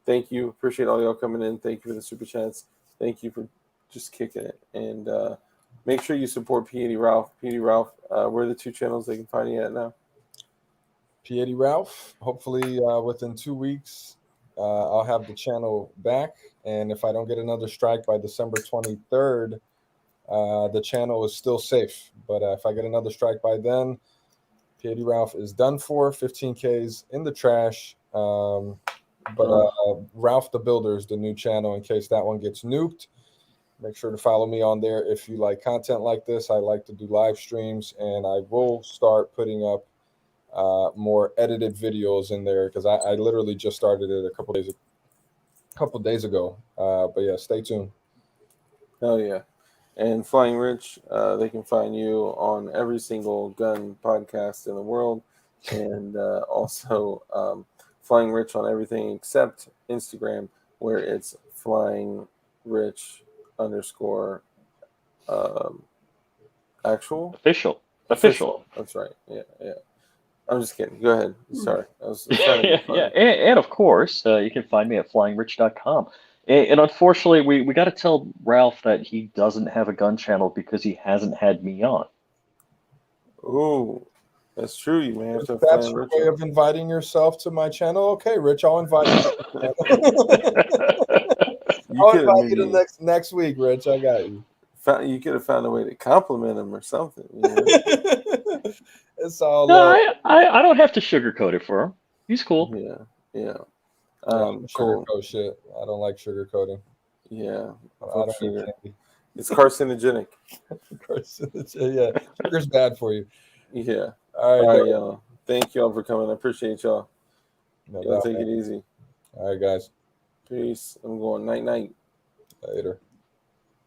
Thank you. Appreciate all y'all coming in. Thank you for the super chats. Thank you for just kicking it. And make sure you support P80 Ralph. P80 Ralph, where are the two channels they can find you at now? P80 Ralph. Hopefully within 2 weeks, I'll have the channel back. And if I don't get another strike by December 23rd, the channel is still safe. But if I get another strike by then, P80 Ralph is done for. 15Ks in the trash. But Ralph the Builder is the new channel in case that one gets nuked. Make sure to follow me on there if you like content like this. I like to do live streams, and I will start putting up more edited videos in there because I literally just started it a couple days ago. But yeah, stay tuned. Hell yeah. And Flying Rich, they can find you on every single gun podcast in the world, and also Flying Rich on everything except Instagram, where it's Flying Rich _ actual Official. That's right. Yeah. I'm just kidding. Go ahead. Sorry. I was trying to be funny. Yeah, and of course, you can find me at flyingrich.com. And unfortunately, we got to tell Ralph that he doesn't have a gun channel because he hasn't had me on. Ooh, that's true. You may have to. That's your way of inviting yourself to my channel. Okay, Rich, I'll invite you. I'll invite you to next week, Rich. I got you. You could have found a way to compliment him or something. It's all. No, I don't have to sugarcoat it for him. He's cool. Yeah. Sugarcoat shit. I don't like sugarcoating. Yeah, I don't sugar. It's carcinogenic. Yeah, sugar's bad for you. Yeah. All right, y'all. Thank y'all for coming. I appreciate y'all. No y'all doubt, take man. it easy. All right, guys. Peace. I'm going night. Later.